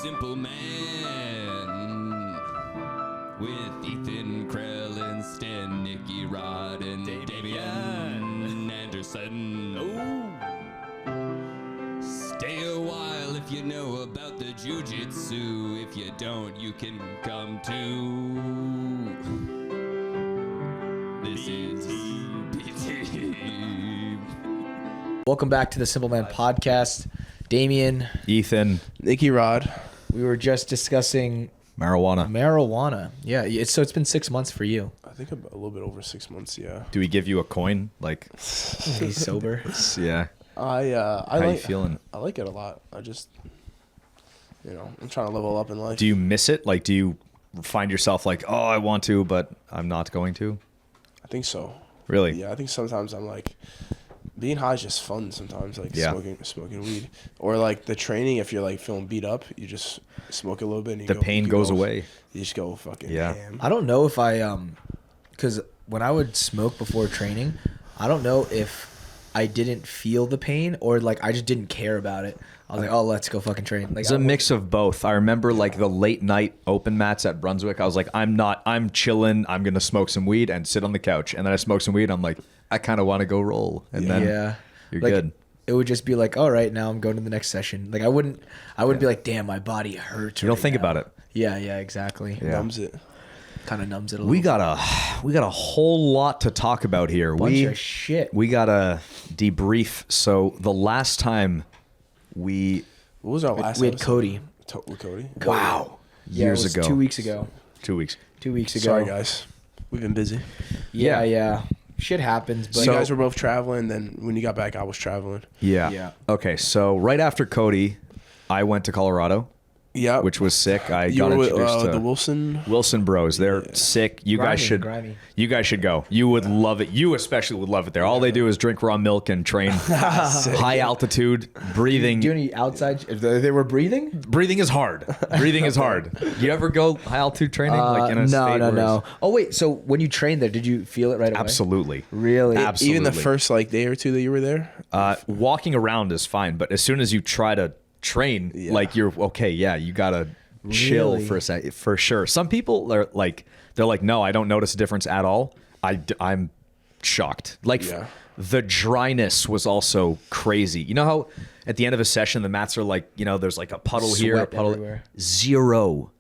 Simple Man with Ethan Crelinsten, Nicky Rod, and Damien Anderson. Oh, stay a while if you know about the jiu-jitsu. If you don't, you can come too. This is BT. Welcome back to the Simple Man podcast. Damien, Ethan, Nicky Rod. we were just discussing marijuana. Yeah, it's been 6 months for you. I think a little bit over 6 months. Yeah. Do we give you a coin? Like, He's sober. yeah. How you feeling? I like it a lot. I just, I'm trying to level up in life. Do you miss it? Like, do you find yourself like, oh, I want to, but I'm not going to? I think so. Really? Yeah, I think sometimes I'm like, being high is just fun sometimes, like smoking weed. Or like the training, if you're like feeling beat up, you just smoke a little bit and you The pain goes away. You just go fucking Yeah. ham. I don't know if because when I would smoke before training, I don't know if I didn't feel the pain or like I just didn't care about it. I was like, oh, let's go fucking train. Like, It's a mix of both. I remember like the late night open mats at Brunswick. I was like, I'm chilling. I'm going to smoke some weed and sit on the couch. And then I smoke some weed. I'm like, I kind of want to go roll. And then you're like, good. It would just be like, all right, now I'm going to the next session. Like I wouldn't be like, damn, my body hurts. You don't think about it. Yeah, exactly. Yeah. Numbs it. Kind of numbs it a little. We got a whole lot to talk about here. Bunch of shit. We got a debrief. So the last time What was our last We had episode? Cody. With Cody? Wow. Yeah, Years it was ago. 2 weeks ago. 2 weeks. 2 weeks ago. Sorry, guys. We've been busy. Yeah. Shit happens. But So you guys were both traveling. Then when you got back, I was traveling. Yeah. Okay, so right after Cody, I went to Colorado, Yeah. which was sick. I you got were with introduced to the Wilson Bros. They're sick. You guys should grimy. You guys should go. You would love it. You especially would love it there. All they do is drink raw milk and train high altitude breathing. Do any outside? If they were breathing? Breathing is hard. Breathing is hard. You ever go high altitude training like in a state where No. it's- Oh wait, so when you trained there, did you feel it right away? Absolutely. Really? Absolutely. Even the first like day or two that you were there. Walking around is fine, but as soon as you try to train, like you're okay. Yeah, you gotta chill Really? for a second, for sure. Some people are like, no, I don't notice a difference at all. I'm shocked. Like the dryness was also crazy. You know how at the end of a session the mats are like, there's like a puddle here, a Sweat puddle. everywhere. Zero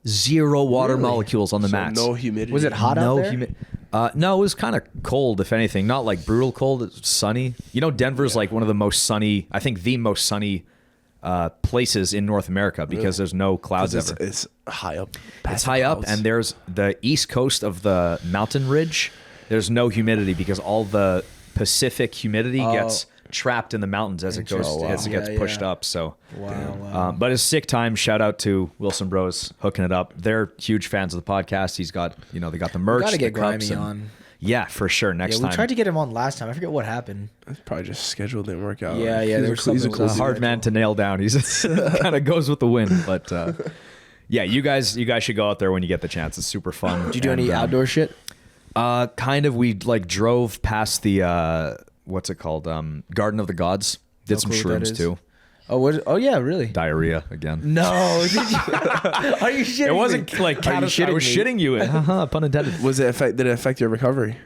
water Really? molecules on the So mats. no humidity. Was it hot out there? No, it was kind of cold, if anything. Not like brutal cold. It's sunny. Denver's like one of the most sunny, I think the most sunny places in North America because there's no clouds ever. It's high up. It's high up, and there's the east coast of the mountain ridge. There's no humidity because all the Pacific humidity gets trapped in the mountains as it goes as it gets pushed up. So, Wow. but a sick time. Shout out to Wilson Bros hooking it up. They're huge fans of the podcast. He's got they got the merch. We gotta get the cups, Grimy and- on. Yeah, for sure. Next Yeah, time. we tried to get him on last time. I forget what happened. Probably just schedule didn't work out. Yeah, He's there a was cool- he's a something cool He's a hard dude. man to nail down. He's kind of goes with the wind, but yeah, you guys should go out there when you get the chance. It's super fun. Did you do any outdoor shit? Kind of. We like drove past the what's it called? Garden of the Gods. Did No some clue what that shrooms is. too. Oh, what? Oh, yeah, really? Diarrhea again. No. Did you? Are you shitting It wasn't me? like Are you I was me? shitting you. Pun intended. Did it affect your recovery?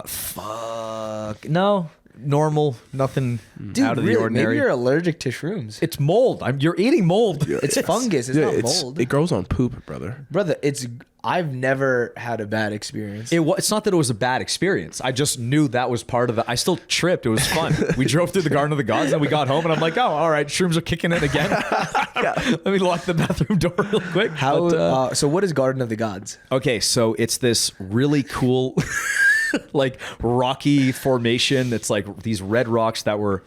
Fuck. No. Normal. Nothing Dude, out of really? the ordinary. Maybe you're allergic to shrooms. It's mold. You're eating mold. It's fungus. It's not mold. It grows on poop, brother. Brother, I've never had a bad experience. It's not that it was a bad experience. I just knew that was part of the. I still tripped. It was fun. We drove through the Garden of the Gods, and we got home, and I'm like, oh, all right, shrooms are kicking in again. Let me lock the bathroom door real quick. How? But, So what is Garden of the Gods? okay, so it's this really cool, like rocky formation. It's like these red rocks that were.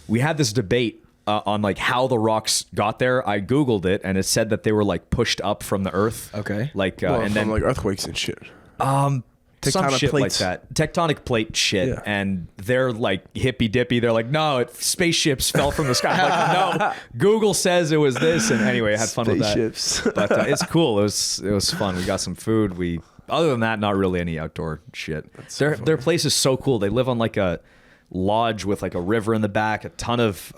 We had this debate. On like how the rocks got there. I Googled it and it said that they were like pushed up from the earth. Okay. Like Well, and from then like earthquakes and shit. some tectonic shit plates. like that. Tectonic plate shit. Yeah. And they're like hippy dippy. They're like, no, spaceships fell from the sky. I'm like, no, Google says it was this. And anyway, I had fun with that. Spaceships. But it's cool. It was fun. We got some food. Other than that, not really any outdoor shit. Their place is so cool. They live on like a lodge with like a river in the back, a ton of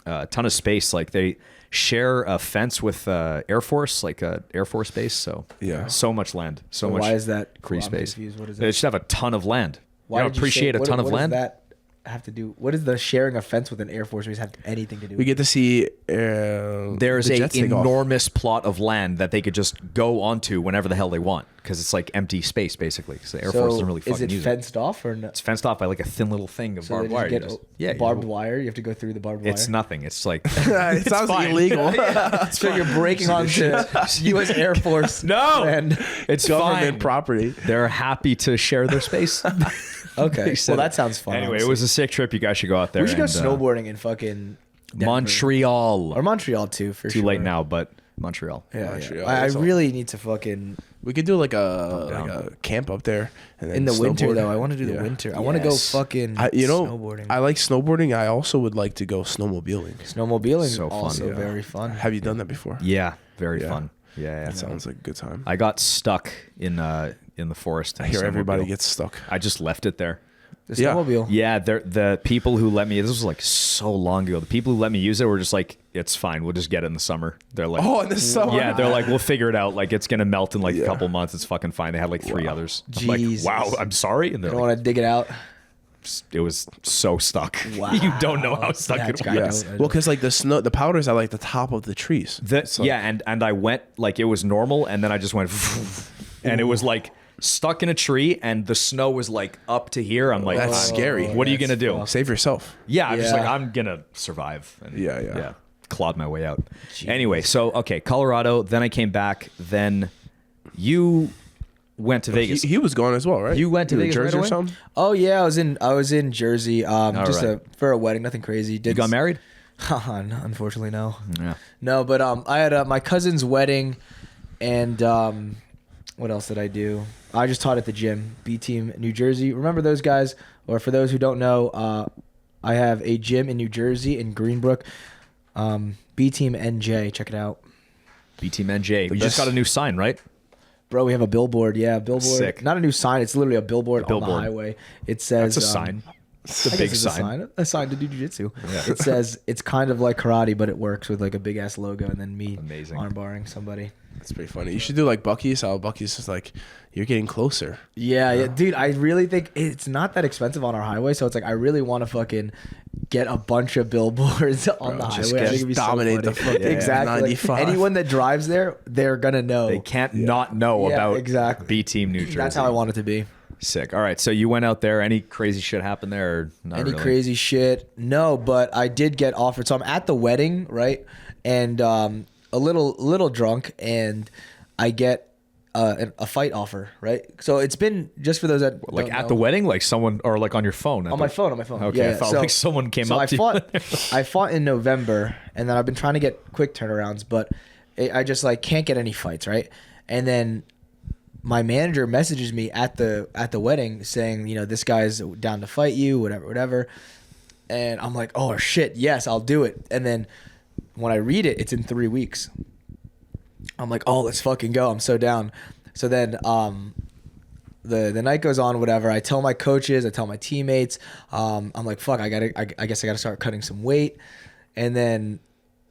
a ton of space. Like they share a fence with Air Force, like a Air Force base. So Yeah. so much land, so much. Why is that free I'm space? confused. What is They that? should have a ton of land. Why you don't did appreciate say- a ton of what land? Does that have to do? What does the sharing a fence with an Air Force base have anything to do? We with get to see. There's the a jets take off. enormous plot of land that they could just go onto whenever the hell they want because it's like empty space basically. Because the Air Force doesn't really is fucking it use fenced off or no? It's fenced off by like a thin little thing of So they barbed just wire. You get just- yeah, barbed you- wire. You have to go through the barbed wire. It's nothing. It's like It sounds fine. illegal. So you're breaking onto U.S. Air Force. No! And it's Government fine. property. They're happy to share their space. okay, They said well it. that sounds fun. Anyway, honestly. it was a sick trip. You guys should go out there. We should go and, snowboarding in fucking Denver. Montreal. or Montreal too. For Too sure. late now, but Montreal. Yeah, Montreal, I that's all. really need to fucking We could do like down. a camp up there. And then in the winter snowboard. though. I want to do the Yeah. winter. I want to go Yes. fucking snowboarding. I like snowboarding. I also would like to go snowmobiling. Snowmobiling So fun. also Yeah. very fun. Have you done that before? Yeah, very Yeah. fun. Yeah. That sounds like a good time. I got stuck in the forest. I in a hear everybody snowmobile. gets stuck. I just left it there. The Yeah. snowmobile. Yeah, the people who let me. This was like so long ago. The people who let me use it were just like, "It's fine. We'll just get it in the summer." They're like, Oh, in the summer. yeah, they're like, "We'll figure it out. Like, it's gonna melt in like a Yeah. couple months. It's fucking fine." They had like 3 others. I'm Jesus. like, "Wow, I'm sorry." And I they're don't like, want to dig it out. "It was so stuck. Wow. You don't know how stuck Yeah, it I was." know. Well, because like the powder's at like the top of the trees. So- Yeah, and I went like it was normal, and then I just went, and it was like stuck in a tree, and the snow was like up to here. I'm like, That's scary. What are you gonna That's do? rough. Save yourself. Yeah, I'm just Yeah. like, I'm gonna survive. And Yeah. clawed my way out. Anyway, so okay, Colorado. Then I came back. Then you went to Vegas. He was gone as well, right? You went to in Vegas Jersey right or away? something? Oh yeah, I was in Jersey. Just right. for a wedding, nothing crazy. You got married? Unfortunately, no. Yeah. No, but I had my cousin's wedding, and what else did I do? I just taught at the gym, B Team New Jersey. Remember those guys? Or for those who don't know, I have a gym in New Jersey in Greenbrook. B Team NJ, check it out, B Team NJ. You best- just got a new sign, right? bro. We have a billboard. Yeah, billboard. Sick. Not a new sign. It's literally a billboard, on billboard. the highway. It says That's a sign. It's a I big guess it's sign. A sign to do jiu-jitsu. It says it's kind of like karate, but it works with like a big ass logo and then me Amazing. armbarring somebody. That's pretty funny. You should do like Bucky's. How Bucky's is like, you're getting closer. Yeah, dude. I really think it's not that expensive on our highway, so it's like I really want to fucking get a bunch of billboards on the just highway. I get- think it'd be dominate so the funny. fucking exactly. Like, 95. anyone that drives there, they're gonna know. They can't not know Yeah, about exactly. B Team New Jersey. That's how I want it to be. Sick. All right. So you went out there. Any crazy shit happened there? Or not Any really? crazy shit? No, but I did get offered. So I'm at the wedding, right? And a little drunk, and I get a fight offer, right? So it's been just for those that Like don't at know. the wedding, like someone, or like on your phone? On my phone. Okay, Yeah, I thought so- like someone came so up I to fought, you. I fought in November, and then I've been trying to get quick turnarounds, but I just like can't get any fights, right? And then my manager messages me at the wedding saying, you know, this guy's down to fight you, whatever. And I'm like, oh shit, yes, I'll do it. And then when I read it, it's in 3 weeks. I'm like, oh, let's fucking go. I'm so down. So then the night goes on, whatever. I tell my coaches, I tell my teammates. I'm like, fuck, I guess I gotta start cutting some weight. And then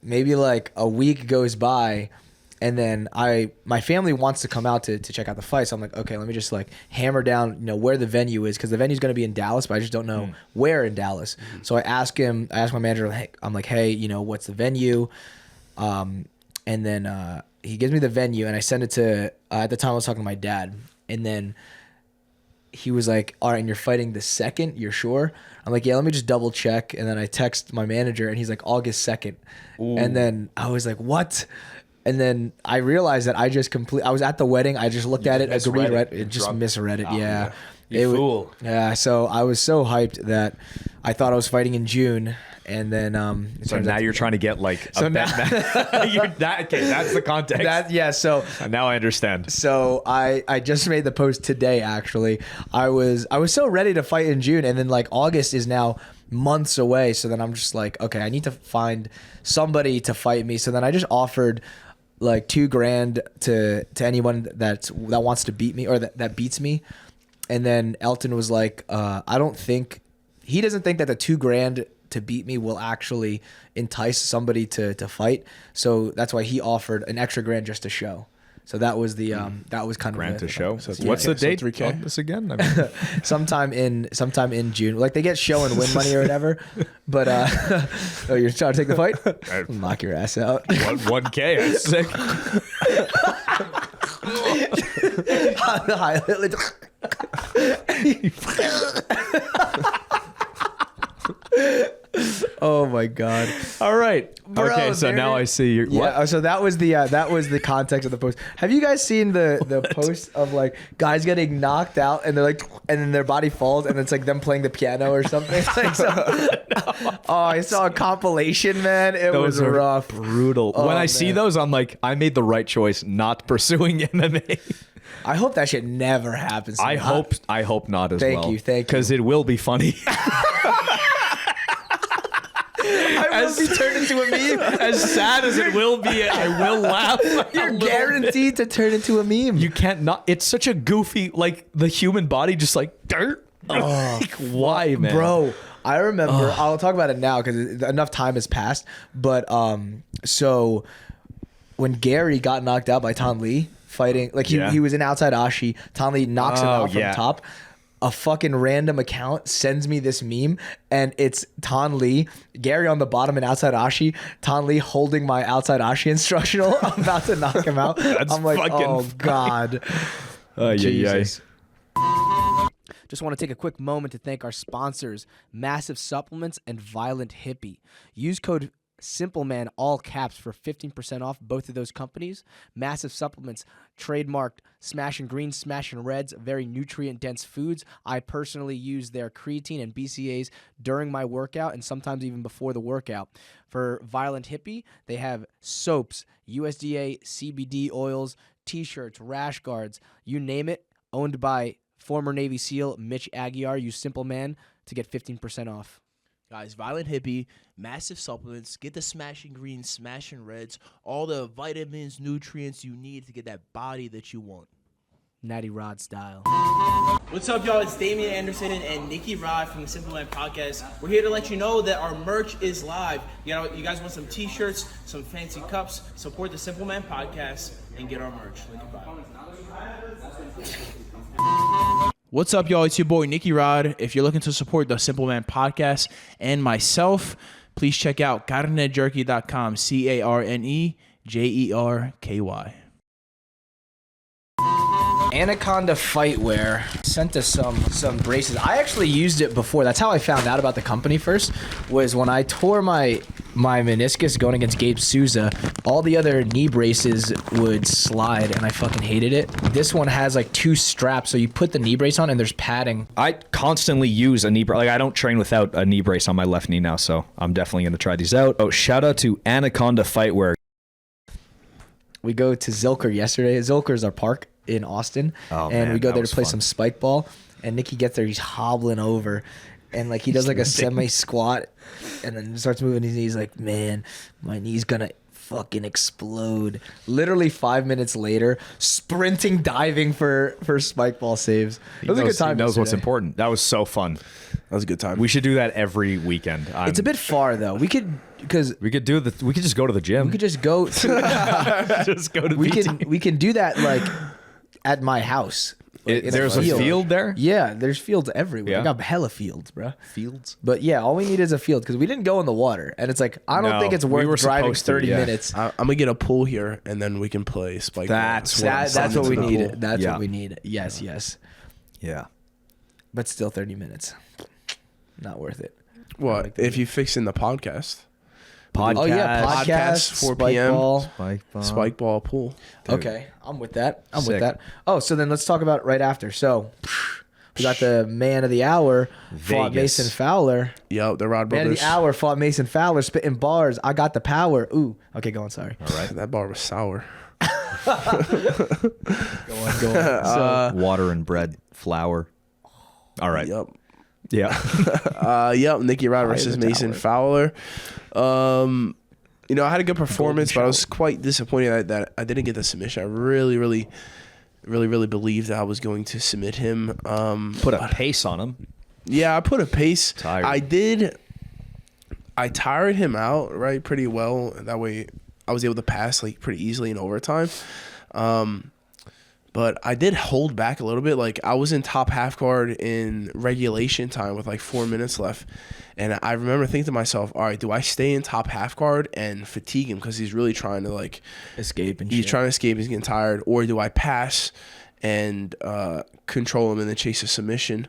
maybe like a week goes by, and then my family wants to come out to check out the fight. So I'm like, okay, let me just like hammer down, you know, where the venue is, because the venue's gonna be in Dallas, but I just don't know where in Dallas. So I ask my manager, I'm like, hey, you know, what's the venue? And then he gives me the venue, and I send it to at the time I was talking to my dad, and then he was like, all right, and you're fighting the 2nd, you're sure? I'm like, yeah, let me just double check. And then I text my manager, and he's like, August 2nd. And then I was like, what? And then I realized that I was at the wedding. I just looked at it, agreed, misread it. it just Drunk. misread it. Yeah. You It fool. Yeah. So I was so hyped that I thought I was fighting in June. And then, it So turns now out you're trying to get like a So bet. now- Okay, that's the context. so Now I understand. So I just made the post today. Actually, I was so ready to fight in June, and then like August is now months away. So then I'm just like, okay, I need to find somebody to fight me. So then I just offered like $2,000 to anyone that wants to beat me, or that beats me. And then Elton was like, he doesn't think that the $2,000 to beat me will actually entice somebody to fight. So that's why he offered an extra grand just to show. So that was the that was kind Grand of to show. So What's the 3K. date So 3K? on this again? I mean, sometime in June. Like they get show and win money or whatever. But oh, you're trying to take the fight? I'll knock your ass out. 1K. That's sick. Oh my god! All right. Bro, okay, so now I see your. Yeah. What? So that was the context of the post. Have you guys seen the post of like guys getting knocked out and they're like, and then their body falls and it's like them playing the piano or something? It's like Oh, I saw a compilation, man. It was are rough. brutal. Oh, when I see man. those, I'm like, I made the right choice not pursuing MMA. I hope that shit never happens. to I me. hope not as Thank well. you, thank you. Because it will be funny. I will be turned into a meme. As sad as it will be, I will laugh. You're guaranteed to turn into a meme. You can't not. It's such a goofy, like the human body, just like dirt. Like, why, man? Bro, I remember. I'll talk about it now because enough time has passed. But so when Gary got knocked out by Tan Lee fighting, like he was in outside Ashi, Tan Lee knocks him out from top. A fucking random account sends me this meme, and it's Tan Lee, Gary on the bottom and outside Ashi, Tan Lee holding my outside Ashi instructional. I'm about to knock him out. That's I'm like, fucking oh funny. god. Jesus. Just want to take a quick moment to thank our sponsors, Massive Supplements and Violent Hippie. Use code SimpleMan, all caps, for 15% off both of those companies. Massive Supplements, trademarked Smash and Greens, Smash and Reds, very nutrient-dense foods. I personally use their creatine and BCAAs during my workout and sometimes even before the workout. For Violent Hippie, they have soaps, USDA CBD oils, T-shirts, rash guards, you name it, owned by former Navy SEAL Mitch Aguiar. Use Simple Man to get 15% off. Guys, Violent Hippie, Massive Supplements, get the Smashing Greens, Smashing Reds, all the vitamins, nutrients you need to get that body that you want. Natty Rod style. What's up, y'all? It's Damien Anderson and Nicky Rod from the Simple Man Podcast. We're here to let you know that our merch is live. You know, you guys want some t-shirts, some fancy cups, support the Simple Man Podcast, and get our merch. Link in bio. What's up, y'all? It's your boy, Nicky Rod. If you're looking to support the Simple Man Podcast and myself, please check out carnejerky.com, CarneJerky. Anaconda Fightwear sent us some braces. I actually used it before. That's how I found out about the company first, was when I tore my meniscus going against Gabe Souza. All the other knee braces would slide, and I fucking hated it. This one has like 2 straps, so you put the knee brace on, and there's padding. I constantly use a knee brace. Like, I don't train without a knee brace on my left knee now, so I'm definitely going to try these out. Oh, shout out to Anaconda Fightwear. We go to Zilker yesterday. Zilker's our park in Austin, and man, we go that there was to play fun. some spike ball. And Nicky gets there, he's hobbling over, and like he does like a semi squat, and then starts moving his knees. Like, man, my knee's gonna fucking explode. Literally 5 minutes later, sprinting, diving for spike ball saves. It was a good time. He knows what's yesterday. important. That was so fun. That was a good time. We should do that every weekend. It's a bit far though. We could We could just go to the gym. we could just go. just go to we PT. can do that like at my house. Like, in There's a field there. Yeah, there's fields everywhere. Yeah. I got hella fields, bro. Fields. But yeah, all we need is a field because we didn't go in the water, and it's like I don't No, think it's we worth were driving supposed to, 30 yeah. minutes. I'm gonna get a pool here, and then we can play spike ball. That's That's what we Into the need. pool. That's Yeah. what we need. Yes, yes. Yeah. But still 30 minutes. Not worth it. What if you fix in the podcast? Podcast. Oh yeah, podcast, 4 spike p.m. ball. Spike ball. Spike ball pool. Okay, I'm with that. I'm Sick. with that. Oh, so then let's talk about it right after. So we got the man of the hour fought Vegas. Mason Fowler. Yo, the Rod Man of brothers. the hour fought Mason Fowler, spitting bars. I got the power. Ooh. Okay, go on. Sorry. All right. That bar was sour. Go on. So, Water and bread, flour. All right. Yep. Yeah. Yep. Nicky Rod Eye of versus the Mason Fowler. You know, I had a good performance, but I was quite disappointed that I didn't get the submission. I really believed that I was going to submit him. Put a pace on him. Yeah, I put a pace. Tired. I did. I tired him out, right, pretty well. That way I was able to pass like pretty easily in overtime. But I did hold back a little bit. Like I was in top half guard in regulation time with like 4 minutes left. And I remember thinking to myself, all right, do I stay in top half guard and fatigue him because he's really trying to like escape and he's trying to escape, he's getting tired, or do I pass and control him and then chase a submission?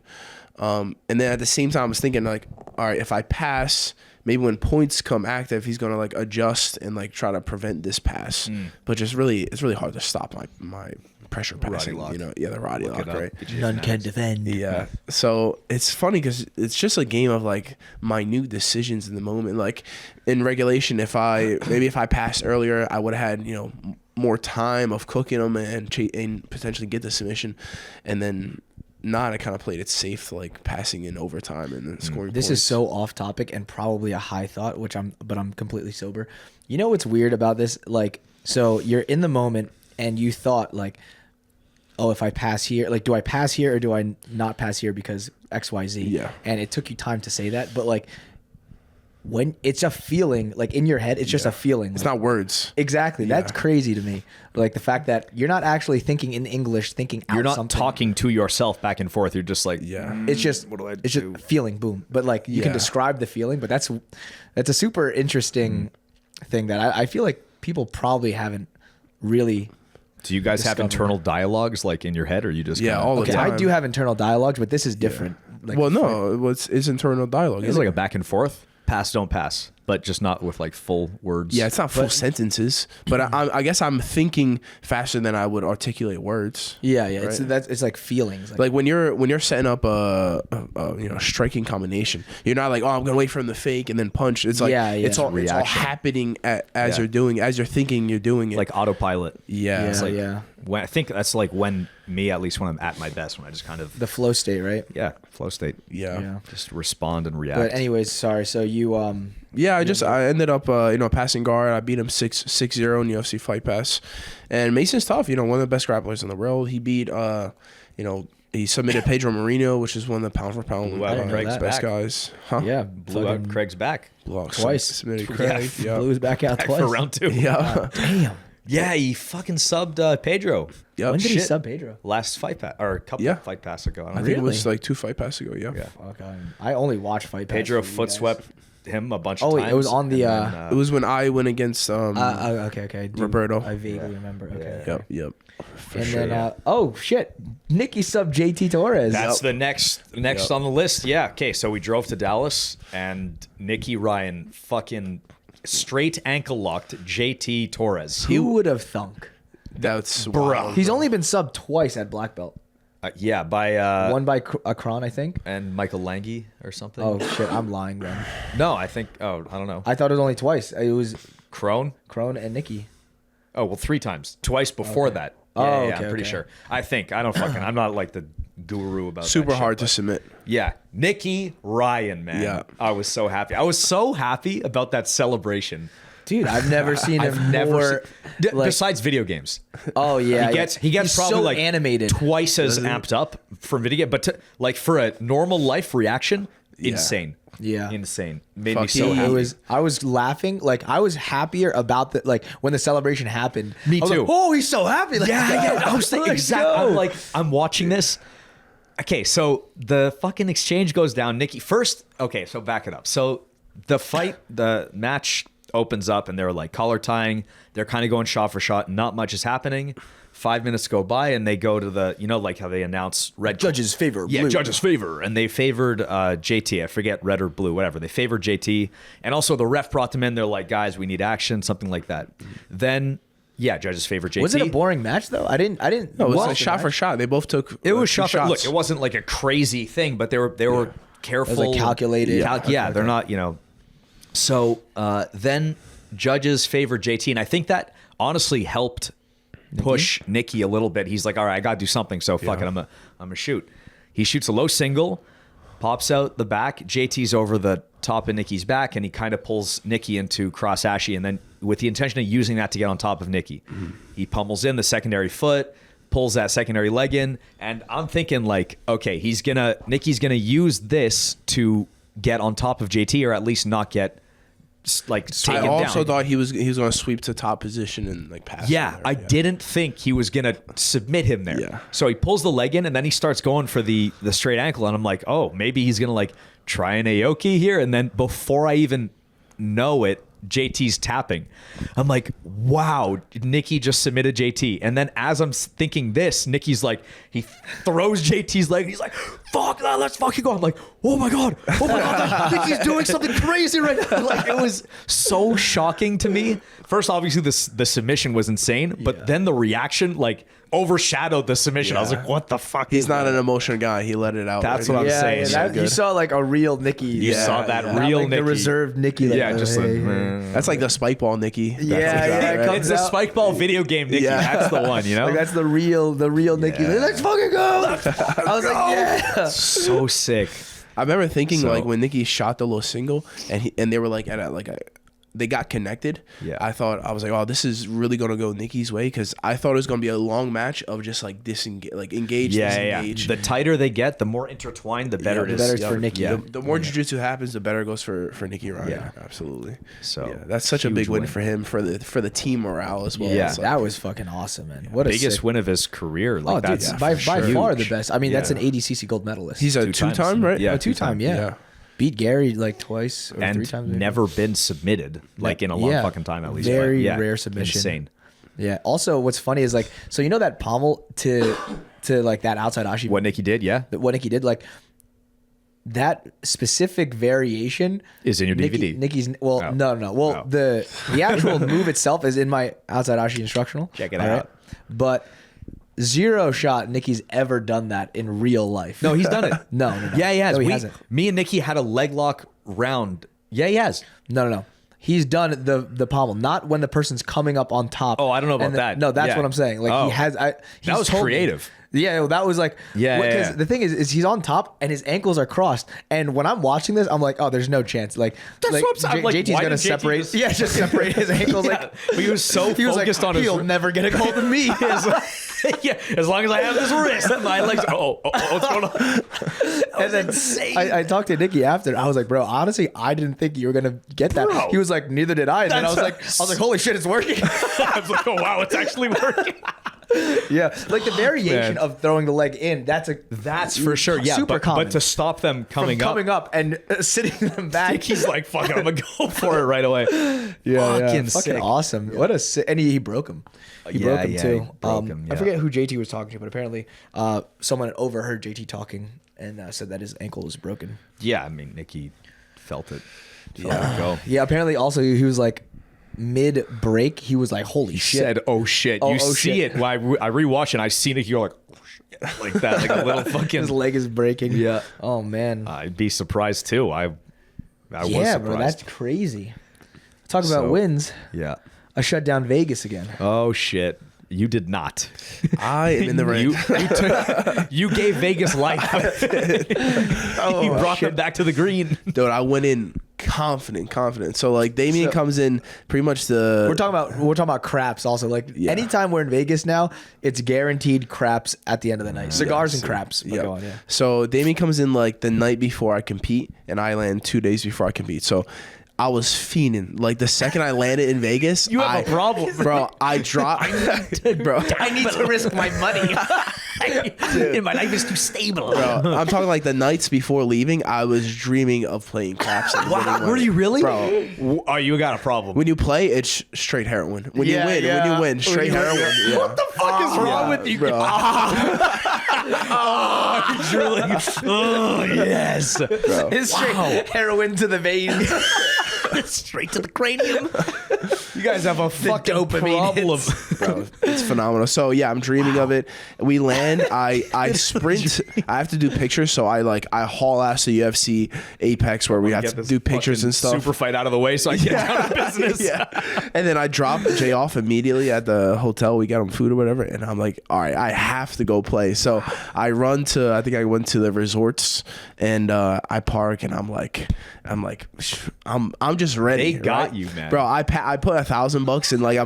And then at the same time I was thinking like, all right, if I pass, maybe when points come active, he's gonna like adjust and like try to prevent this pass. But it's really hard to stop my pressure passing. Roddy lock. You know, the Roddy lock, right? None can defend. Yeah. So it's funny because it's just a game of like minute decisions in the moment. Like in regulation, if I passed earlier, I would have had more time of cooking them and potentially get the submission, and then. I kind of played it safe, like passing in overtime and then scoring. This points. is so off topic and probably a high thought, but I'm completely sober. You know what's weird about this? Like, so you're in the moment and you thought like, oh, if I pass here, like, do I pass here or do I not pass here because X, Y, Z? Yeah. And it took you time to say that, but like, when it's a feeling, like in your head, it's just a feeling. It's like, not words. Exactly. Yeah. That's crazy to me. Like the fact that you're not actually thinking in English, thinking out You're not something. talking to yourself back and forth. You're just like, It's just what do I it's do? just feeling, boom. But like you can Yeah. describe the feeling, but that's a super interesting thing that I feel like people probably haven't really. Do you guys have discovered. internal dialogues like in your head, or you just Yeah, kinda- all the Okay, time. I do have internal dialogues, but this is different. Like, Well, no, it's internal dialogue. It's like a back and forth, pass don't pass, but just not with like full words. Yeah, it's not full sentences, but I guess I'm thinking faster than I would articulate words. yeah. Right. It's like feelings. Like when you're setting up a striking combination, you're not like, oh, I'm gonna wait for him to fake and then punch. It's like it's all Reaction. happening as you're thinking you're doing it. like autopilot. yeah, Yeah. Like, when, I think that's like when at least when I'm at my best, when I just kind of the flow state, right? flow state. yeah. Just respond and react. But anyways, sorry. So you I ended up passing guard. I beat him 6-0 in UFC Fight Pass, and Mason's tough. One of the best grapplers in the world. He beat he submitted Pedro Marino, which is one of the pound for pound Blew out Craig's best back. guys. Huh? yeah blew out Craig's back twice. Submitted Craig. Yeah. blew his back out back twice for round 2. Yeah. Damn. Yeah, he fucking subbed Pedro. Yep. When did he Shit. sub Pedro? Last fight pass or a couple Yeah. fight pass ago. I don't I know. think it was Really? like 2 Fight Pass ago. Yeah. Yeah. Okay. I only watch Fight Pass Pedro for you foot guys. swept him a bunch Oh, of wait, times. it was on the, and then, It was when I went against Okay. I do- Roberto. I vaguely remember. Okay. Yep. For And sure. then, oh shit, Nicky sub JT Torres. That's the next on the list. Yeah. Okay. So we drove to Dallas, and Nicky Ryan fucking straight ankle locked JT Torres. Who would have thunk? That's wild. He's only been subbed twice at black belt. Yeah, by One by Akron, I think. and Michael Lange or something. Oh shit, I'm lying then. No, I think. Oh, I don't know. I thought it was only twice. It was Crone. Crone and Nicky. Oh well, 3 times. Twice before that. Yeah, Oh, yeah, okay, I'm pretty okay. sure. I think. I don't fucking. I'm not like the guru about Super that shit, hard to but- submit. Yeah, Nicky Ryan, man. Yeah. I was so happy. I was so happy about that celebration. Dude, I've never seen him I've never more. seen, like- besides video games. Oh yeah, He gets He's probably so like animated. twice as amped up from video game, but like for a normal life reaction, insane. Yeah. Insane. Made me Fuck so yeah. happy. I was laughing, like I was happier about the like when the celebration happened. Me I was too. like, oh, he's so happy. Like, Yeah. I was thinking let's exactly. go. I'm like, I'm watching this. Okay, so the fucking exchange goes down. Nicky first. Okay, so back it up. So the match opens up, and they're like collar tying. They're kind of going shot for shot. Not much is happening. 5 minutes go by, and they go to the, like how they announce red Judge's favor. Yeah, blue. judge's favor. And they favored JT. I forget, red or blue, whatever. They favored JT. And also the ref brought them in. They're like, guys, we need action, something like that. Then, yeah, judges favor JT. Was it a boring match though? I didn't. No, it was watch like the shot for match. shot. They both took. It was two shot. shots. Look, it wasn't like a crazy thing, but they were careful. It was like calculated. Yeah, they're not, So then judges favored JT. And I think that honestly helped push Nicky a little bit. He's like, all right, I got to do something. So fuck it. I'm gonna shoot. He shoots a low single, pops out the back. JT's over the top of Nicky's back, and he kind of pulls Nicky into cross ashy. And then with the intention of using that to get on top of Nicky, he pummels in the secondary foot, pulls that secondary leg in. And I'm thinking like, okay, Nicky's gonna use this to get on top of JT, or at least not get like take I him also down. thought he was going to sweep to top position and like pass. Yeah, from there. I didn't think he was gonna submit him there. Yeah. So he pulls the leg in, and then he starts going for the straight ankle, and I'm like, oh, maybe he's gonna like try an Aoki here, and then before I even know it, JT's tapping. I'm like, wow, Nicky just submitted JT. And then as I'm thinking this, Nicky's like, he throws JT's leg. And he's like, fuck, let's fucking go. I'm like, oh my God, Nicky's doing something crazy right now. Like, it was so shocking to me. First, obviously, the submission was insane, but then the reaction, like, overshadowed the submission. I was like, what the fuck? He's not an emotional guy. He let it out. That's what I'm saying. You saw like a real Nicky. You saw that Not real like Nicky. the reserved Nicky. Like, Yeah, just like, That's like the spike ball Nicky. Yeah, it comes it's a out. spike ball video game, Nicky. Yeah. That's the one, you know? Like that's the real Nicky. Like, let's fucking go. I was like, yeah. So sick. I remember thinking So- like when Nicky shot the little single and they were like they got connected. Yeah. I was like, oh, this is really gonna go Nicky's way because I thought it was gonna be a long match of just like engage, disengage. The tighter they get, the more intertwined, the better the it is. better it's for Nicky. Yeah. The more jiu-jitsu happens, the better it goes for Nicky Rod. Yeah. Absolutely. So, yeah, that's such a huge big win win. for him for the team morale as well. Yeah. It's like- That was fucking awesome, man. What a Biggest sick- win of his career. Like Oh, dude, that's by far huge. the best. I mean, that's Yeah. an ADCC gold medalist. he's a Two times. two-time, right? Yeah. a two-time, yeah. Yeah. Beat Gary like twice or And three times. maybe. never been submitted, like in a long Yeah. fucking time at least. Very But, yeah, rare submission. Insane. Yeah. Also, what's funny is like, so you know that pommel to like that outside ashi. What Nicky did, yeah. What Nicky did, like that specific variation Is in your DVD. Nicky's Oh. no. Well, Oh. the actual move itself is in my outside ashi instructional. Check it all out. But zero shot Nicky's ever done that in real life. No, he's done it. No. Yeah, he has. No, he hasn't. Me and Nicky had a leg lock round. Yeah, he has. No. He's done the pommel, not when the person's coming up on top. Oh, I don't know about And that. No, that's Yeah. what I'm saying. Like Oh. he has. He's was told me. creative. Yeah, well, that was like. Yeah, Because yeah. the thing is he's on top and his ankles are crossed. And when I'm watching this, I'm like, oh, there's no chance. Like That's what I'm saying. Like, JT's why gonna did JT separate. just- Yeah, just separate his ankles. Yeah. Like But he was so he was focused like, on his. he'll never get a hold of me. Yeah, as long as I have this wrist, my legs. What's going on? And then I talked to Nicky after. I was like, bro, honestly, I didn't think you were gonna get that. Bro. He was like, neither did I. And then I That's was like, holy shit, it's working. I was like, oh wow, it's actually working. Yeah, like the variation Man. of throwing the leg in. That's For sure, yeah. super common. But to stop them From coming up, and sitting them back. he's like, fuck it, I'm gonna go for it right away. Fucking sick. awesome. What a sick, and he broke him. He Yeah, broke him yeah, too. he broke him, I yeah. forget who JT was talking to, but apparently someone overheard JT talking and said that his ankle was broken. Yeah, I mean, Nicky felt it. Felt it go. Yeah, apparently also he was like mid break. He was like, holy He shit. said, "Oh shit!" Oh, You oh, see shit. it. When I rewatch it, I see Nicky. You're like, "Oh shit!" Like that, like a little fucking. His leg is breaking. Yeah. Oh man. I'd be surprised too. I was Yeah, surprised. bro, that's crazy. Talk about So- wins. Yeah. I shut down Vegas again. Oh shit! You did not. I am in the ring. You gave Vegas life. You brought them back to the green. Dude, I went in confident. So like Damien comes in pretty much We're talking about craps also. Like anytime we're in Vegas now, it's guaranteed craps at the end of the night. Cigars and craps. But go on, yeah. So Damien comes in like the night before I compete, and I land 2 days before I compete. So I was fiending. Like the second I landed in Vegas, You have a problem, bro. I dropped, bro. I need to risk my money. My life is too stable. Bro, I'm talking like the nights before leaving. I was dreaming of playing craps. And winning money. Were you really? bro? Oh, you got a problem. When you play, it's straight heroin. When Yeah, you yeah. win, straight heroin. Yeah. What the fuck is wrong with you? bro? Oh, drooling. Oh, yes. It's straight heroin to the veins. Straight to the cranium. You guys have a fucking dopamine problem. Bro, it's phenomenal. So yeah, I'm dreaming of it. We land. I sprint. I have to do pictures. So I haul ass to UFC Apex where we have Get to this do pictures fucking and stuff. Super fight out of the way so I can get down to business. Yeah. And then I drop Jay off immediately at the hotel. We got him food or whatever. And I'm like, all right, I have to go play. So I run to, I think I went to the resorts and I park and I'm just ready. They got right? you, man. Bro, I put $1,000 in like I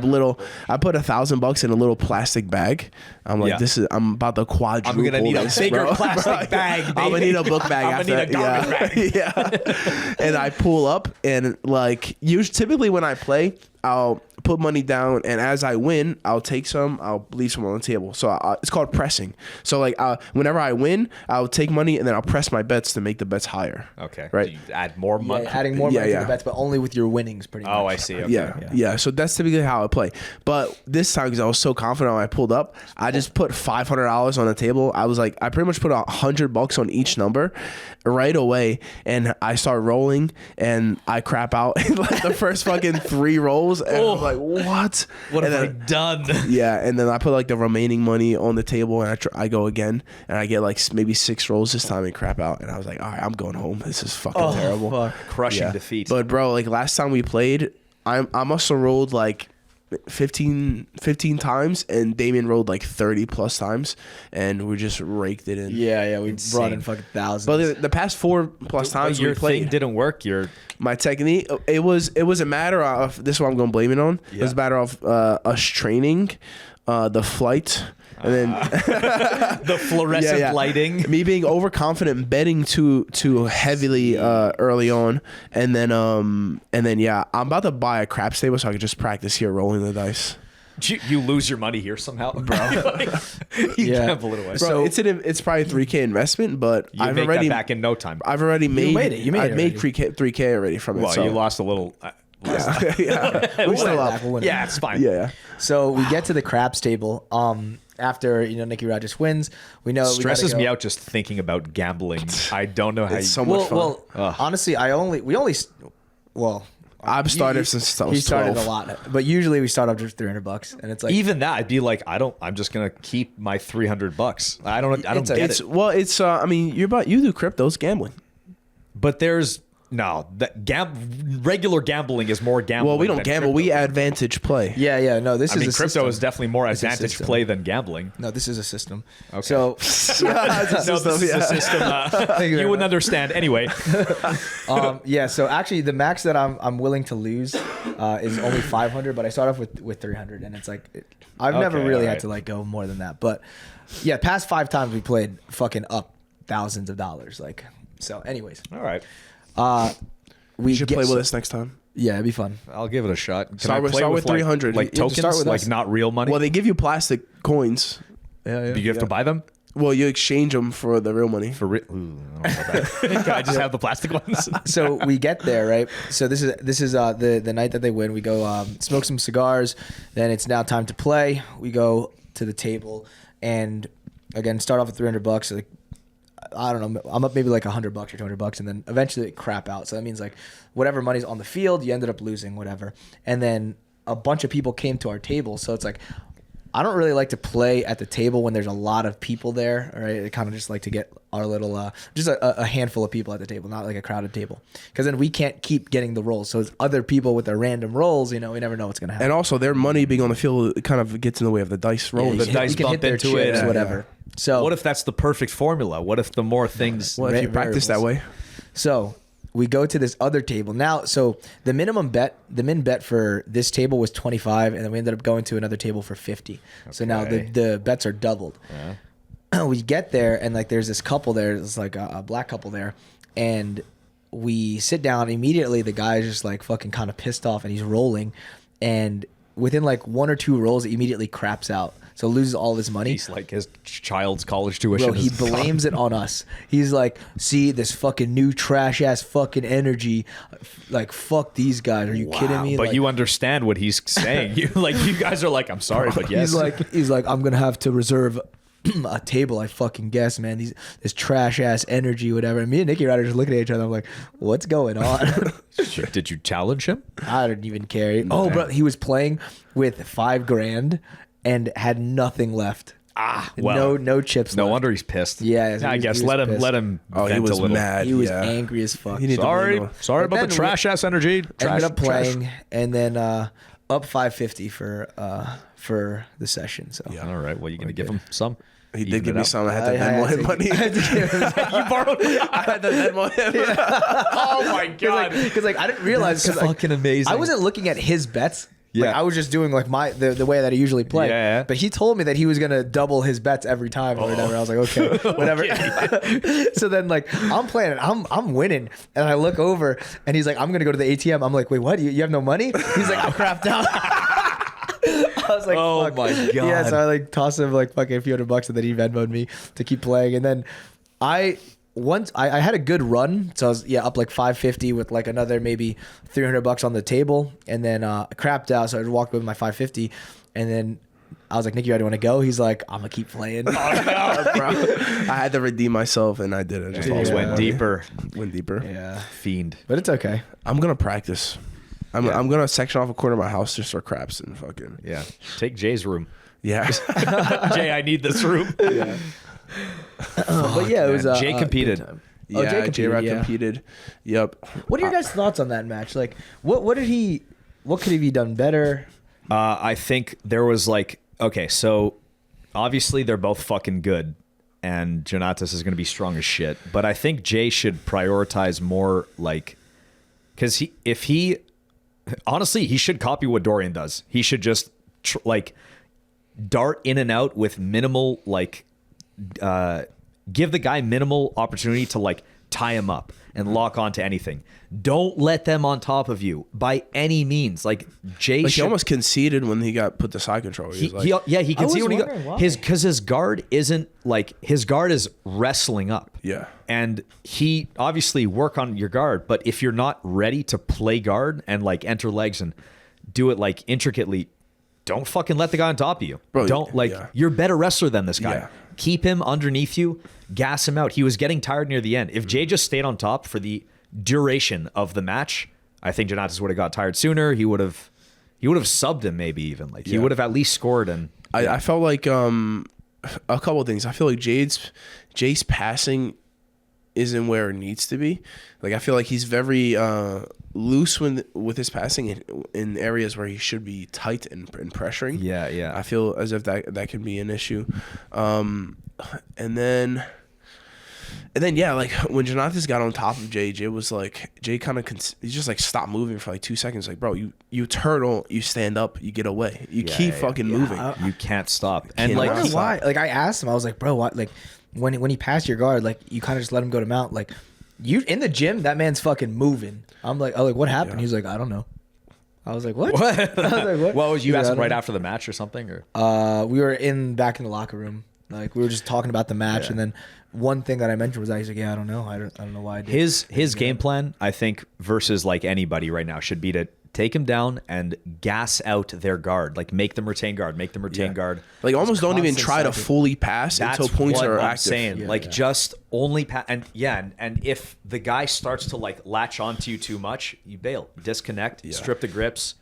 put $1,000 in a little plastic bag. I'm like, I'm about to quadruple. I'm gonna need a this, bigger bro. plastic bag. Baby. I'm gonna need a book bag. I'm gonna need a garbage bag. Yeah. And I pull up, and like, typically when I play, I'll put money down, and as I win, I'll take some, I'll leave some on the table. So it's called pressing. So like, whenever I win, I'll take money and then I'll press my bets to make the bets higher. Okay. Right. Do you add more money? Yeah, adding more money to the bets, but only with your winnings, pretty much. Oh, I see. Okay. Yeah. So that's typically how I play. But this time, because I was so confident when I pulled up, I just put $500 on the table. I was like, I pretty much put $100 on each number right away, and I start rolling, and I crap out in like the first fucking 3 rolls, and I'm like, what? What and have I then, done? Yeah, and then I put like the remaining money on the table, and I go again, and I get like maybe 6 rolls this time and crap out, and I was like, all right, I'm going home. This is fucking terrible. Fuck. Crushing defeat. But bro, like last time we played, I must have rolled like 15 times, and Damien rolled like 30 plus times, and we just raked it in. Yeah, we brought in fucking thousands. But the past 4 plus times your we played, thing didn't work. my technique, it was a matter of, this is what I'm going to blame it on. It was a matter of us training, the flight, and then the fluorescent lighting. me being overconfident, betting too heavily early on, and then I'm about to buy a craps table so I could just practice here rolling the dice. You lose your money here somehow, bro. You gamble it away. Bro, it's probably $3K investment, but You make that back in no time. I've already made it. You made I've it made already. $3K already from it. Well, so. you lost a little. Yeah. We're still up. We'll win it. Yeah, it's fine. Yeah. So we get to the craps table. After Nicky Rod just wins, we know Stresses we me gotta out just thinking about gambling. I don't know how It's you. so much fun. honestly, I've started since I was he started 12. a lot, but usually we start off just $300, and it's like Even that, I'd be like, I'm just gonna keep my $300. I don't It's a- get It's it. well, it's I mean, you do cryptos, gambling. But there's regular gambling is more gambling. Well, we don't than gamble. crypto. We advantage play. Yeah. No, this I is mean, a crypto system. is definitely more It's a advantage system. play than gambling. No, this is a system. Okay. So No, this is a system. You wouldn't understand anyway. So actually, the max that I'm willing to lose is only 500, but I start off with 300, and it's like I've never Okay, really all had right. to like go more than that. But yeah, past 5 times we played fucking up thousands of dollars. Like so. Anyways, All right, we You should play with us next time. Yeah, it'd be fun. I'll give it a shot. Can Start I with- play start with like- 300. like You have to tokens, start with like us. not real money. Well, they give you plastic coins. Yeah. Do you have to buy them Well, you exchange them for the real money. for real? I don't know about that. Can I just have the plastic ones? So we get there, right? So this is the night that they win. We go smoke some cigars. Then it's now time to play. We go to the table, and again start off with $300. So like, I don't know. I'm up maybe like $100 or $200, and then eventually it crap out. So that means like whatever money's on the field, you ended up losing whatever. And then a bunch of people came to our table, so it's like I don't really like to play at the table when there's a lot of people there. All right, I kind of just like to get our little, just a handful of people at the table, not like a crowded table, because then we can't keep getting the rolls. So it's other people with their random rolls. We never know what's gonna happen. And also, their money being on the field it kind of gets in the way of the dice roll. the dice you can bump hit their into it, chips, and- whatever. So What if that's the perfect formula? What if the more things? Well, if you practice that way. So we go to this other table now. So the min bet for this table was 25, and then we ended up going to another table for 50. So now the bets are doubled. We get there, and like there's this couple there. It's like a black couple there, and we sit down immediately. The guy is just like fucking kind of pissed off, and he's rolling, and within like 1 or 2 rolls, he immediately craps out. So loses all his money. He's like his child's college tuition. Bro, he is blames it on us. He's like, see, this fucking new trash ass fucking energy. Like, fuck these guys. Are you kidding me? But Like, you understand what he's saying. You guys are like, I'm sorry, but yes. he's like, I'm gonna have to reserve a table. I fucking guess, man. This trash ass energy, whatever. And me and NickyRod are just looking at each other. I'm like, what's going on? Did you challenge him? I didn't even care. Oh, bro, he was playing with $5,000 and had nothing left. Well, no chips. No left. wonder he's pissed. Yeah, I he guess was let pissed. him. Oh, he vent was a little. mad. He was yeah. angry as fuck. He needed to Sorry blame about But the then trash ass energy. Ended up playing, and then up 550 for the session. So All right. Well, you gonna give him some? He Even did give it me out? some. I had to I Venmo had him to- money. I had to give him You borrowed. I had to Venmo him. Oh my god. because like I didn't realize That's because fucking amazing. I wasn't looking at his bets. Like, I was just doing like the way that I usually play. Yeah. But he told me that he was gonna double his bets every time or whatever. I was like, okay, whatever. So then like I'm playing it, I'm winning, and I look over and he's like, I'm gonna go to the ATM. I'm like, wait, what? You have no money? He's like, I crapped out. I was like, oh fuck. my God. Yeah, so I like tossed him like fucking a few $100, and then he Venmoed me to keep playing. And then I had a good run, so I was up like 550 with like another maybe $300 on the table, and then I crapped out, so I walked with my 550, and then I was like, Nicky, do you want to go? He's like, I'm gonna keep playing. Bro. I had to redeem myself, and I did it. Just Always went deeper. Went deeper. Yeah, Fiend. but it's okay. I'm gonna practice. I'm gonna section off a corner of my house just for craps and fucking Yeah. Take Jay's room. yeah. Jay, I need this room. Yeah. But yeah, it was Jay competed. good time. Yeah, Jay competed, JayRod yeah. competed. Yep. What are your guys' thoughts on that match? Like, what could he have done better? I think there was like, okay, so obviously they're both fucking good, and Jonnatas is going to be strong as shit. But I think Jay should prioritize more, like, because honestly, he should copy what Dorian does. He should just like dart in and out with minimal, like, give the guy minimal opportunity to like tie him up and lock onto anything. Don't let them on top of you by any means. Like Jay, He almost conceded when he got put to side control. He was like, he can see was when he wondering why. got his guard isn't like, his guard is wrestling up. Yeah. And he obviously work on your guard, but if you're not ready to play guard and like enter legs and do it like intricately, don't fucking let the guy on top of you. Bro, don't like, yeah. you're a better wrestler than this guy. Yeah. Keep him underneath you, gas him out. He was getting tired near the end. If Jay just stayed on top for the duration of the match, I think Jonnatas would have got tired sooner. He would have subbed him maybe even. Like he Yeah. would have at least scored. And I felt like a couple of things. I feel like Jay's passing isn't where it needs to be. Like I feel like he's very loose with his passing in areas where he should be tight and pressuring. yeah. I feel as if that can be an issue. And then yeah, like when Jonnatas got on top of Jay was like, Jay kind of he just like stopped moving for like 2 seconds. Like, bro, you turtle, you stand up, you get away, you keep fucking moving. You can't stop. And, And I like wonder why. Like I asked him, I was like, bro, what? Like when he passed your guard, like you kind of just let him go to mount. Like you in the gym, that man's fucking moving. I'm like, oh, like what happened? Yeah. He's like, I don't know. I was like, what? What? I was like, what? Well, was you He's like, asked "I him don't right know." after the match or something? Or We were back in the locker room. Like we were just talking about the match, and then one thing that I mentioned was, he's like, yeah, I don't know. I don't know why I did. his game plan, I think, versus like anybody right now should be to take him down and gas out their guard. Like make them retain guard, guard. Like almost don't even constant try to cycle. fully pass That's until points what are I'm active. saying. Yeah, like yeah. just only pass. And if the guy starts to like latch onto you too much, you bail, disconnect, strip the grips.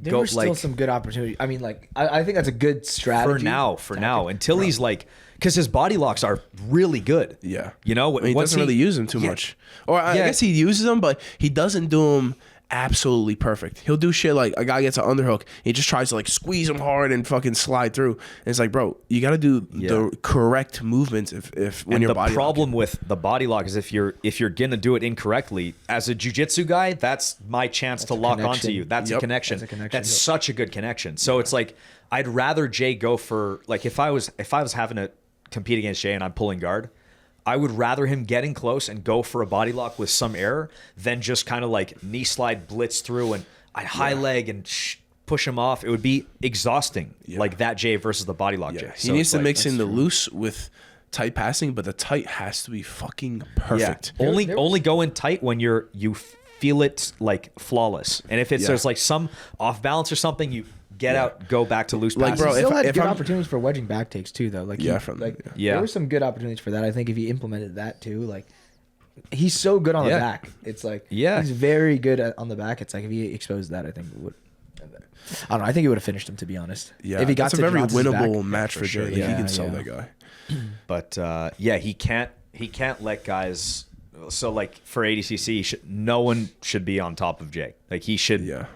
There go were still like some good opportunities. I mean, like I think that's a good strategy for now until he's like, because his body locks are really good. Yeah. You know, I mean, he once doesn't really use them too Yeah. much. Or I Yeah. guess he uses them, but he doesn't do them absolutely perfect. He'll do shit like a guy gets an underhook. He just tries to like squeeze him hard and fucking slide through. And it's like, bro, you got to do the correct movements if when And your the body problem with the body lock is if you're gonna do it incorrectly, as a jiu-jitsu guy, that's my chance to lock onto connection. you. That's a Yep. connection. That's a connection. That's such a good connection. So it's like I'd rather Jay go for like if I was having to compete against Jay and I'm pulling guard, I would rather him getting close and go for a body lock with some error than just kind of like knee slide blitz through and I'd high leg and push him off. It would be exhausting, like that Jay versus the body lock Jay. he So needs it's to like- mix in the loose with tight passing, but the tight has to be fucking perfect. Yeah. Only go in tight when you feel it like flawless. And if there's like some off balance or something, you get out, go back to loose Like, passes. bro, He still had if good I'm- opportunities for wedging back takes too, though. Like Yeah, Yeah. there were some good opportunities for that. I think if he implemented that too, like he's so good on the Yeah. back. It's like Yeah. he's very good on the back. It's like if he exposed that, I think it would. I don't know. I think he would have finished him, to be honest. Yeah, if he got that's to a very Jonnatas' winnable back, match for sure. Jay. Like, Yeah, he can sell yeah. that guy. But he can't let guys. So like for ADCC, no one should be on top of Jay. Like he should. Yeah.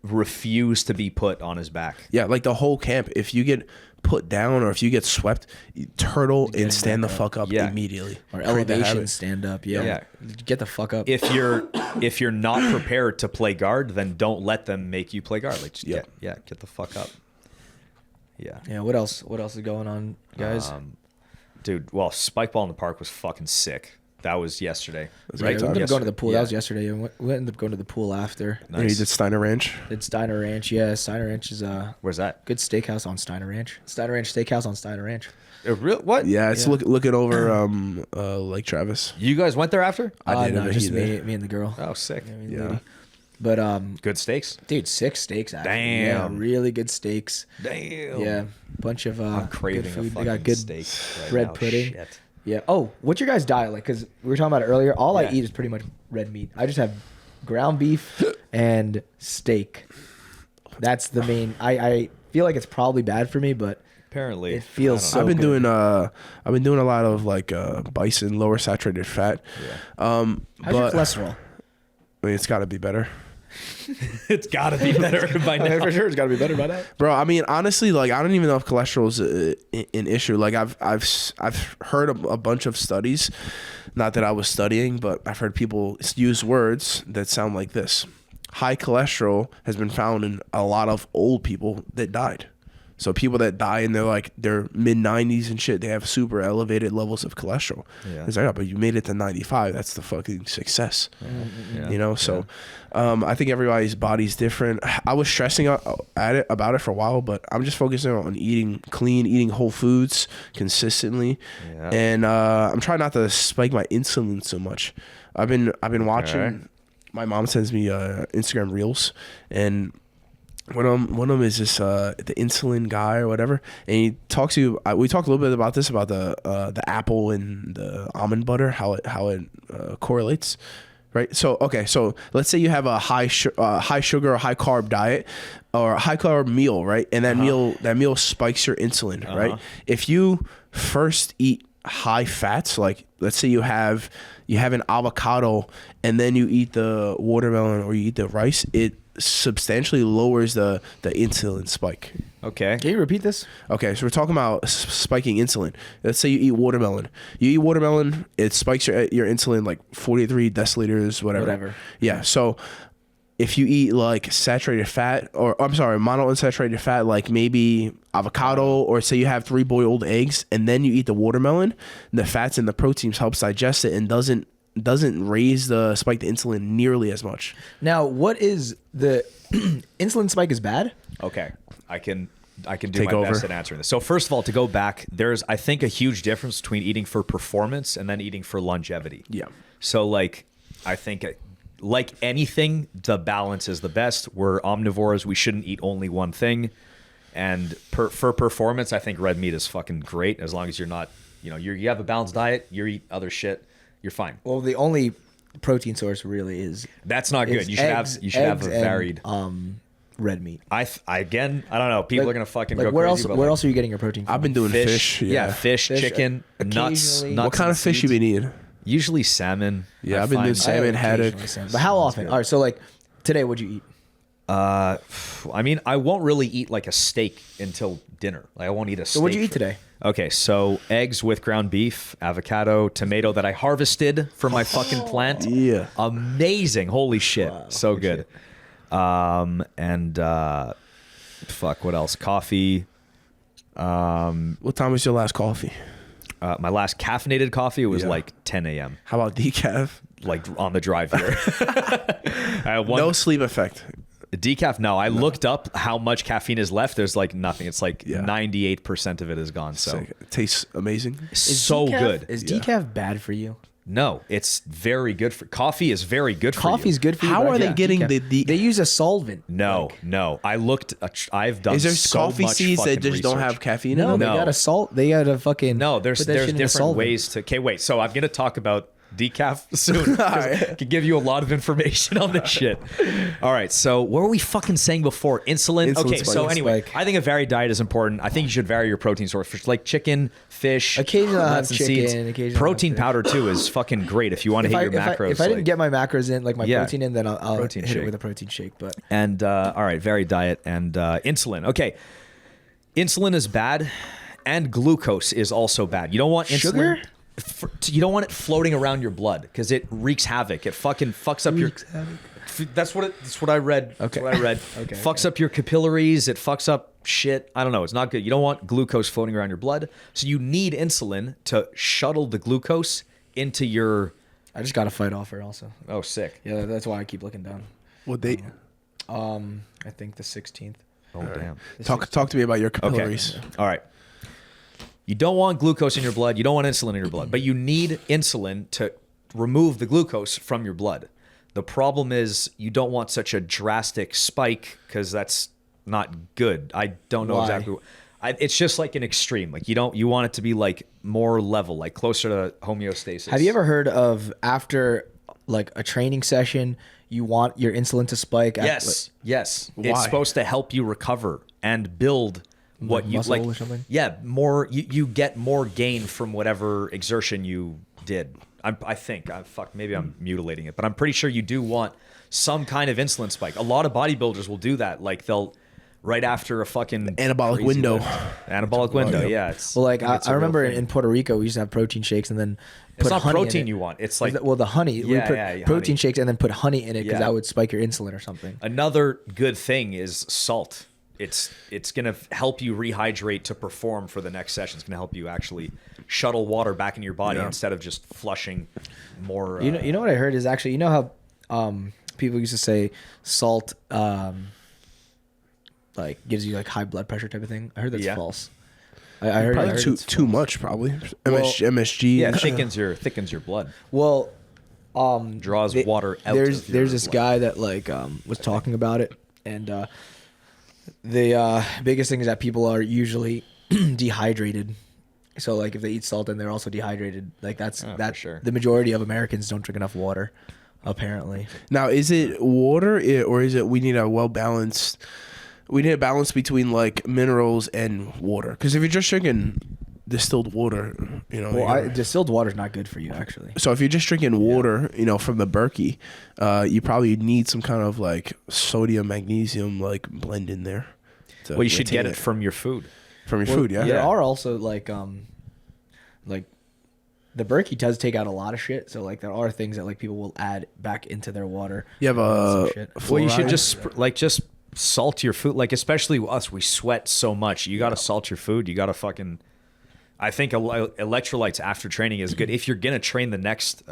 refuse to be put on his back. Yeah, like the whole camp. If you get put down or if you get swept, you turtle and stand the fuck up immediately. Or Create that elevation, habit. stand up. Yeah. Get the fuck up. If you're not prepared to play guard, then don't let them make you play guard. Like, just get the fuck up. Yeah. Yeah. What else? What else is going on, guys? Dude, well, spike ball in the park was fucking sick. That was yesterday, right? We ended up going to the pool. Yeah. That was yesterday. We ended up going to the pool after. Yeah, you did Steiner Ranch. Did Steiner Ranch. Yeah, Steiner Ranch is Where's that? good steakhouse on Steiner Ranch. Steiner Ranch Steakhouse on Steiner Ranch. What? Yeah, it's looking over Lake Travis. You guys went there after? I didn't. No, just me and the girl. Oh, sick. Me and the Yeah. lady. But Good steaks. dude, 6 steaks actually. Damn. Yeah, really good steaks. Damn. Yeah, bunch of I'm good craving a food. They fucking got good steak right bread now. pudding. Shit. Yeah. Oh, what's your guys' diet like? Because we were talking about it earlier. All I eat is pretty much red meat. I just have ground beef and steak. That's the main. I feel like it's probably bad for me, but Apparently, it feels so. I've been good. doing a lot of like bison, lower saturated fat. Yeah. How's your But cholesterol? I mean, it's got to be better. It's got to be better by now. For sure, it's got to be better by that. Bro, I mean, honestly, like I don't even know if cholesterol is an issue. Like I've heard a bunch of studies, not that I was studying, but I've heard people use words that sound like this. High cholesterol has been found in a lot of old people that died. So people that die in their mid-90s and shit, they have super elevated levels of cholesterol. Yeah. It's like, oh, but you made it to 95. That's the fucking success. Yeah. You know, so I think everybody's body's different. I was stressing about it for a while, but I'm just focusing on eating clean, eating whole foods consistently, Yeah. and I'm trying not to spike my insulin so much. I've been watching. My mom sends me Instagram reels, and one of them is this the insulin guy or whatever, and he talks to you. We talked a little bit about this, about the apple and the almond butter, how it correlates, right? So let's say you have a high sugar or high carb diet or a high carb meal, right? And that meal spikes your insulin, right? If you first eat high fats, like let's say you have an avocado and then you eat the watermelon or you eat the rice, it substantially lowers the insulin spike. Okay. Can you repeat this? Okay, so we're talking about spiking insulin. Let's say you eat watermelon. It spikes your insulin like 43 deciliters, whatever. Yeah, so if you eat like saturated fat, or I'm sorry, monounsaturated fat, like maybe avocado, or say you have 3 boiled eggs and then you eat the watermelon, the fats and the proteins helps digest it and doesn't spike the insulin nearly as much. Now, what is the insulin spike is bad? Okay. I can do Take my over. best at answering this. So first of all, to go back, there's I think a huge difference between eating for performance and then eating for longevity. Yeah. So like I think like anything, the balance is the best. We're omnivores. We shouldn't eat only one thing. And for performance, I think red meat is fucking great as long as you're not, you have a balanced diet, you eat other shit, you're fine. Well, the only protein source really is That's not good. You should have a varied red meat. I don't know. People are gonna fucking go where crazy. Where else are you getting your protein from? I've been doing fish. Yeah, fish, chicken, nuts. occasionally. What kind of fish you seeds. been eating? Usually salmon. Yeah, I I've been doing find. salmon, haddock. Occasionally salmon. But how often? All right, so like today, what'd you eat? I mean, I won't really eat like a steak until dinner. Like I won't eat a steak. So what'd you eat today? Okay, so eggs with ground beef, avocado, tomato that I harvested from my fucking plant. Yeah. Amazing. Holy shit. So good. And fuck, what else? Coffee. What time was your last coffee? My last caffeinated coffee was like 10 a.m. How about decaf? Like on the drive here. No sleep effect. Decaf, no. I looked up how much caffeine is left. There's like nothing. It's like 98% of it is gone. So It tastes amazing. so decaf, good. Is decaf bad for you? No, it's very good for coffee. Is very good for Coffee's you. good for you. How but I are they think getting decaf- They use a solvent. No, no. I looked. I've done. Is there so coffee much seeds that fucking just don't research. have caffeine No, in they them? No. got a salt. They got a fucking No, there's put that shit in a different solvent. ways to. Okay, wait. So I'm gonna talk about decaf soon. 'Cause I could give you a lot of information on this shit. All right, so what were we fucking saying before? Insulin. Insulin Okay, spike. so anyway, Spike. I think a varied diet is important. I think you should vary your protein source, like chicken, fish, Occasionally I'll have nuts and chicken, seeds. occasionally I'll Protein have fish. powder too is fucking great if you want to hit your macros. If I didn't like- get my macros in, like my Yeah. protein in, then I'll Protein hit shake. it with a protein shake. But And all right, varied diet and insulin. Okay, insulin is bad, and glucose is also bad. You don't want insulin. Sugar? You don't want it floating around your blood because it wreaks havoc. It fucking fucks up your. That's what I read. That's Okay. what I read. Okay, Fucks up your capillaries. It fucks up shit. I don't know. It's not good. You don't want glucose floating around your blood. So you need insulin to shuttle the glucose into your. I just got a fight offer also. Oh, sick. Yeah, that's why I keep looking down. What date? I think the 16th. Oh, damn. Talk to me about your Okay. capillaries. All right. You don't want glucose in your blood. You don't want insulin in your blood, but you need insulin to remove the glucose from your blood. The problem is you don't want such a drastic spike because that's not good. I don't know Why? exactly. It's just like an extreme. Like you want it to be like more level, like closer to homeostasis. Have you ever heard of after like a training session, you want your insulin to spike? Yes. Yes. Why? It's supposed to help you recover and build what you muscle like. or something? Yeah, more. You get more gain from whatever exertion you did. I think. Fuck. Maybe I'm mutilating it, but I'm pretty sure you do want some kind of insulin spike. A lot of bodybuilders will do that. Like they'll right after a fucking Anabolic crazy window. lift. Anabolic window. Yeah. It's Well, like it's I a real remember thing. in Puerto Rico, we used to have protein shakes and then It's put not honey in protein it. you want. It's like Well, the honey. We Yeah, put yeah, protein honey. shakes and then put honey in it because Yeah. that would spike your insulin or something. Another good thing is salt. It's going to help you rehydrate to perform for the next session. It's going to help you actually shuttle water back into your body instead of just flushing more. You know what I heard is actually, you know how people used to say salt like gives you like high blood pressure type of thing. I heard that's Yeah. false. I heard Probably it's too false. much, probably. Well, MSG. yeah, and it thickens your blood. Well, Draws water out. There's of your this blood. guy that like was talking about it, and the biggest thing is that people are usually dehydrated. So like if they eat salt and they're also dehydrated, like that's Oh, for that. sure. The majority of Americans don't drink enough water, apparently. Now, is it water or is it we need a well balanced? We need a balance between like minerals and water. Because if you're just drinking distilled water, you know. Well, distilled water is not good for you, actually. So if you're just drinking water, you know, from the Berkey, you probably need some kind of like sodium magnesium like blend in there. to Well, you should maintain get it from your food. from your Well, food. Yeah. There are also like the Berkey does take out a lot of shit. So like there are things that like people will add back into their water. You have Some shit. Well, you should fluoride? just salt your food. Like especially us, we sweat so much. You got to salt your food. You got to fucking. I think electrolytes after training is good. If you're gonna train the next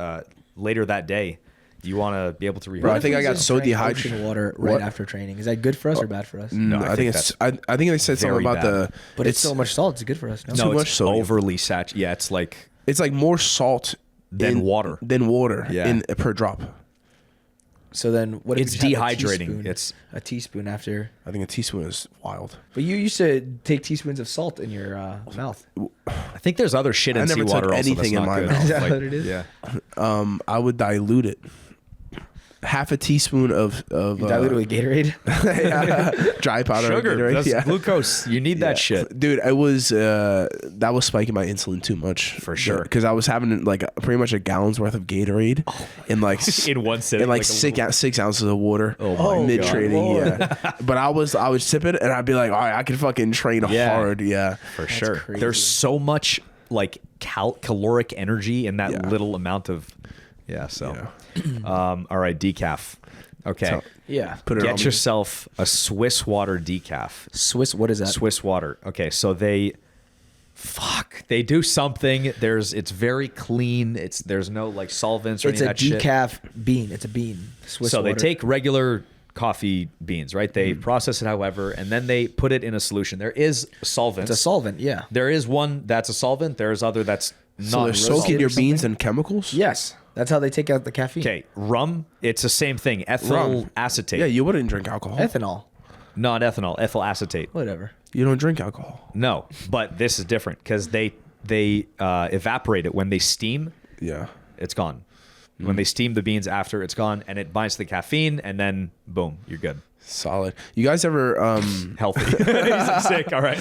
later that day, you want to be able to rehydrate. Bro, I think I got so Drink dehydrated. ocean water right What? after training. Is that good for us or bad for us? No, I think it's. I think they said something very about bad. the. But it's so much salt. It's good for us. No? no, too it's much sodium. overly saturated. Yeah, it's like It's like more salt Than water. Than water. Yeah. In per drop. So then what? If It's you just have a dehydrating. teaspoon- It's- a teaspoon after. I think a teaspoon is wild. But you used to take teaspoons of salt in your mouth. I think there's other shit I in never took seawater also anything that's in not my good. mouth. Is that Like, what it is? Yeah. I would dilute it. Half a teaspoon of You dilute it with Gatorade. dry powder of Sugar, Gatorade, that's yeah. glucose. You need that shit. Dude, it was that was spiking my insulin too much For sure. because I was having like pretty much a gallon's worth of Gatorade in like In one sitting, in like, like a six, little- 6 ounces of water. Oh my mid God. training, yeah. But I would sip it and I'd be like, all right, I can fucking train Yeah. hard, yeah. For sure. crazy. There's so much like caloric energy in that Yeah. little amount of. Yeah. So, all right, decaf. Okay. So, Yeah. Put it on Get me. yourself a Swiss water decaf. Swiss. What is that? Swiss water. Okay, so they do something. It's very clean. There's no like solvents or It's any a of that shit. decaf bean. It's a bean. Swiss So water. they take regular coffee beans, right? They process it, however, and then they put it in a solution. There is solvents. It's a solvent. Yeah. There is one that's a solvent. There's other that's not. So they're soaking solid your or beans something? in chemicals? Yes. That's how they take out the caffeine. Okay, rum. It's the same thing. Ethyl Rum. acetate. Yeah, you wouldn't drink alcohol. Ethanol. Not ethanol. Ethyl acetate. Whatever. You don't drink alcohol. No, but this is different because they evaporate it when they steam. Yeah. It's gone. When they steam the beans after it's gone, and it binds to the caffeine, and then boom, you're good. Solid. You guys ever Healthy. He's sick. All right.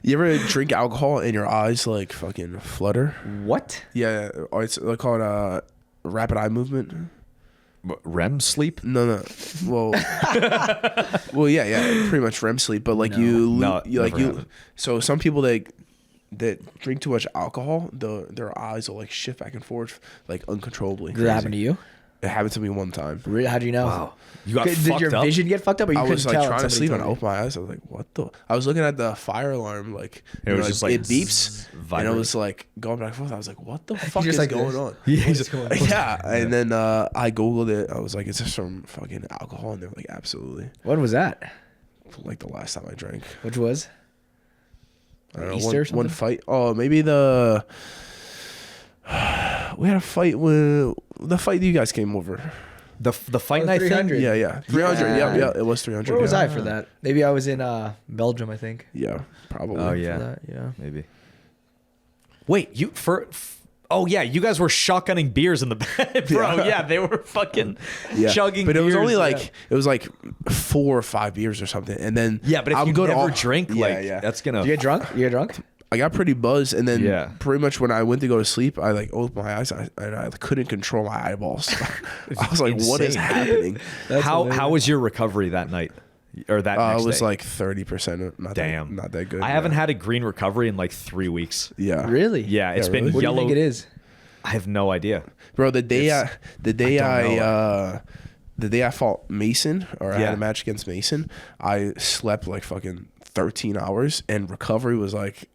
you ever drink alcohol and your eyes like fucking flutter? What? Yeah, or it's called rapid eye movement. REM sleep? No. Well, well, yeah, pretty much REM sleep. But like No, you like never you. happened. So some people that drink too much alcohol, their eyes will like shift back and forth like uncontrollably. Did that happen to you? It happened to me one time. Really? How'd you know? Wow. You got Did fucked your up? vision get fucked up, or you I couldn't was like tell? trying to Somebody sleep and I told opened my eyes. I was like, "What the?" I was looking at the fire alarm, like It was know, just like it beeps, and it vibrating. was like going back and forth. I was like, "What the fuck just is like going this. on?" Yeah, What's going on? Yeah, and then I googled it. I was like, "Is this from fucking alcohol?" And they're like, "Absolutely." When was that? Like the last time I drank, Which was? I don't know, Easter or one something? fight. Oh, maybe the we had a fight with the fight you guys came over. The fight Oh, night 300. thing? Yeah, 300. Yeah. Yeah, it was 300. Where was yeah. I for that? Maybe I was in Belgium, I think. Yeah, probably. Oh, For yeah. that, yeah. Maybe. Wait, oh yeah, you guys were shotgunning beers in the bed, bro. Yeah. Yeah, they were fucking Yeah. chugging. But it was beers, only like yeah. it was like 4 or 5 beers or something, and then Yeah, but if I'm you good never all- drink, like that's gonna. Did you get drunk? You get drunk? I got pretty buzzed, and then Yeah. pretty much when I went to go to sleep, I like opened my eyes and I couldn't control my eyeballs. I was like, "What is Insane. happening?" How was your recovery that night, or that next It was day? like 30%. Damn, not that good. I haven't had a green recovery in like 3 weeks. Yeah, Really? Yeah, it's Yeah, been really? What do you yellow. think it is? I have no idea. bro. The day I fought Mason, or I Yeah. had a match against Mason, I slept like fucking 13 hours, and recovery was like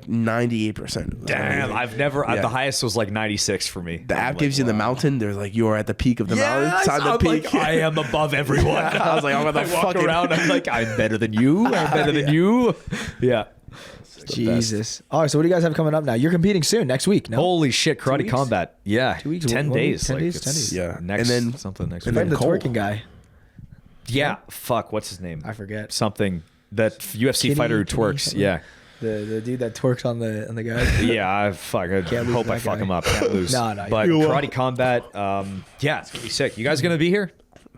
98%. Damn, I've never. Yeah. The highest was like 96 for me. The I'm app like, gives you the wow. mountain. There's like, you are at the peak of the mountain. Yeah, It's on the I'm peak. like, I am above everyone. I was like, I'm gonna I walk fucking around. I'm like, I'm better than you. I'm better than you. Yeah. Jesus. All right, so what do you guys have coming up now? You're competing soon, next week, no? Holy shit, karate weeks? combat. Yeah. 2 weeks? 10 What- days. 10 like, days? it's 10 days. Yeah. Next, And then- something next and week. Fighting the Cole. twerking guy. Yeah. Fuck. What's his name? I forget. Something. That UFC Kenny- fighter who Kenny twerks. something. Yeah. The dude that twerks on the guy. Yeah. I lose hope I that fuck guy. him up. Can't lose. No, no, But you won't. karate combat. Yeah, it's gonna be sick. You guys gonna be here?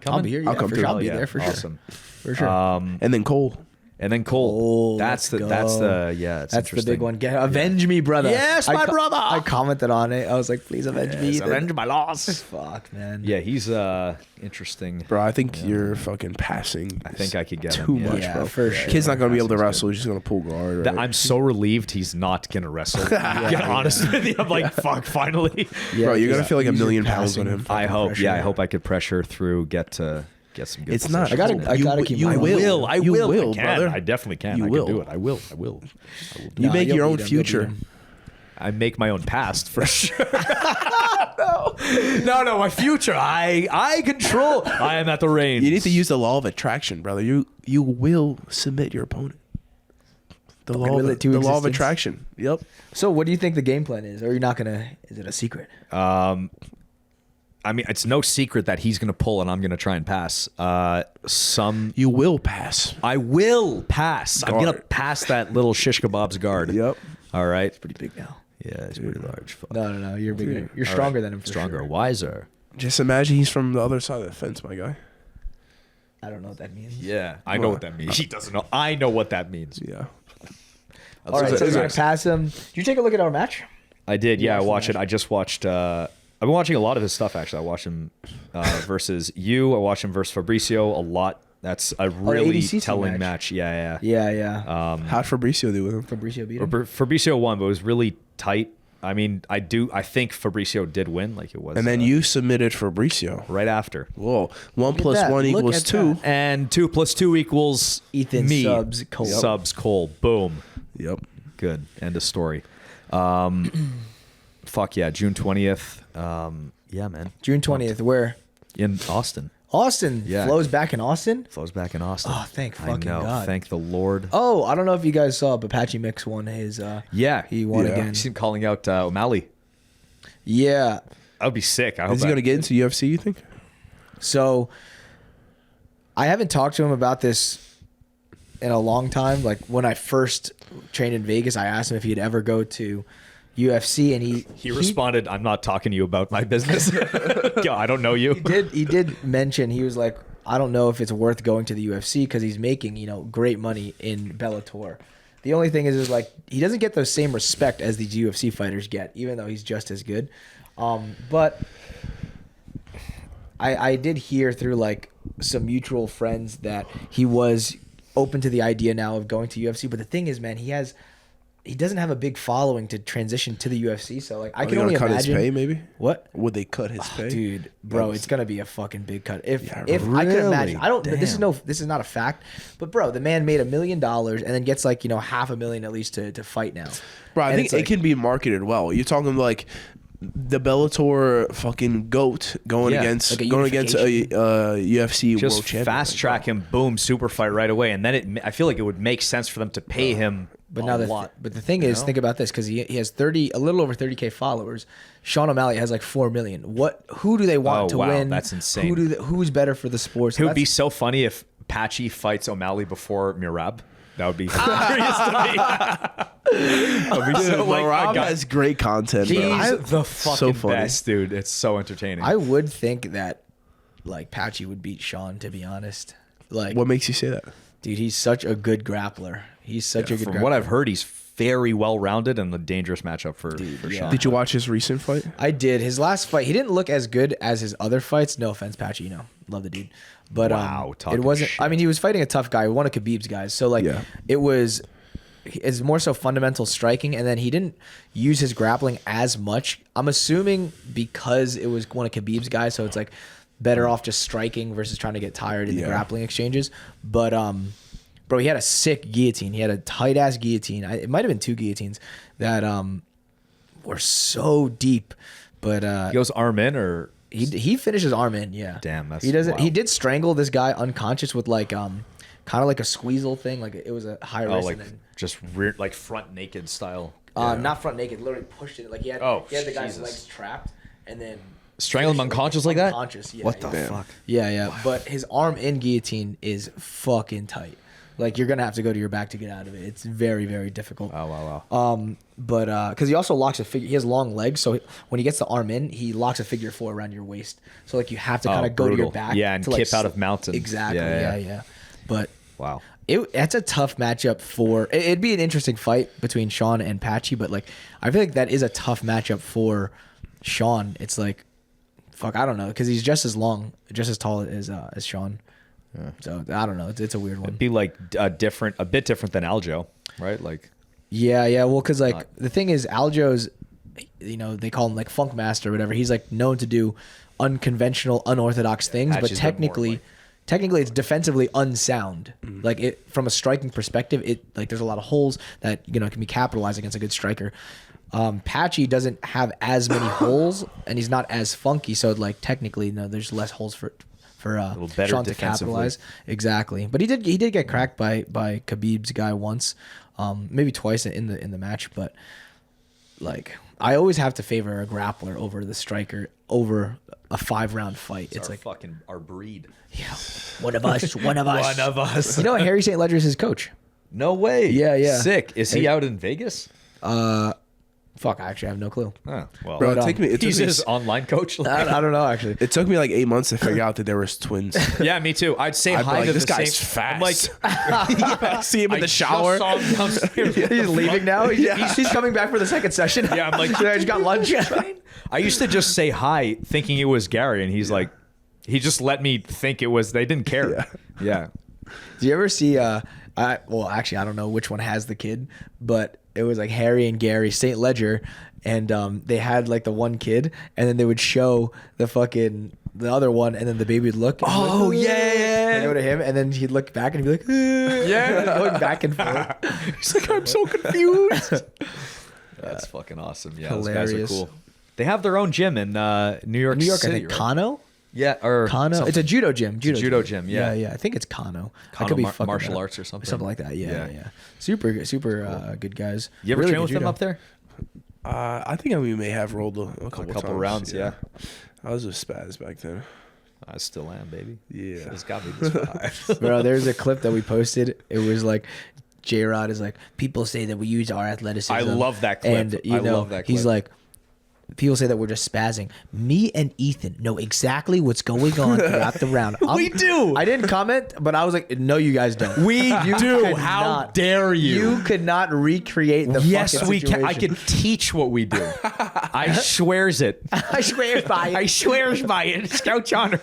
I'll be here. I'll Yeah, come for through. sure. I'll Hell be yeah. there for Awesome. sure. For sure. And then Cole. And then Cole. Oh, that's let's that's go. the yeah. It's That's the interesting. big one. Avenge me, brother. Yes, my brother. I commented on it. I was like, please avenge me. Yes, avenge my loss. Fuck, man. Yeah, he's interesting. Bro, I think you're fucking passing. I think I could get too him. much, Yeah, bro. for sure. Kid's not gonna be able to Passing's wrestle. He's just gonna pull guard. That Right? I'm so relieved he's not gonna wrestle. Get honest with you, I'm like, fuck, finally. Yeah, Bro, you're gonna just feel like a use your million pounds on passing him. I hope. pressure. Yeah, I hope I could pressure through. Get some good. It's not. I gotta- positions. I You gotta wi- keep you my- will. I You will. will, I can. brother. I definitely can. You I will. can do it. I will. You Nah, make you'll your own beat him, you'll beat future. him. I make my own past for sure. no, my future. I control. I am at the reins. You need to use the law of attraction, brother. You will submit your opponent. The law will of, it to the law of existence. attraction. Yep. So, what do you think the game plan is? Or you're not gonna? Is it a secret? I mean, it's no secret that he's going to pull and I'm going to try and pass. You will pass. I will pass. I'm going to Guard. pass that little shish kebab's guard. Yep. All right. Pretty big now. Yeah, it's pretty large. Fuck. No. You're bigger. You're All stronger right. than him. For Stronger, Sure. wiser. Just imagine he's from the other side of the fence, my guy. I don't know what that means. Yeah, I know what that means. He doesn't know. I know what that means. Yeah. All right, so you're gonna pass him. Did you take a look at our match? I did. Yeah, I watched the watched it. match? I just watched. I've been watching a lot of his stuff actually. I watched him versus you. I watched him versus Fabricio a lot. That's a really ADCC telling match. match. Yeah. Yeah. How'd Fabricio do with him? Fabricio beat him. Fabricio won, but it was really tight. I mean, I think Fabricio did win. Like it was. And then you submitted Fabricio. right after. Whoa. 1 at plus that. 1 Look equals at 2. that. And 2 + 2 equals Ethan me. subs Cole. Subs Cole. Boom. Yep. Good. End of story. Fuck yeah. June 20th. Yeah, man. June 20th. Where? In Austin. Austin. Yeah. Flows back in Austin. Flows back in Austin. Oh, thank I fucking know. God. Thank the Lord. Oh, I don't know if you guys saw, but Apache Mix won his. Yeah. He won Yeah. again. You see him calling out O'Malley. Yeah. That would be sick. I hope Is he that- going to get into UFC, you think? So I haven't talked to him about this in a long time. Like when I first trained in Vegas, I asked him if he'd ever go to UFC, and he responded, "I'm not talking to you about my business. Yo, I don't know you." He did mention, he was like, I don't know if it's worth going to the UFC because he's making, great money in Bellator. The only thing is like he doesn't get the same respect as these UFC fighters get, even though he's just as good. But I did hear through like some mutual friends that he was open to the idea now of going to UFC. But the thing is, man, he doesn't have a big following to transition to the UFC. So like I can only cut imagine. His pay, maybe? What? Would they cut his pay? Dude, bro, it's gonna be a fucking big cut. If I really? could imagine, I don't. Damn. This is not a fact, but bro, the man made $1 million and then gets like $500,000 at least to fight now. Bro, I And think it's it like- can be marketed well. You're talking like the Bellator fucking GOAT going Yeah, against like a a UFC Just world champion. fast track him, boom, super fight right away, and then I feel like it would make sense for them to pay him. But now but the thing is, think about this, because he has a little over 30K followers. Sean O'Malley has like 4 million. Who do they want to wow, win? that's insane. Who's better for the sport? It would be so funny if Patchy fights O'Malley before Mirab. That would be hilarious to me. That would be so, like, Rob I got- has great content. He's bro. the fucking funny. best, dude. It's so entertaining. I would think that like Patchy would beat Sean, to be honest. Like, What makes you say that? dude, he's such a good grappler. He's such a good From grappler. what I've heard, he's very well rounded and a dangerous matchup for yeah. Sean. Did you watch his recent fight? I did. His last fight, he didn't look as good as his other fights. No offense, Patchy, love the dude. But Wow, it talking wasn't. shit. I mean, he was fighting a tough guy, one of Khabib's guys. So like, Yeah. it's more so fundamental striking, and then he didn't use his grappling as much. I'm assuming because it was one of Khabib's guys, so it's like better off just striking versus trying to get tired in the Yeah. grappling exchanges. But bro, he had a sick guillotine. He had a tight ass guillotine. It might have been 2 guillotines that were so deep. But He goes arm in or he finishes arm in, yeah. Damn, that's he doesn't. He wild. did strangle this guy unconscious with like kind of like a squeezle thing. Like it was a high risk. like and then, just rear, like front naked style. not front naked. Literally pushed it. Like he had the guy's Jesus. legs trapped and then Strangled him unconscious like that? Unconscious, yeah. What the yeah. fuck? Yeah. But his arm in guillotine is fucking tight. Like you're gonna have to go to your back to get out of it. It's very, very difficult. Oh wow. But because he also locks a figure, he has long legs, so when he gets the arm in, he locks a figure 4 around your waist. So like you have to kind of go to your brutal. back, Yeah, and to, like, kip out of mountains. Exactly. Yeah, Yeah. But Wow. that's a tough matchup for. It'd be an interesting fight between Sean and Patchy, but like I feel like that is a tough matchup for Sean. It's like, fuck, I don't know, because he's just as long, just as tall as Sean. Yeah. So I don't know. It's a weird one. Be like a bit different than Aljo, right? Like Yeah. Well, because like Not- the thing is, Aljo's, they call him like Funk Master or whatever. He's like known to do unconventional, unorthodox things, but Patchy's been more technically, like- it's defensively unsound. Like it from a striking perspective, there's a lot of holes that can be capitalized against a good striker. Patchy doesn't have as many holes, and he's not as funky. So like technically, there's less holes for little better Sean to defensively. capitalize. Exactly, but he did get cracked by Khabib's guy once, maybe twice in the match. But like I always have to favor a grappler over the striker over a 5-round fight. It's our like fucking our breed. yeah, one of us, one of us. One of us. You know, Harry St. Ledger is his coach. No way. Yeah. Sick. Is he out in Vegas? Fuck, I actually have no clue. Oh, well. Bro, But, it took he's me his online coach. I don't know actually. it took me like 8 months to figure out that there was twins. Yeah, me too. I'd say I'd be hi like, to this the guy's same. fast. I'm like, I see him in I the just shower. saw him downstairs. He's leaving now. He's coming back for the second session. Yeah, I'm like, I just got lunch. I used to just say hi, thinking it was Gary, and he's like, he just let me think it was. They didn't care. Yeah. Do you ever see? Well, actually, I don't know which one has the kid, but it was like Harry and Gary St. Ledger, and they had like the one kid, and then they would show the other one, and then the baby would look. And Oh, like, yeah. And go to him, and then he'd look back and he'd be like, yeah, going back and forth. He's like, I'm so confused. That's fucking awesome. Yeah, those guys are Hilarious. cool. They have their own gym in New York New York, City, I think right? Kano. Yeah, or Kano. something. It's a judo gym. judo gym, yeah. Yeah. I think it's Kano. I Kano could be mar- fucking martial that up. arts or something. Something like that. Yeah. Yeah. Super good guys. You ever Really train good with them judo. up there? I think we may have rolled a couple couple times, rounds, yeah. I was a spaz back then. I still am, baby. Yeah. It's got me this far. Bro, there's a clip that we posted. It was like JayRod is like, people say that we use our athleticism. I love that clip. And I love that he's clip. like, people say that we're just spazzing. Me and Ethan know exactly what's going on throughout the round. We do. I didn't comment, but I was like, no, you guys don't. We You do. could How not- dare you? You could not recreate the Yes, fucking we can. situation. I can teach what we do. I swears it. I swear by it. I swears by it. Scout honor.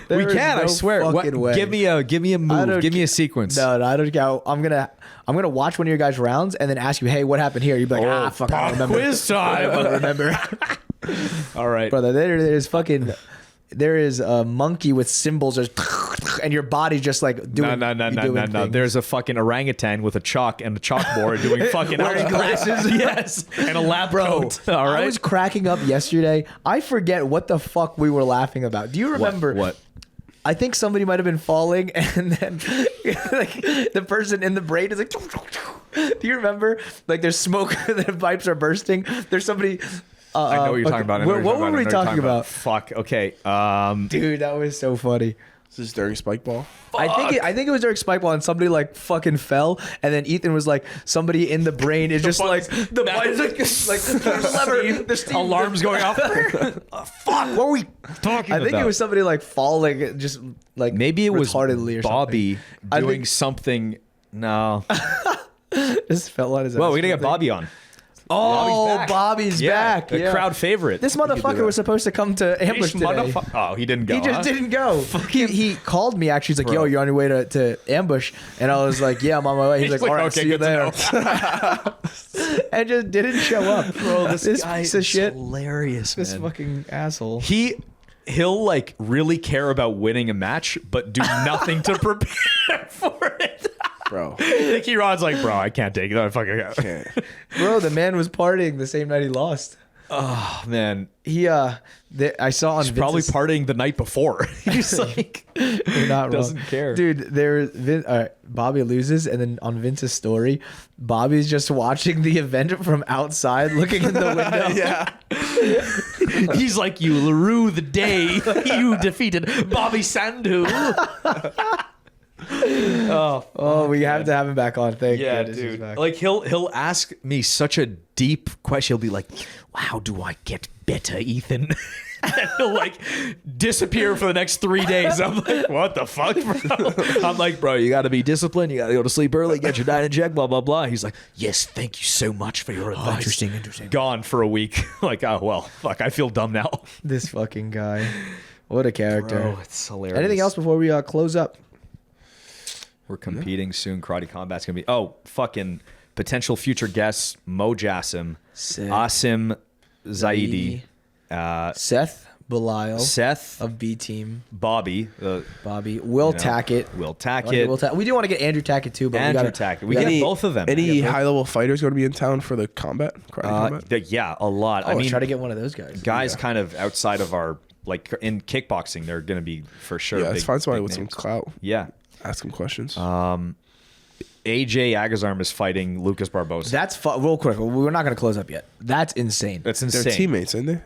There We is can. I no swear. fucking way. Give me a I move. don't Give me a ca- sequence. No, I don't go. I'm gonna watch one of your guys' rounds and then ask you, hey, what happened here? You'd be like, fuck, I don't remember. Quiz I time. don't remember. All right. Brother, there is a monkey with cymbals and your body's just like doing No. doing things. There's a fucking orangutan with a chalk and a chalkboard doing fucking Wearing glasses. Yes, and a lab coat. All right. I was cracking up yesterday. I forget what the fuck we were laughing about. Do you remember? What? I think somebody might have been falling, and then like the person in the braid is like. Do you remember? Like there's smoke, the pipes are bursting. There's somebody. I know what you're talking about. I know What you're were we I know what you're talking about? Fuck. Okay. Dude, that was so funny. This is during Spike Ball. I think it was during Spike Ball and somebody like fucking fell, and then Ethan was like, somebody in the brain is just like the lever, the steam Alarms going off. Fuck. What were we talking I about? think it was somebody like falling, just like Maybe it was retardedly or Bobby I doing think- something. No. something. Just fell on his. Well, ass we're gonna or get Bobby on. Oh, back. Bobby's back. The Yeah. crowd favorite. This motherfucker was supposed to come to ambush today. Oh, he didn't go. He just didn't go. He called me actually. He's like, Bro. "Yo, you're on your way to ambush," and I was like, "Yeah, I'm on my way." He's like, "All right, okay, see you good to there." And just didn't show up, bro. This guy piece of is shit. hilarious, This man. fucking asshole. He'll like really care about winning a match, but do nothing to prepare for it. Bro. Nicky Rod's like, bro, I can't take it. I fucking Okay. Bro, the man was partying the same night he lost. Oh man, I saw on he's probably Vince's- partying the night before. He's like, You're not doesn't wrong. care. Dude. Bobby loses, and then on Vince's story, Bobby's just watching the event from outside, looking in the window. Yeah. he's like, you LaRue the day you defeated Bobby Sandu. Oh, we have to have him back on. Thank Yeah, goodness he's dude. back. Like he'll ask me such a deep question. He'll be like, "How do I get better, Ethan?" And he'll like disappear for the next 3 days. I'm like, "What the fuck, bro?" I'm like, "Bro, you got to be disciplined. You got to go to sleep early, get your diet in check, blah blah blah." He's like, "Yes, thank you so much for your advice." interesting. Gone for a week. Like, oh well, fuck. I feel dumb now. This fucking guy. What a character. Bro, it's hilarious. Anything else before we close up? We're competing soon. Karate Combat's gonna be. Oh, fucking potential future guests: Mo Jassim, Sick. Asim Zaidi, Seth Belial Seth, of B Team. Bobby, Bobby. Will Tackett. Will Okay, Tackett, we do want to get Andrew Tackett too, but Andrew we gotta, Tackett. We get both of them. Any high level fighters going to be in town for the combat? Karate combat? Yeah, a lot. Oh, I mean, try to get one of those guys. guys kind of outside of our like in kickboxing, they're gonna be for sure. Yeah, let's find somebody with some names. clout. Yeah. Ask some questions. AJ Agazarm is fighting Lucas Barbosa. That's real quick. We're not going to close up yet. That's insane. That's They're insane. teammates, aren't they?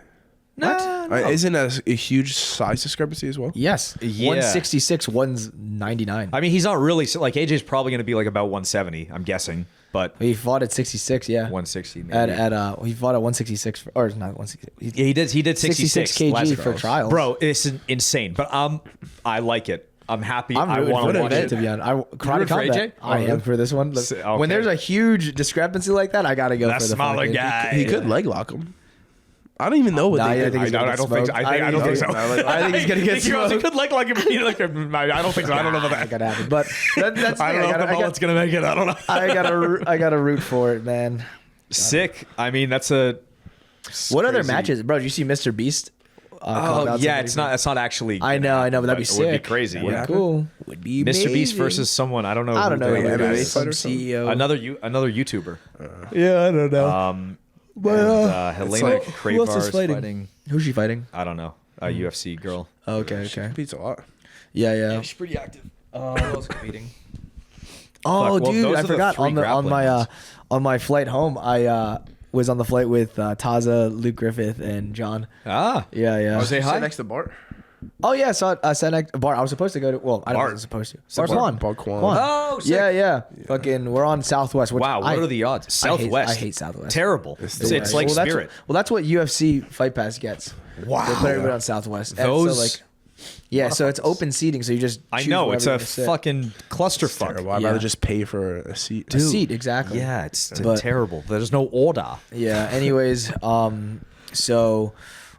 No. Isn't that a huge size discrepancy as well? Yes. Yeah. 166, one's 99. I mean, he's not really like AJ's probably gonna be like about 170. I'm guessing, but He fought at 66, yeah. 160 maybe. He fought at 166 or not 166. Yeah, he did 66 kg last for trials. trials. Bro, it's insane. But I like it. I'm happy. I'm I rooting want for to the watch event, it. to be honest. Karate rooting for Combat. AJ? I am for this one. Okay. When there's a huge discrepancy like that, I gotta go That for the smaller fucking- guy. He could leg lock him. I don't even know what Nah, they I did. think he's gonna get I don't think so. smoked. I don't think so. I think he's gonna get Nicky Rod smoked. could like him. I don't think so. I don't know about That that. could happen, but that's the I thing. don't know if the mullet's gonna make it. I don't know. I gotta root for it, man. Sick. I mean, that's a. What other crazy. matches, bro? Did you see Mr. Beast? Oh yeah, it's not. That's not actually. I know, but that'd be It would be sick. crazy. Would Yeah. be cool. Would be Mr. Beast amazing. versus someone. I don't know. I don't who know. the Like guy MMA is. Some fighter or something? CEO. Another YouTuber. Yeah, I don't know. But Helena like- who else Kravar is is fighting? fighting. Who's she fighting? I don't know. A UFC girl. Okay. Competes a lot. Yeah. She's pretty active. Who else competing? Oh, Fuck, well, dude, those I are the forgot. three On grappling my ones. on my flight home, I was on the flight with Taza, Luke Griffith, and John. Ah. Yeah. Oh, say Sit hi. next to Bart. Oh yeah, I saw next bar. I was supposed to go to. Well, I wasn't supposed to. Bar Kwan. Bar Kwan. Oh, sick. Yeah. Fucking, we're on Southwest. Which Wow, what are the odds? Southwest. I hate Southwest. Terrible. It's like Spirit. That's what UFC Fight Pass gets. Wow. They put everybody on Southwest. And Those- so like, yeah, so it's open seating, so you just. I choose know wherever it's you're a gonna sit. fucking clusterfuck. Terrible. I'd Yeah. rather just pay for a seat. A seat, exactly. Yeah, it's But- terrible. There's no order. Yeah. Anyways, so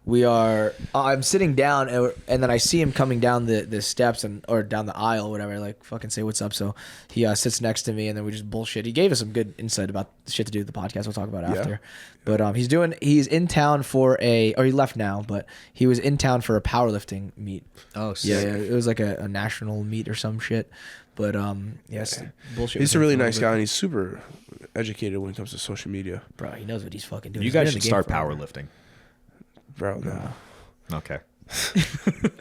we are. I'm sitting down, and then I see him coming down the steps or down the aisle, or whatever. Like, fucking say what's up. So he sits next to me, and then we just bullshit. He gave us some good insight about the shit to do with the podcast. We'll talk about it after. But he's in town or he left now, but he was in town for a powerlifting meet. Oh, Yeah, sick. it was like a national meet or some shit. But yes, bullshit. He's with a him really for nice bit. guy, and he's super educated when it comes to social media. Bro, he knows what he's fucking doing. You He's been guys in the should game start forever. powerlifting. Bro, no. Okay.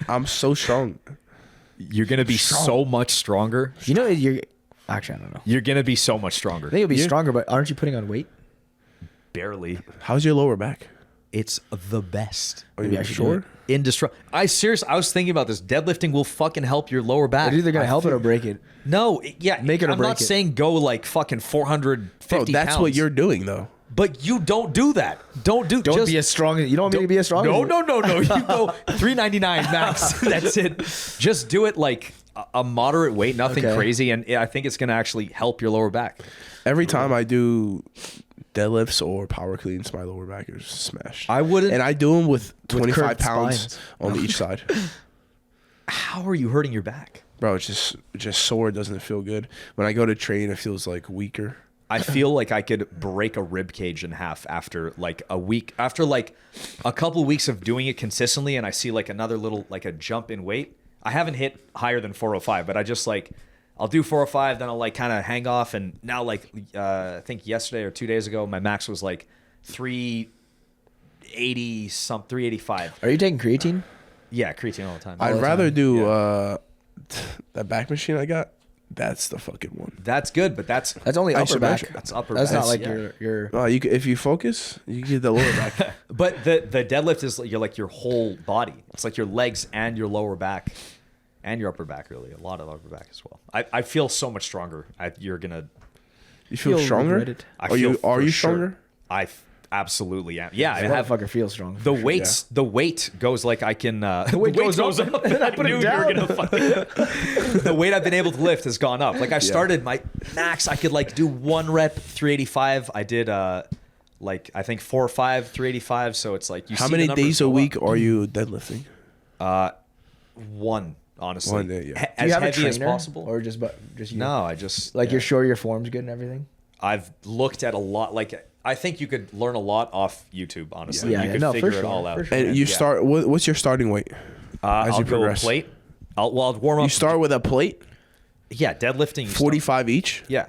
I'm so strong. You're gonna be so much stronger. You know, you're actually, I don't know. You're gonna be so much stronger. I think you'll be stronger, but aren't you putting on weight? Barely. How's your lower back? It's the best. Are Maybe you I should sure? Indestructible. I was thinking about this. Deadlifting will fucking help your lower back. It's either gonna help it or break it. No, yeah. Make it or I'm break not it. saying go like fucking 450 Bro, that's pounds. what you're doing, though. But you don't do that. Don't Don't be as strong. You don't want me to be as strong. No, as no, no, no. You go 399 max. That's it. Just do it like a moderate weight, nothing Okay. crazy, and I think it's gonna actually help your lower back. Every time I do deadlifts or power cleans, my lower back is smashed. I wouldn't. And I do them with 25 curved pounds spines. on each side. How are you hurting your back? Bro, it's just sore. It doesn't feel good. When I go to train, it feels like weaker. I feel like I could break a rib cage in half after like a week, after like a couple weeks of doing it consistently, and I see like another little like a jump in weight. I haven't hit higher than 405, but I just like I'll do 405, then I'll like kind of hang off, and now like I think yesterday or 2 days ago, my max was like 380 some 385. Are you taking creatine? Yeah, creatine all the time. I'd rather do that back machine I got. That's the fucking one. That's good, but that's only I upper should back. measure. That's upper That's back. not like Yeah. your. If you focus, you can get the lower back. But the deadlift is like your whole body. It's like your legs and your lower back and your upper back, really. A lot of upper back as well. I feel so much stronger. You're gonna. You feel Feel stronger? regretted. I Are you feel for stronger? sure. Absolutely am. Yeah, I That have. motherfucker feels strong. The weights, the weight goes like I can. The weight goes up. And I Put it knew you were down. gonna fucking. The weight I've been able to lift has gone up. Like I started my max, I could like do 1 rep 385. I did like I think 4 or 5 385. So it's like you. How see many the numbers days a go week up. are you deadlifting? One, honestly. 1 day, yeah. Do As you have a heavy as trainer, possible. or just you? No, I just Like you're sure your form's good and everything. I've looked at a lot. Like I think you could learn a lot off YouTube. Honestly, Yeah, you yeah, could no, for figure it sure, all out. for sure. And you Yeah. start. What's your starting weight? As I'll you go progress. plate. I'll warm up. You start with a plate, Yeah, deadlifting. You start- 45 each. Yeah.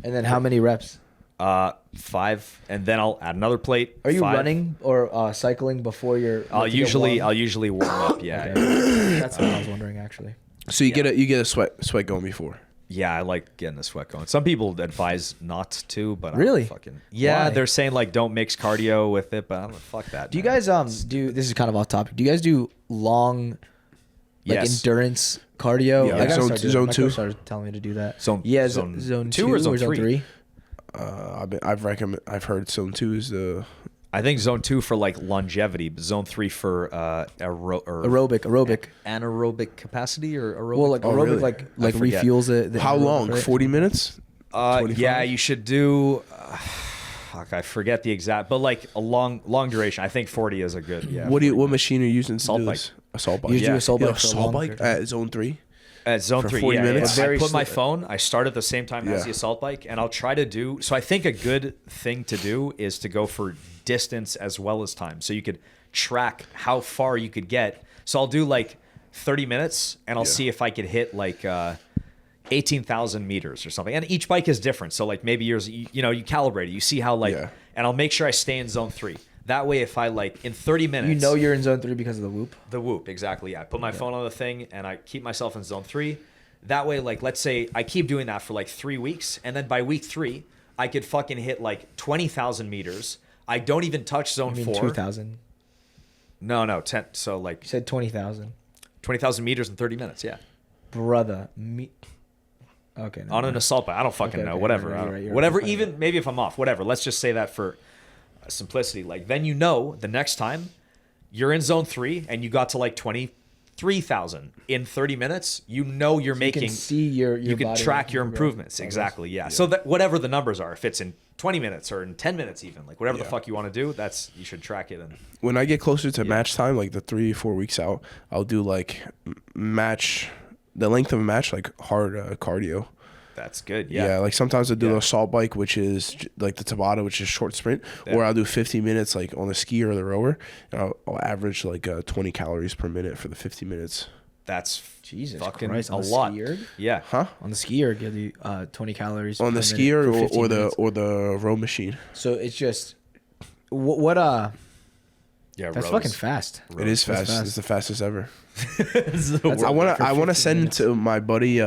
And then how many reps? 5, and then I'll add another plate. Are you 5. running or cycling before your? I'll usually warm up. Yeah. That's what I was wondering actually. So you get a sweat going before. Yeah, I like getting the sweat going. Some people advise not to, but Really? I'm fucking yeah. Why? They're saying like don't mix cardio with it, but I'm like fuck that. Do you man. guys do? This is kind of off topic. Do you guys do long, like Yes. endurance cardio? Yeah, I like gotta zone- start doing zone that. My 2? coach started telling me to do that. Zone- yeah, zone zone 2 two or zone zone 3? I've heard zone 2 is the I think zone 2 for like longevity, but zone 3 for aerobic. anaerobic capacity or aerobic. Well, like Oh, aerobic, really? like I forget. refuels the how anaerobic, long? right? 40 minutes. 25? yeah, you should do. Fuck, I forget the exact, but like a long duration. I think 40 is a good. Yeah. What machine are you using to Assault do bike. this? Assault bike. You do assault Yeah, bike for a assault long bike period. at zone 3. At zone For 3, 40 yeah, minutes? yeah. I Very put my slow. phone. I start at the same time as Yeah. the assault bike, and I'll try to do. So I think a good thing to do is to go for distance as well as time, so you could track how far you could get. So I'll do like 30 minutes, and I'll Yeah. see if I could hit like 18,000 meters or something. And each bike is different, so like maybe yours, you calibrate it. You see how like, Yeah. and I'll make sure I stay in zone 3. That way, if I like in 30 minutes, You know you're in zone 3 because of the whoop. the whoop, exactly. Yeah. I put my phone on the thing and I keep myself in zone 3. That way, like, let's say I keep doing that for like 3 weeks. And then by week 3, I could fucking hit like 20,000 meters. I don't even touch zone I mean 4. 2,000. No, 10. So like, You said 20,000. 20,000 meters in 30 minutes. Yeah. Brother, me. Okay. On an assault bike. I don't fucking know. Whatever. You're Whatever. right. Even maybe if I'm off. Whatever. Let's just say that for simplicity. Like then the next time you're in zone 3 and you got to like 23,000 in 30 minutes, you're making. You can see your you can body track your progress. improvements. Exactly. Yeah. So that whatever the numbers are, if it's in 20 minutes or in 10 minutes, even like whatever the fuck you want to do, you should track it. And When I get closer to match time, like the 3-4 weeks out, I'll do like the length of a match, like hard cardio. that's good. Yeah, like sometimes I'll do the assault bike, which is like the Tabata, which is short sprint, or I'll do 50 minutes like on the ski or the rower, and I'll average like 20 calories per minute for the 50 minutes. That's Jesus fucking Christ, a on the lot. skier? Yeah. Huh? On the skier, give you 20 calories On the per skier minute for 15 minutes. or the row machine. So it's just what Yeah. that's fucking fast. It is That's fast. It's the fastest ever. That's I want for to 15 send minutes. to my buddy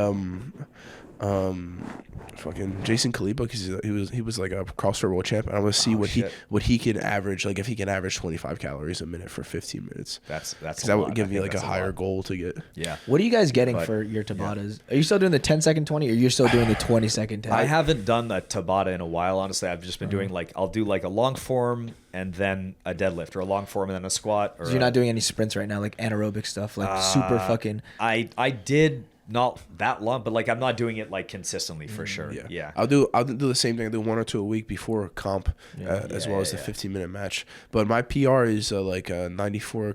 fucking Jason Kalipa, because he was like a CrossFit world champ, and I want to see what he can average, like if he can average 25 calories a minute for 15 minutes. That's Because that would give me like a higher goal to get. Yeah. What are you guys getting for your Tabatas? Are you still doing the 10-second 20, or you're still doing the 20-second 10? I haven't done the Tabata in a while, honestly. I've just been doing like I'll do like a long form and then a deadlift, or a long form and then a squat. Or So you're not doing any sprints right now, like anaerobic stuff, like super fucking. I did not that long, but like I'm not doing it like consistently for sure. Yeah. I'll do the same thing. I do 1 or 2 a week before comp, as well as the 15-minute match. But my PR is like 94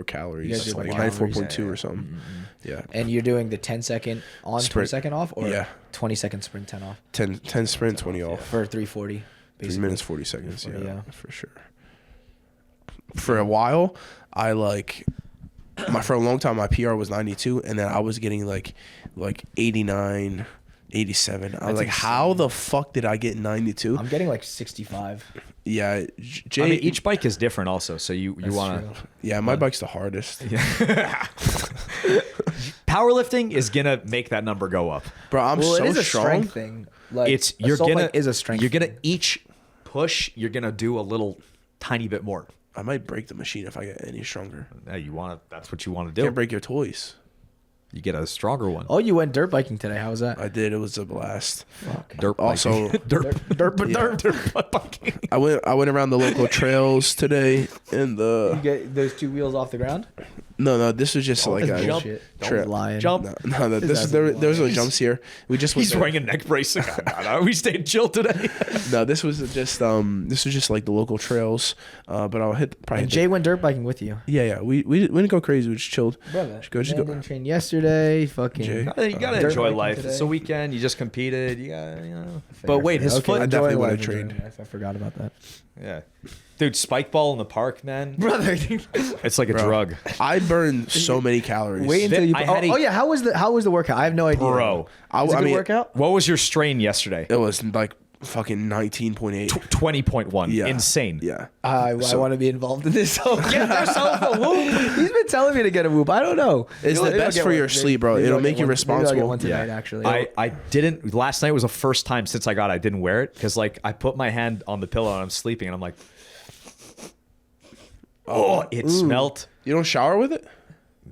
calories, You guys do like the 94.2 or something. Yeah. And you're doing the 10-second on, Sprint. 20-second off, or Yeah. 20-second sprint, 10 off 10 sprint, 20 off. for 340. 3 basically. minutes 40 seconds. 340, Yeah, for sure. For a while, for a long time my PR was 92, and then I was getting like 89, 87. I was like, how the fuck did I get 92? I'm getting like 65. Yeah, Jay. I mean, each bike is different also, so you want to. Yeah, my bike's the hardest. Powerlifting is gonna make that number go up. Bro, I'm Well, so it is a strong. strength thing. Like You're assault gonna bike is a strength. You're gonna thing. each push. You're gonna do a little tiny bit more. I might break the machine if I get any stronger. That's what you want to do. Can't break your toys. You get a stronger one. Oh, you went dirt biking today. How was that? I did. It was a blast. Fuck. Dirt Also, dirt biking. I went around the local trails today, and You get those 2 wheels off the ground? no, this was just like That's a bullshit. trail. Don't lying. Jump. No, there's no jumps here. We just went He's wearing a neck brace. No, we stayed chill today. No, this was just like the local trails. But I'll probably And Jay went dirt biking with you. Yeah. We didn't go crazy. We just chilled. Brother, Just go. didn't train yesterday. Fucking. Jay. You gotta Dirt enjoy biking life. today. It's a weekend. You just competed. You gotta, Fair, But wait, fair. his Okay, foot. I enjoying definitely would've life, enjoying trained. life. I forgot about that. Yeah, dude, spike ball in the park, man. Brother, It's like a Bro. drug, I burned so many calories. wait until you. I had Oh yeah, how was the workout? I have no idea. bro. I Was it a good mean, workout? What was your strain yesterday? it was like fucking 19.8. 20.1. Yeah. Insane. Yeah. I want to be involved in this. So get yourself a whoop. He's been telling me to get a whoop. I don't know. It's the Maybe I'll best get for one. your sleep, bro. Maybe It'll I'll make get you one. Maybe I'll get responsible. one tonight, actually. I didn't. Last night was the first time since I got it, I didn't wear it because like I put my hand on the pillow and I'm sleeping and I'm like, oh, it smelt. You don't shower with it?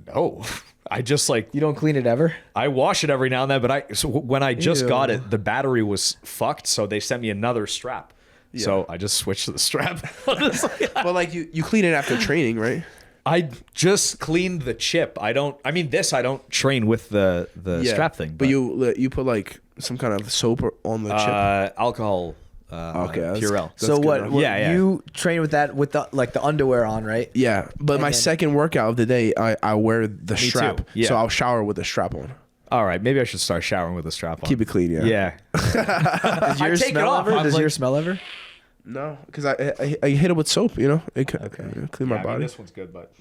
No, I just like You don't clean it ever? I wash it every now and then, but when I just got Ew. it, the battery was fucked, so they sent me another strap. So I just switched to the strap. Honestly, Well, like you clean it after training, right? I just cleaned the chip. I don't train with the strap thing. But you put like some kind of soap on the chip. alcohol. Okay, that's- Purell. that's So good what? enough. Yeah. You train with that with the the underwear on, right? Yeah, but my then- second workout of the day, I wear the strap, too. Yeah. so I'll shower with the strap on. All right, maybe I should start showering with the strap on. Keep it clean, yeah. Yeah. Does yours take it smell off. ever? I'm Does like- yours smell ever? No, because I hit it with soap, you know. It clean my body. this one's good, but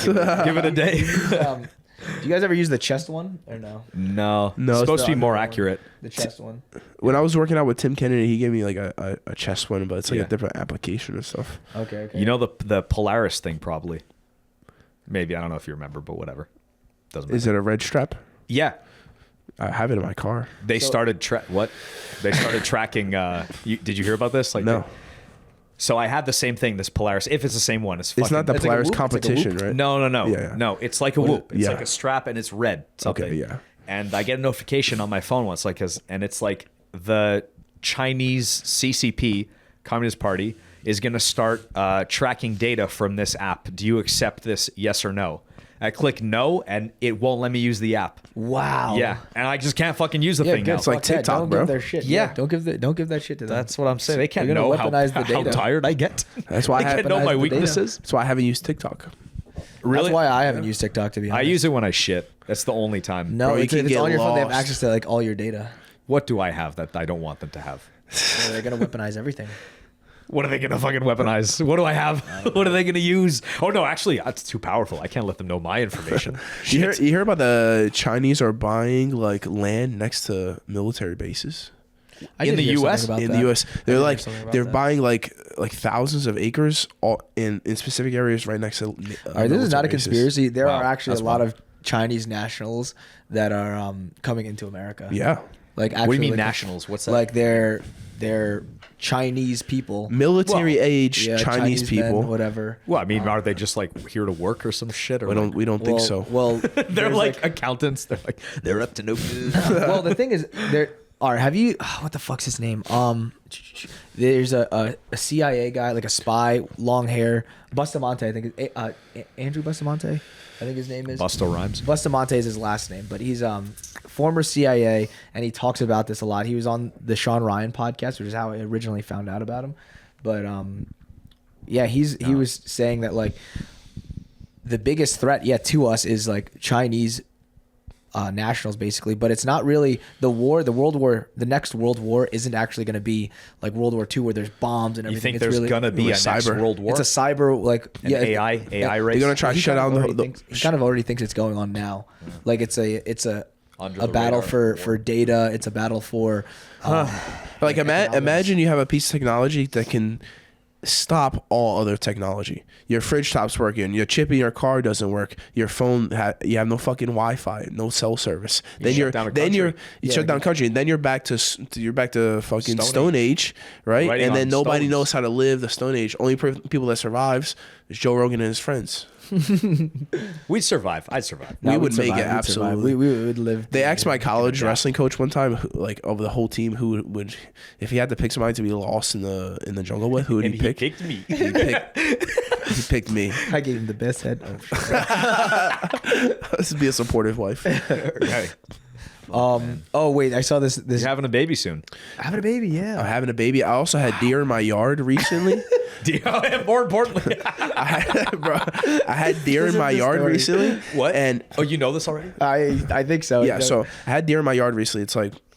give it a day. Do you guys ever use the chest one or no? No, No, it's it's supposed to the be more underwear one. accurate. The chest one. When I was working out with Tim Kennedy, he gave me like a chest one, but it's like Yeah. a different application and stuff. Okay. You know the Polaris thing probably. Maybe I don't know if you remember, but whatever. Doesn't matter. Is it a red strap? Yeah, I have it in my car. they started what? They started tracking. Did you hear about this? Like No. So I had the same thing, this Polaris. If it's the same one, It's not the It's like a Polaris whoop, it's like a competition, whoop. right? No. Yeah. No, it's like a whoop. It's Yeah. like a strap and it's red. Something. Okay, yeah. And I get a notification on my phone once, like, and it's like the Chinese CCP, Communist Party, is going to start tracking data from this app. Do you accept this? Yes or no? I click no, and it won't let me use the app. Wow. Yeah, and I just can't fucking use the Yeah, thing good. now. It's like Fuck that. TikTok, don't bro. Give their shit. Yeah. Don't give that shit to them. That's what I'm saying. They can't They're gonna know weaponize the how data. tired I get. That's why I they have can't know weaponized my the data. weaknesses. That's why I haven't used TikTok. Really? That's why I haven't used TikTok, to be I honest. use it when I shit. That's the only time. No, Bro, you it's, can it's get on your phone. They have lost. access to like all your data. What do I have that I don't want them to have? Yeah, they're gonna weaponize everything. What are they gonna fucking weaponize? What do I have? What are they gonna use? Oh no, actually, that's too powerful. I can't let them know my information. You hear about the Chinese are buying like land next to military bases I In did the hear something US? about in that. the US. They're hear like something about they're that. buying like thousands of acres all in specific areas right next to. All right, this is not a military bases. conspiracy. There Wow, are actually that's a lot fun. of Chinese nationals that are coming into America. Yeah, Like actually, What do you mean like, nationals? What's that? Like they're Chinese people. military age Yeah, Chinese people. men, whatever. Well, I mean, are they just like here to work or some shit? Or We don't think so. Well, They're there's, like accountants. They're like they're up to no good. well, the thing is, there are. Have you? What the fuck's his name? There's a CIA guy, like a spy, long hair, Bustamante. I think Andrew Bustamante. I think his name is Busto Rhymes. Bustamante is his last name, but he's former CIA, and he talks about this a lot. He was on the Sean Ryan podcast, which is how I originally found out about him. But yeah, he was saying that like the biggest threat, to us is like Chinese nationals, basically. But it's not really the war. The next World War isn't actually going to be like World War II, where there's bombs and You everything. think It's there's really, gonna be a cyber. next world war? It's a cyber An AI race. They're gonna try to he shut kind of down already thinks- he kind of already thinks it's going on now. Like it's a Under a the battle radar for data. It's a battle for Like economics. imagine you have a piece of technology that can stop all other technology. Your fridge stops working. Your chip in your car doesn't work. Your phone, you have no fucking Wi-Fi, no cell service. Then shut down a country. you shut down country, and then you're back to fucking Stone Stone Age, right? Writing and then on nobody stones. knows how to live the Stone Age. Only people that survives is Joe Rogan and his friends. We'd survive. I'd survive. We That would make it, survive. We'd survive. absolutely. We would live. They asked my college wrestling coach one time, like of the whole team, who would, if he had to pick somebody to be lost in the jungle with, who would And he he pick? picked me. He picked me. I gave him the best head. Oh, shit. This would be a supportive wife. Okay. Oh wait, I saw this. You're having a baby soon. Having a baby. I'm Yeah. having a baby. I also had deer in my yard recently. More importantly, I had deer This in is my the yard story. recently. what? And Oh, you know this already? I think so. yeah, so I had deer in my yard recently. It's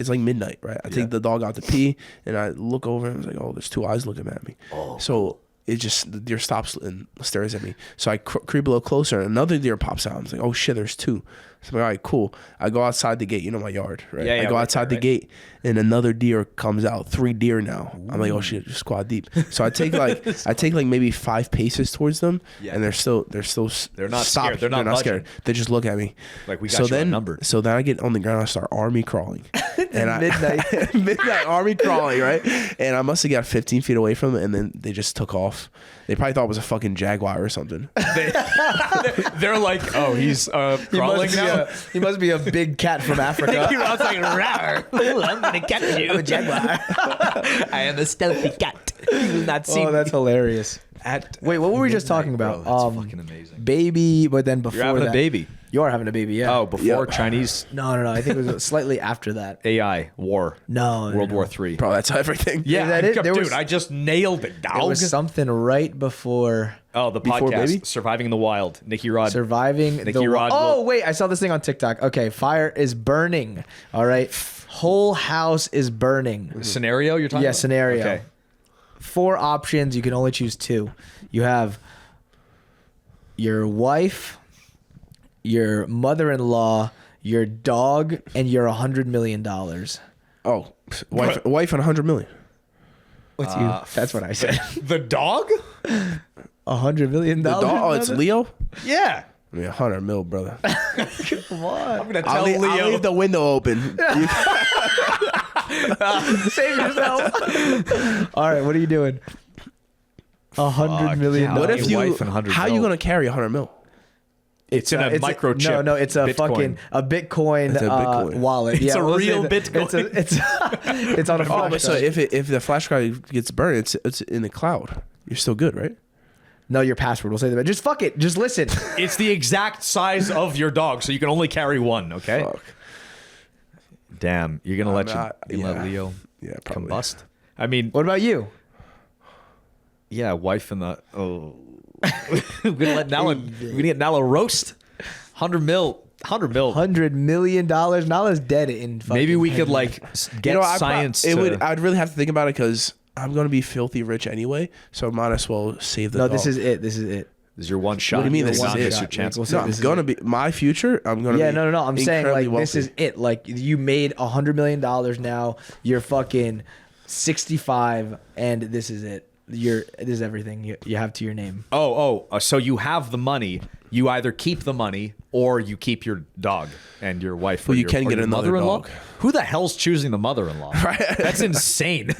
like midnight, right? I take the dog out to pee, and I look over and I was like, oh, there's two eyes looking at me. So it just, the deer stops and stares at me. So I creep a little closer, and another deer pops out. I'm like, oh shit, there's two. So I'm like, all right, cool. I go outside the gate, my yard, right? Yeah, I go right, outside the right. gate, and another deer comes out. 3 deer now. I'm like, oh shit, squad deep. So I take like maybe 5 paces towards them, Yeah. and they're not scared. stopped. They're not scared. budging. They just look at me. Like, we got you outnumbered. So then I get on the ground, I start army crawling. And midnight. midnight army crawling, right? And I must have got 15 feet away from it, and then they just took off. They probably thought it was a fucking jaguar or something. They're like, oh, he's crawling now. He must be a big cat from Africa. Nicky Rod's like, rawr. Ooh, I'm gonna catch you. I'm a jaguar. I am a stealthy cat. You will not see Oh, me. that's hilarious. Wait, what were we just talking about? Bro, that's fucking amazing. Baby, but then before You're having that, a baby. You are having a baby, yeah. Oh, before Chinese No. I think it was slightly after that. AI war. No. World War III. Bro, that's everything. Yeah, that it? There dude, was- I just nailed it, There dog. was something right before Oh, the Before podcast, baby? Surviving in the Wild. Nicky Rod. surviving. Nicky Rod Oh, will- wait, I saw this thing on TikTok. Okay, fire is burning. All right. Whole house is burning. Scenario you're talking Yeah, about? scenario. Okay. 4 options. You can only choose 2. You have your wife, your mother-in-law, your dog, and your $100 million. Oh, wife and 100 million. What's you? That's what I said. The dog? $100 million. The dog, oh, it's Leo? Yeah. I mean, 100 mil, brother. Come on. I'm gonna I'll tell leave, Leo. I'll leave the window open. Save yourself. All right, what are you doing? $100 million. yeah. What if Your you? wife and 100 How you mil. gonna carry 100 mil? It's in a microchip. No, it's a Bitcoin. fucking a Bitcoin, It's a Bitcoin. wallet. It's a we'll real say that Bitcoin. It's on a Oh, flash but so drive. if the flash drive gets burned, it's in the cloud. You're still good, right? No, your password. We'll say that. Just fuck it. Just listen. It's the exact size of your dog, so you can only carry one. Okay. Fuck. Damn, you're gonna let yeah. Leo Yeah, probably. combust. I mean, What about you? yeah, wife and the we're gonna let Nala. We're gonna get Nala roast. 100 mil. $100 million. Nala's dead in fucking. Maybe we could like get I science. I'd really have to think about it because I'm gonna be filthy rich anyway, so I might as well save the. No, dog. this is it. This is it. This is your one shot. What do you mean You're this is not it? miss your chance. We'll say No, I'm this is gonna it. be my future. I'm gonna. Yeah, be no. I'm saying incredibly like this wealthy. is it. Like you made $100 million now. You're fucking 65, and this is it. This is everything you have to your name. So you have the money. You either keep the money or you keep your dog and your wife. Well, or you your, can or get your another mother-in-law. dog. Who the hell's choosing the mother-in-law? Right. That's insane.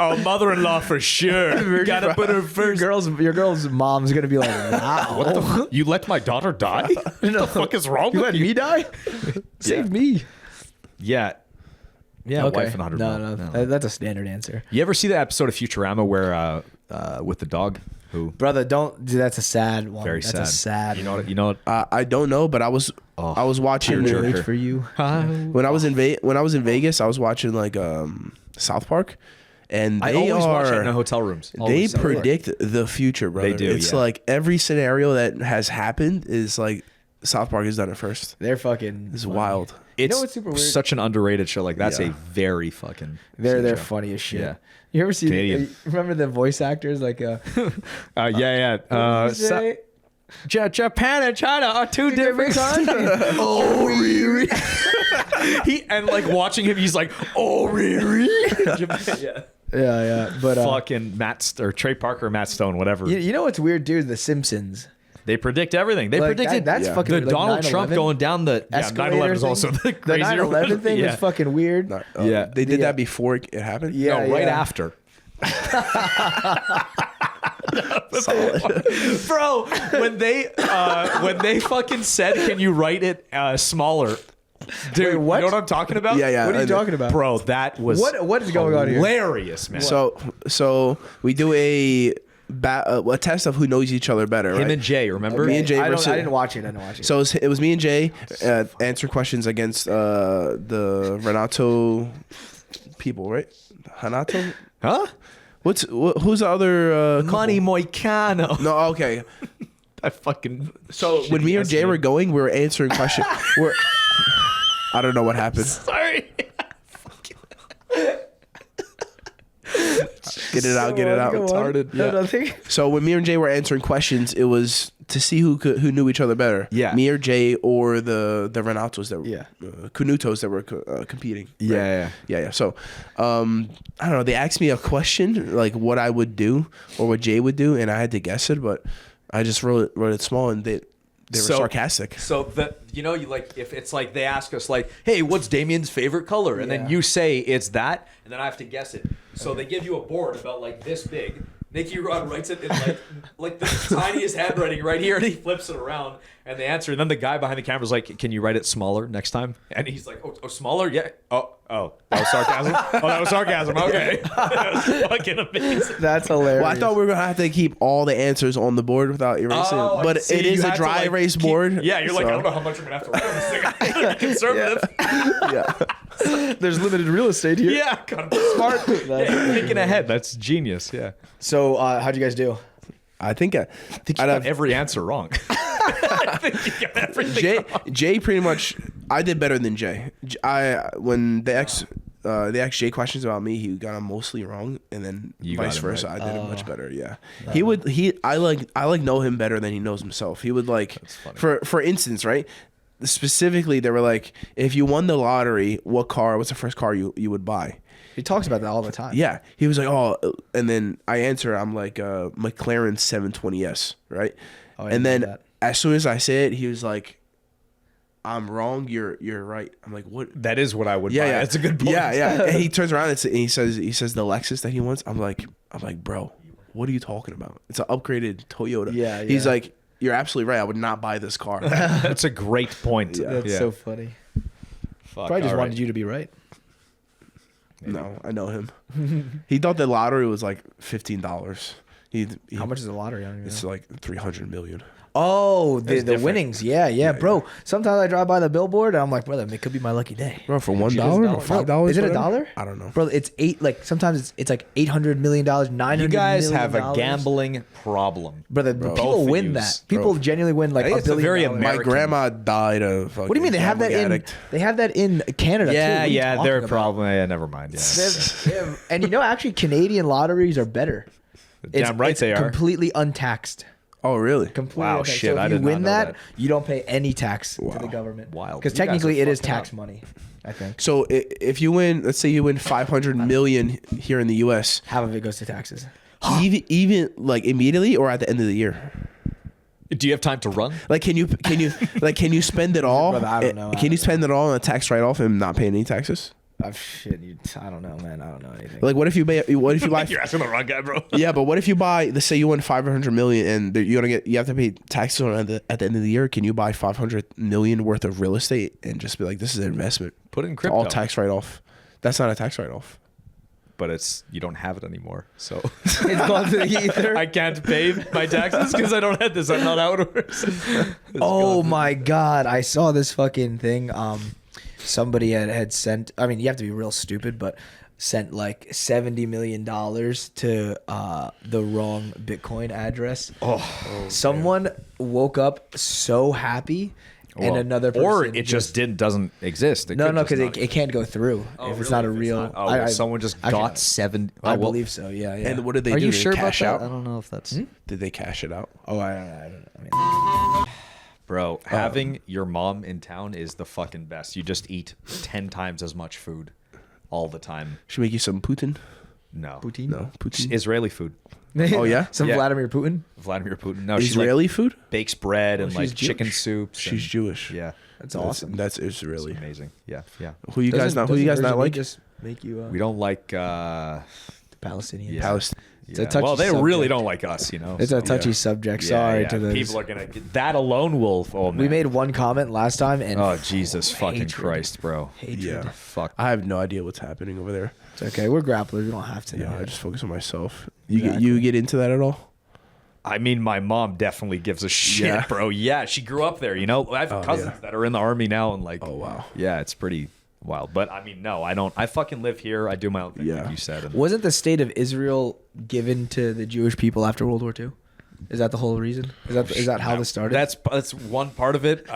Oh, mother-in-law for sure. You gotta put her first. Your girl's mom's gonna be like, wow. What the fuck? You let my daughter die? What the fuck is wrong You with let you? me die? Save me. Yeah. Yeah, wife and 100 No, mil. that's a standard answer. You ever see the episode of Futurama where with the dog? Who? Brother, don't. Dude, that's a sad one. Very that's sad. a sad. You know what? I don't know, but I was watching tearjerker. Wait for you. when I was in Vegas. I was watching like South Park, and I they always watch it in the are hotel rooms. they Always. predict the future, brother. They do, It's yeah. like every scenario that has happened is like South Park has done it first. They're fucking. It's funny. wild. It's what's super weird? such an underrated show. Like that's Yeah. a very fucking. They're show. funny as shit. Yeah. You ever see? Canadian. Remember the voice actors like Yeah. say, Japan and China are two different countries. oh, really? He and like watching him, he's like, oh, really? Japan, yeah. Yeah. But Fucking Trey Parker, Matt Stone, whatever. you know what's weird, dude? The Simpsons. They predict everything. They Like, predicted that's Yeah. fucking the like Donald Trump 9/11 going down the escalator 9/11 is thing. also the The crazier 9/11 one. thing Yeah. was fucking weird. Yeah. They did The, that before it happened. Yeah, No, right yeah. after. Solid. Bro, when they fucking said, "Can you write it smaller?" Dude, Wait, what? you know what I'm talking about? Yeah. What are you I know. talking about? Bro, that was What is going on here? hilarious, man. So we do a test of who knows each other better. Him right? and Jay, remember? Me and Jay I versus- didn't watch it. So it was me and Jay answering questions against the Renato people, right? Hanato? Huh? Who's the other Money Moicano. No, okay. I fucking. So when me and Jay were going, we were answering questions. I don't know what happened. Sorry. Get it out. retarded. No, Yeah. nothing. So when me and Jay were answering questions, it was to see who knew each other better. Yeah. Me or Jay or the Renatos that were Yeah. Canutos that were competing. Yeah. Yeah. So, I don't know. They asked me a question, like what I would do or what Jay would do, and I had to guess it, but I just wrote it small, and they were sarcastic. So you like if it's like they ask us like, hey, what's Damien's favorite color? And then you say it's that, and then I have to guess it. So they give you a board about like this big. Nicky Rod writes it in like the tiniest handwriting right here, and he flips it around, and they answer. And then the guy behind the camera is like, "Can you write it smaller next time?" And he's like, "Oh, smaller? Yeah. Oh, that was sarcasm. Oh, that was sarcasm. Okay, that was fucking amazing." That's hilarious. Well, I thought we were gonna have to keep all the answers on the board without erasing. Oh, But see, it is you a had to, dry like, erase keep- board. Yeah, you're like, I so- don't know how much I'm gonna have to write on this thing. I gotta be conservative. Yeah. There's limited real estate here. Yeah, gotta be smart. Yeah, thinking ahead. That's genius. Yeah. So, how'd you guys do? I think I think you got every answer wrong. I think you got everything wrong. Jay pretty much. I did better than Jay. When they asked Jay questions about me, he got them mostly wrong, and then You got vice him versa. right. I did it much better. Yeah, I know him better than he knows himself. He would like for instance, right? Specifically, they were like, if you won the lottery, what's the first car you would buy? He talks about that all the time. Yeah, he was like, oh, and then I answer, I'm like, McLaren 720S, right? Oh, I and didn't know then that. as soon as I say it, he was like, I'm wrong, you're right. I'm like, what? That is what I would Yeah, buy. yeah, That's a good point. Yeah. And he turns around and he says the Lexus that he wants. I'm like, bro, what are you talking about? It's an upgraded Toyota. Yeah, He's yeah. like, you're absolutely right. I would not buy this car. That's a great point. That's so funny. Fuck, Probably just all wanted right. you to be right. No, I know him. He thought the lottery was like $15. How much is the lottery? I don't even It's know. like 300 million. Oh, the different. winnings. Yeah, bro. Sometimes I drive by the billboard and I'm like, brother, it could be my lucky day. Bro, for $1 $1 or $5? Is it whatever? $1? I don't know. Bro, it's sometimes it's like $800 million, $900 You guys million. have a gambling problem. Brother, Bro. people Both of win yous. that. People Bro. genuinely win like I think a it's a billion. very dollars. My American- grandma died of fucking What do you mean they have that gambling in? addict. They have that in Canada too. What are you talking They're about? probably never mind. Yeah. And you know, actually, Canadian lotteries are better. Damn right it's they are. completely untaxed. Oh, really? Completely Wow, untaxed. shit, So I if you did not win know that, that. you don't pay any tax to the government. Wild. Because You guys technically are it is fucking tax up. money, I think. So if you win, let's say you win 500 million here in the U.S., Half of it goes to taxes. even like immediately or at the end of the year? Do you have time to run? Like, can you can you spend it all? Brother, I don't know. Can you spend it all on a tax write off and not pay any taxes? I don't know, man. I don't know anything. Like, what if you buy? You're asking the wrong guy, bro. Yeah, but what if you buy? Let's say you win 500 million, and you have to pay taxes on it at the end of the year. Can you buy 500 million worth of real estate and just be like, this is an investment? Put it in It's crypto. all tax write off. That's not a tax write off. But you don't have it anymore. So It's gone to the ether. I can't pay my taxes because I don't have this. I'm not how it works. Oh my god, I saw this fucking thing. Somebody had sent. I mean, you have to be real stupid, but sent like $70 million to the wrong Bitcoin address. Someone woke up so happy, and another person or it just doesn't exist. It no, could no, just because not- it can't go through if it's not a real. Someone just I got can't- 7. I believe so. Yeah, yeah. And what did they Are do? you Did they sure about cash that? out? I don't know if that's Did they cash it out? Oh, I don't know. I mean, bro. Having your mom in town is the fucking best. You just eat 10 times as much food all the time. Should we make you some Putin? No, Poutine? No, Putin. Israeli food. Oh, yeah? Some Yeah. Vladimir Putin. Vladimir Putin. No, Israeli food? She like bakes bread and she's like chicken Jewish. soups. She's and- Jewish. Yeah, That's awesome. That's it's Israeli. amazing. Yeah, yeah. Who you guys not? Who you guys not like? Just make you We don't like. Palestinians. Yeah. Palestine. a touchy well, they subject. really don't like us, you know. It's so- a touchy subject. Yeah, Sorry yeah. to the People are gonna get that alone will. Oh man. We made one comment last time, and Oh Jesus fucking hatred. Christ, bro. hatred. Yeah. Fuck. I have no idea what's happening over there. It's okay. We're grapplers. We don't have to know. Yeah, I that. just focus on myself. You Exactly. get into that at all? I mean, my mom definitely gives a shit, Yeah. bro. Yeah, she grew up there. You know, I have cousins yeah. that are in the army now, and like, Oh, wow. yeah, it's pretty wild. But I mean, no, I don't. I fucking live here. I do my own thing, Yeah. like you said. And Wasn't the state of Israel given to the Jewish people after World War II? Is that the whole reason? Is that how this started? That's one part of it.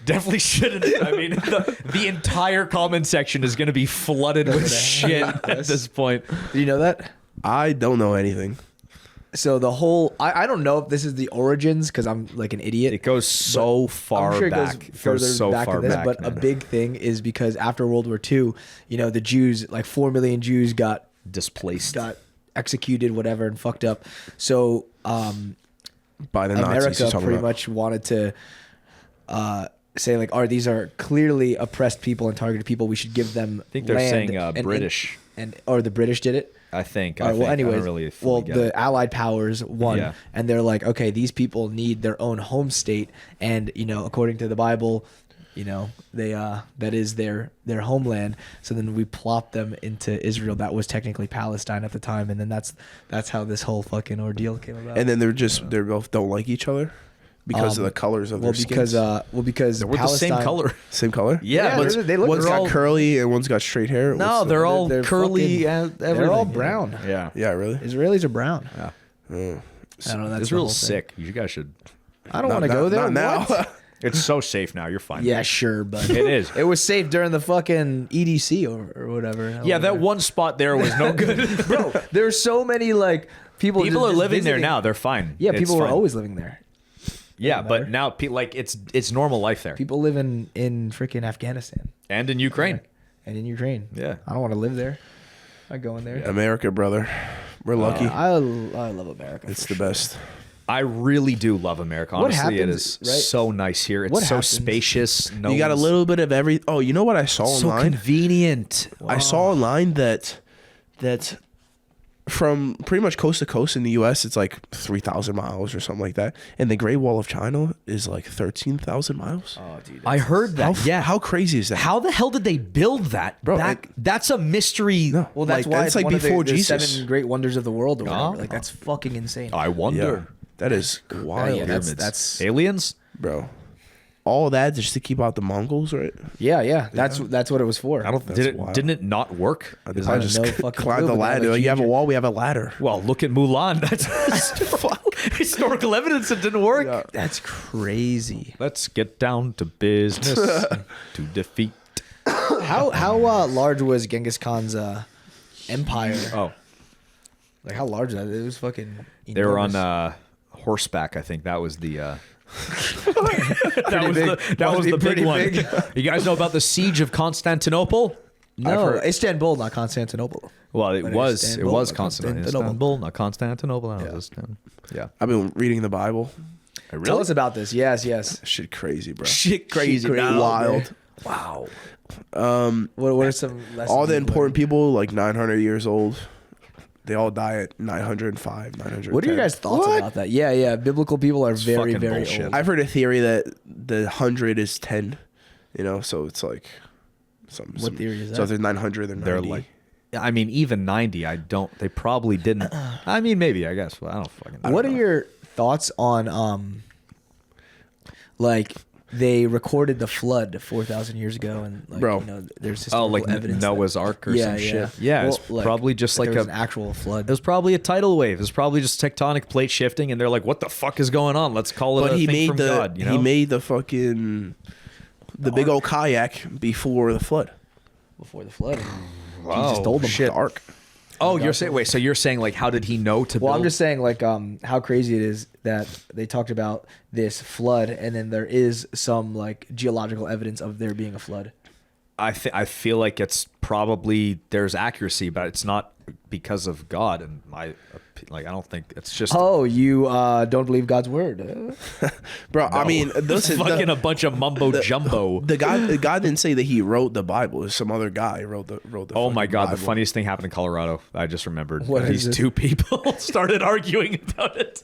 Definitely shouldn't. I mean, the entire comment section is going to be flooded with shit at this point. Do you know that? I don't know anything. So the whole I don't know if this is the origins because I'm like an idiot. It goes so far I'm sure back. it goes further so back far than this, back, but a man. big thing is because after World War II, you know, the Jews, like 4 million Jews got displaced. executed, whatever, and fucked up. So By the Nazis, America you're talking pretty about. much wanted to say like, these are clearly oppressed people and targeted people. We should give them. I think they're land saying and- or or the British did it. I think. All right, well, I anyways, don't really fully get the it. Allied powers won, Yeah. and they're like, okay, these people need their own home state, and you know, according to the Bible, you know, they that is their homeland. So then we plopped them into Israel. That was technically Palestine at the time, and then that's how this whole fucking ordeal came about. And then they both don't like each other because of the colors of their skins. because We're the same Palestine- color. Same color? Yeah, but they look. One's they're got all, curly and one's got straight hair. No, What's the- they're all they're curly. fucking- Everything. they're all brown. Yeah. Yeah, really? Israelis are brown. Yeah. Oh. I don't know. That's the whole Israel's thing. sick. You guys should. I don't want to go there. Not now. What? It's so safe now. You're fine. Yeah, sure, but It is. It was safe during the fucking EDC or whatever. Yeah, that one spot there was no good. Bro, there's so many like people. People are just living there visiting. now. They're fine. Yeah, It's people were fine. always living there. Yeah, matter. but now like it's normal life there. People live in freaking Afghanistan And in Ukraine. and in Ukraine. Yeah. I don't want to live there. I go in there. America, brother. We're lucky. I love America. It's for the sure. best. I really do love America. What Honestly, it happens, is right? so nice here. It's What so happens- spacious. No You got a one's- little bit of every. Oh, you know what I saw so online? convenient. I saw online that from pretty much coast to coast in the U.S., it's like 3,000 miles or something like that. And the Great Wall of China is like 13,000 miles. Oh, dude. I heard that. How crazy is that? How the hell did they build that? Bro, That's a mystery. No. Well, that's Like, why that's it's like one before of the Jesus. 7 great wonders of the world or whatever. Oh. Like, that's fucking insane. I Yeah, wonder. that is wild, yeah, that's Aliens? bro. All that just to keep out the Mongols, right? yeah. That's what it was for. I don't. That's wild. Didn't it not work? They I probably have just no fucking climb clue, the but ladder. that, like, You have a huge- wall, we have a ladder. Well, look at Mulan. That's historical evidence. It didn't work. Yeah. That's crazy. Let's get down to business to defeat. How large was Genghis Khan's empire? Oh, Like, how large was that? It was fucking. they were on enormous. horseback. I think that was the. big. That was Must be the big pretty one. big. You guys know about the siege of Constantinople? No, Istanbul, not Constantinople. Well, it But was Istanbul, not Constantinople. Constantinople. Istanbul, not Constantinople. No, it was, yeah. I've been reading the Bible. Tell us about this. Yes. Shit crazy, bro. Shit, crazy, Wild. Wow. What are some lessons? All the you've important learned? people, like 900 years old, they all die at 905, 910. What are your guys' thoughts about that? Yeah. Biblical people are very, fucking very bullshit. old. I've heard a theory that the 100 is 10, so it's like some theory is So that? if there's 900, then They're 90. like, I mean, even 90, they probably didn't. I mean, maybe, I guess. Well, I don't fucking know. What are your thoughts on like they recorded the flood 4,000 years ago and like Bro. there's Oh, historical like evidence Noah's that, Ark or some shit. Yeah, Well, it's probably just like there was a an actual flood. It was probably a tidal wave. It was probably just tectonic plate shifting, and they're like, "What the fuck is going on? Let's call it But a he thing made from God." You know? he made the fucking the big old kayak before the flood. before the flood. Wow, Jesus told them. shit. The ark. Oh, you're saying wait? So you're saying like, how did he know to? Well, build? I'm just saying like how crazy it is that they talked about this flood and then there is some like geological evidence of there being a flood. I feel like it's probably there's accuracy, but it's not because of God. And I don't think it's just Oh, you don't believe God's word? Bro, I mean, this this is fucking a bunch of mumbo jumbo. the God didn't say that he wrote the Bible. It was some other guy wrote the Oh my fucking God! Bible. The funniest thing happened in Colorado. I just remembered. What is These it? two people started arguing about it.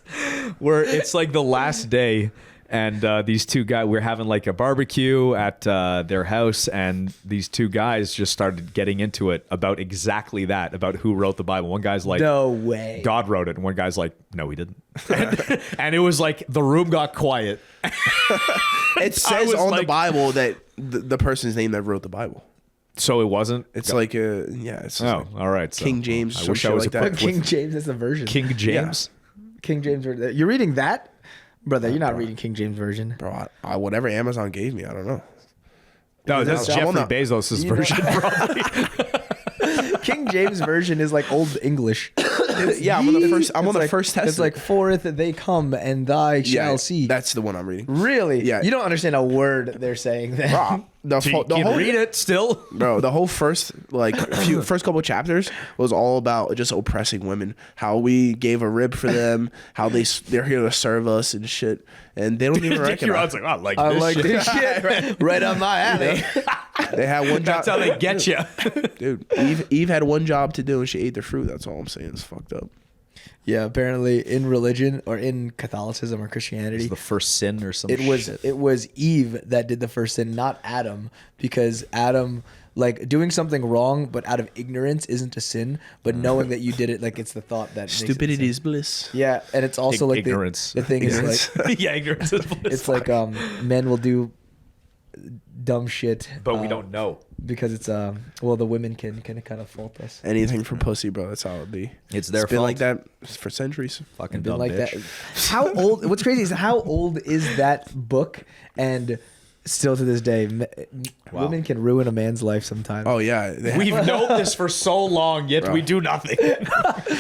Where it's like the last day, and these two guys, we're having like a barbecue at their house, and these two guys just started getting into it about exactly that, about who wrote the Bible. One guy's like, No way. God wrote it, and one guy's like, no, he didn't. And it was like the room got quiet. It says was on the like- Bible that the person's name that wrote the Bible. So it wasn't. It's like it's just Oh, like all right. So King James, I some wish shit I was like equipped that. with King James is the version. King James. King James version. You're reading that? Brother, you're not reading King James version. Bro, I whatever Amazon gave me, I don't know. No, that's I'm on Jeffrey the- Bezos' version, probably. King James version is like old English. Yeah, I'm on the first. I'm on the like, first test. It's like forth they come and thy shall see. That's the one I'm reading. Really? Yeah. You don't understand a word they're saying then. Bro, the whole read it still. Bro, the whole first first couple chapters was all about just oppressing women. How we gave a rib for them. How they're here to serve us and shit. And they don't even Nicky Rod's recognize. like, I like this shit. Right on my alley. They had one job. That's how they get you. Dude, Eve had one job to do and she ate the fruit. That's all I'm saying. It's fucked up. Yeah, apparently in religion or in Catholicism or Christianity, The first sin or something. it was Eve that did the first sin, not Adam, because Adam like doing something wrong but out of ignorance isn't a sin, but knowing that you did it, like it's the thought that makes it a Stupidity sin. is bliss. Yeah, and it's also like Ignorance. The thing is like yeah, ignorance is bliss. it's like men will do dumb shit, But we don't know. because it's well the women can kind of fault us. Anything for pussy, bro. That's how it be. It's their been fault. like that for centuries. Fucking Been dumb like bitch. that. How old? What's crazy is how old is that book, and still to this day, women can ruin a man's life sometimes. Oh yeah, We've known this for so long, yet we do nothing.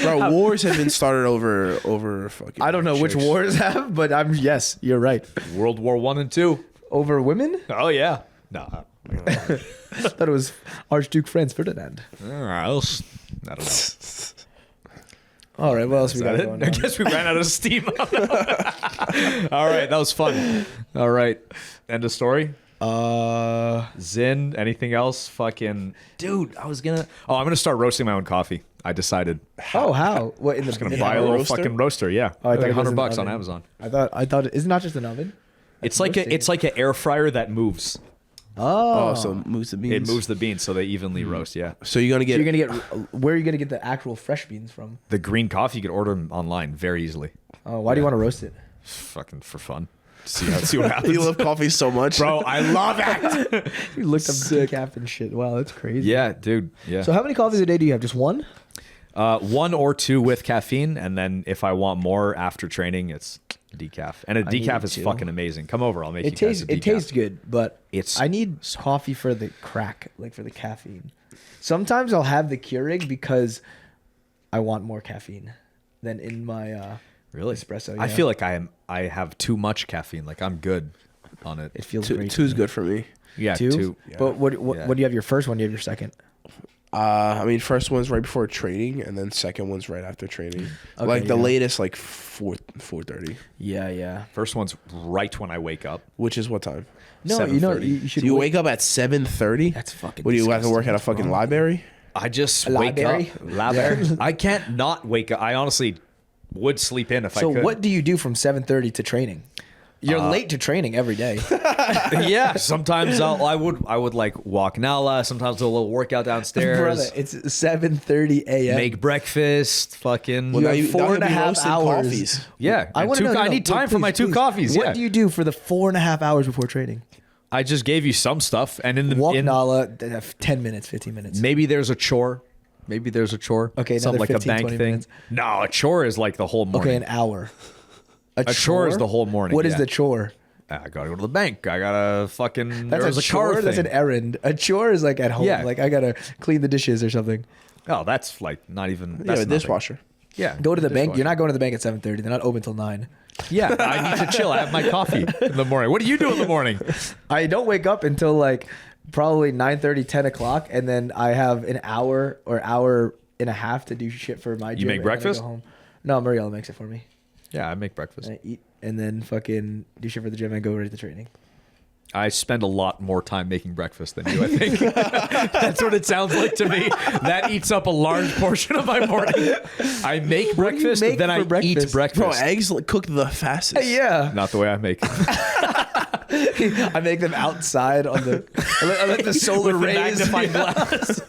bro. Wars have been started over fucking. I don't know which chicks. wars have, but yes, you're right. World War I and II. Over women? Oh yeah. No. I thought it was Archduke Franz Ferdinand. I don't know. All right, what else we Is got that it? going I on? guess we ran out of steam. All right, that was fun. All right, end of story. Zin, anything else? Fucking dude, I'm gonna start roasting my own coffee. I decided. Oh, how? What in the? I'm gonna in buy a a little roaster? fucking roaster. Yeah, Oh, I thought like it was an $100 on oven. Amazon. I thought it's not just an oven. It's like an air fryer that moves. Oh, so it moves the beans. It moves the beans so they evenly roast. Yeah, So you're gonna get. You're gonna get. Where are you gonna get the actual fresh beans from? the green coffee you could order them online very easily. Oh, why do you want to roast it? Fucking for fun. See what happens. You love coffee so much, Bro, I love it. You looked up decaf and shit. Wow, that's crazy. Yeah, dude. Yeah. So how many coffees a day do you have? Just one? 1 or 2 with caffeine, and then if I want more after training, it's decaf. And a need decaf is to. fucking amazing. Come over, I'll make It you guys tastes a decaf. it tastes good, but It's I need coffee for the crack, like for the caffeine. Sometimes I'll have the Keurig because I want more caffeine than in my really espresso. I yeah. feel like I have too much caffeine. Like I'm good on it. it feels Two, great. two's good for me. Yeah, Two? two. But what Yeah. do you have your first one? Do you have your second? I mean, first one's right before training, and then second one's right after training. Okay, Like the yeah. latest, like 4:30, Yeah. First one's right when I wake up. which is what time? No, you know 7:30. you should. Do you wake up at 7:30? That's fucking. What do you have to work at a disgusting. fucking What's wrong? library? I just A wake library? up. Library. I can't not wake up. I honestly would sleep in if I So could. what do you do from 7:30 to training? You're late to training every day. Yeah, sometimes I would like walk Nala. Sometimes do a little workout downstairs. Brother, it's 7:30 a.m. Make breakfast. Fucking. You have now 4.5 roasting hours. coffees. yeah, I and want to know. I need time for my two coffees. What Yeah, do you do for the 4.5 hours before training? I just gave you some stuff, and in the Walk in, Nala, 10 minutes, 15 minutes. maybe there's a chore. Maybe there's a chore. Okay, something another like 15, a bank 20 thing. minutes. No, a chore is like the whole morning. Okay, an hour. A chore is the whole morning, What is yeah. the chore? I gotta go to the bank. I gotta fucking. That's there's a a chore. car That's thing. an errand. A chore is like at home. Yeah. Like I gotta clean the dishes or something. Oh, that's like not even. Yeah, That's a nothing. dishwasher. Yeah, Go to the bank. dishwasher. You're not going to the bank at 7:30. They're not open till 9. Yeah, I need to chill. I have my coffee in the morning. What do you do in the morning? I don't wake up until like probably 9:30, 10 o'clock, and then I have an hour or hour and a half to do shit for my gym. make and then I breakfast? go home. No, Mariella makes it for me. Yeah, I make breakfast. And I eat and then fucking do shit for the gym and go right to training. I spend a lot more time making breakfast than you, I think. That's what it sounds like to me. That eats up a large portion of my morning. I make What do you breakfast, make then for I eat breakfast? breakfast. Bro, eggs cook the fastest. Yeah, Not the way I make it. I make them outside on the. I let the solar With the rays. magnifying glass.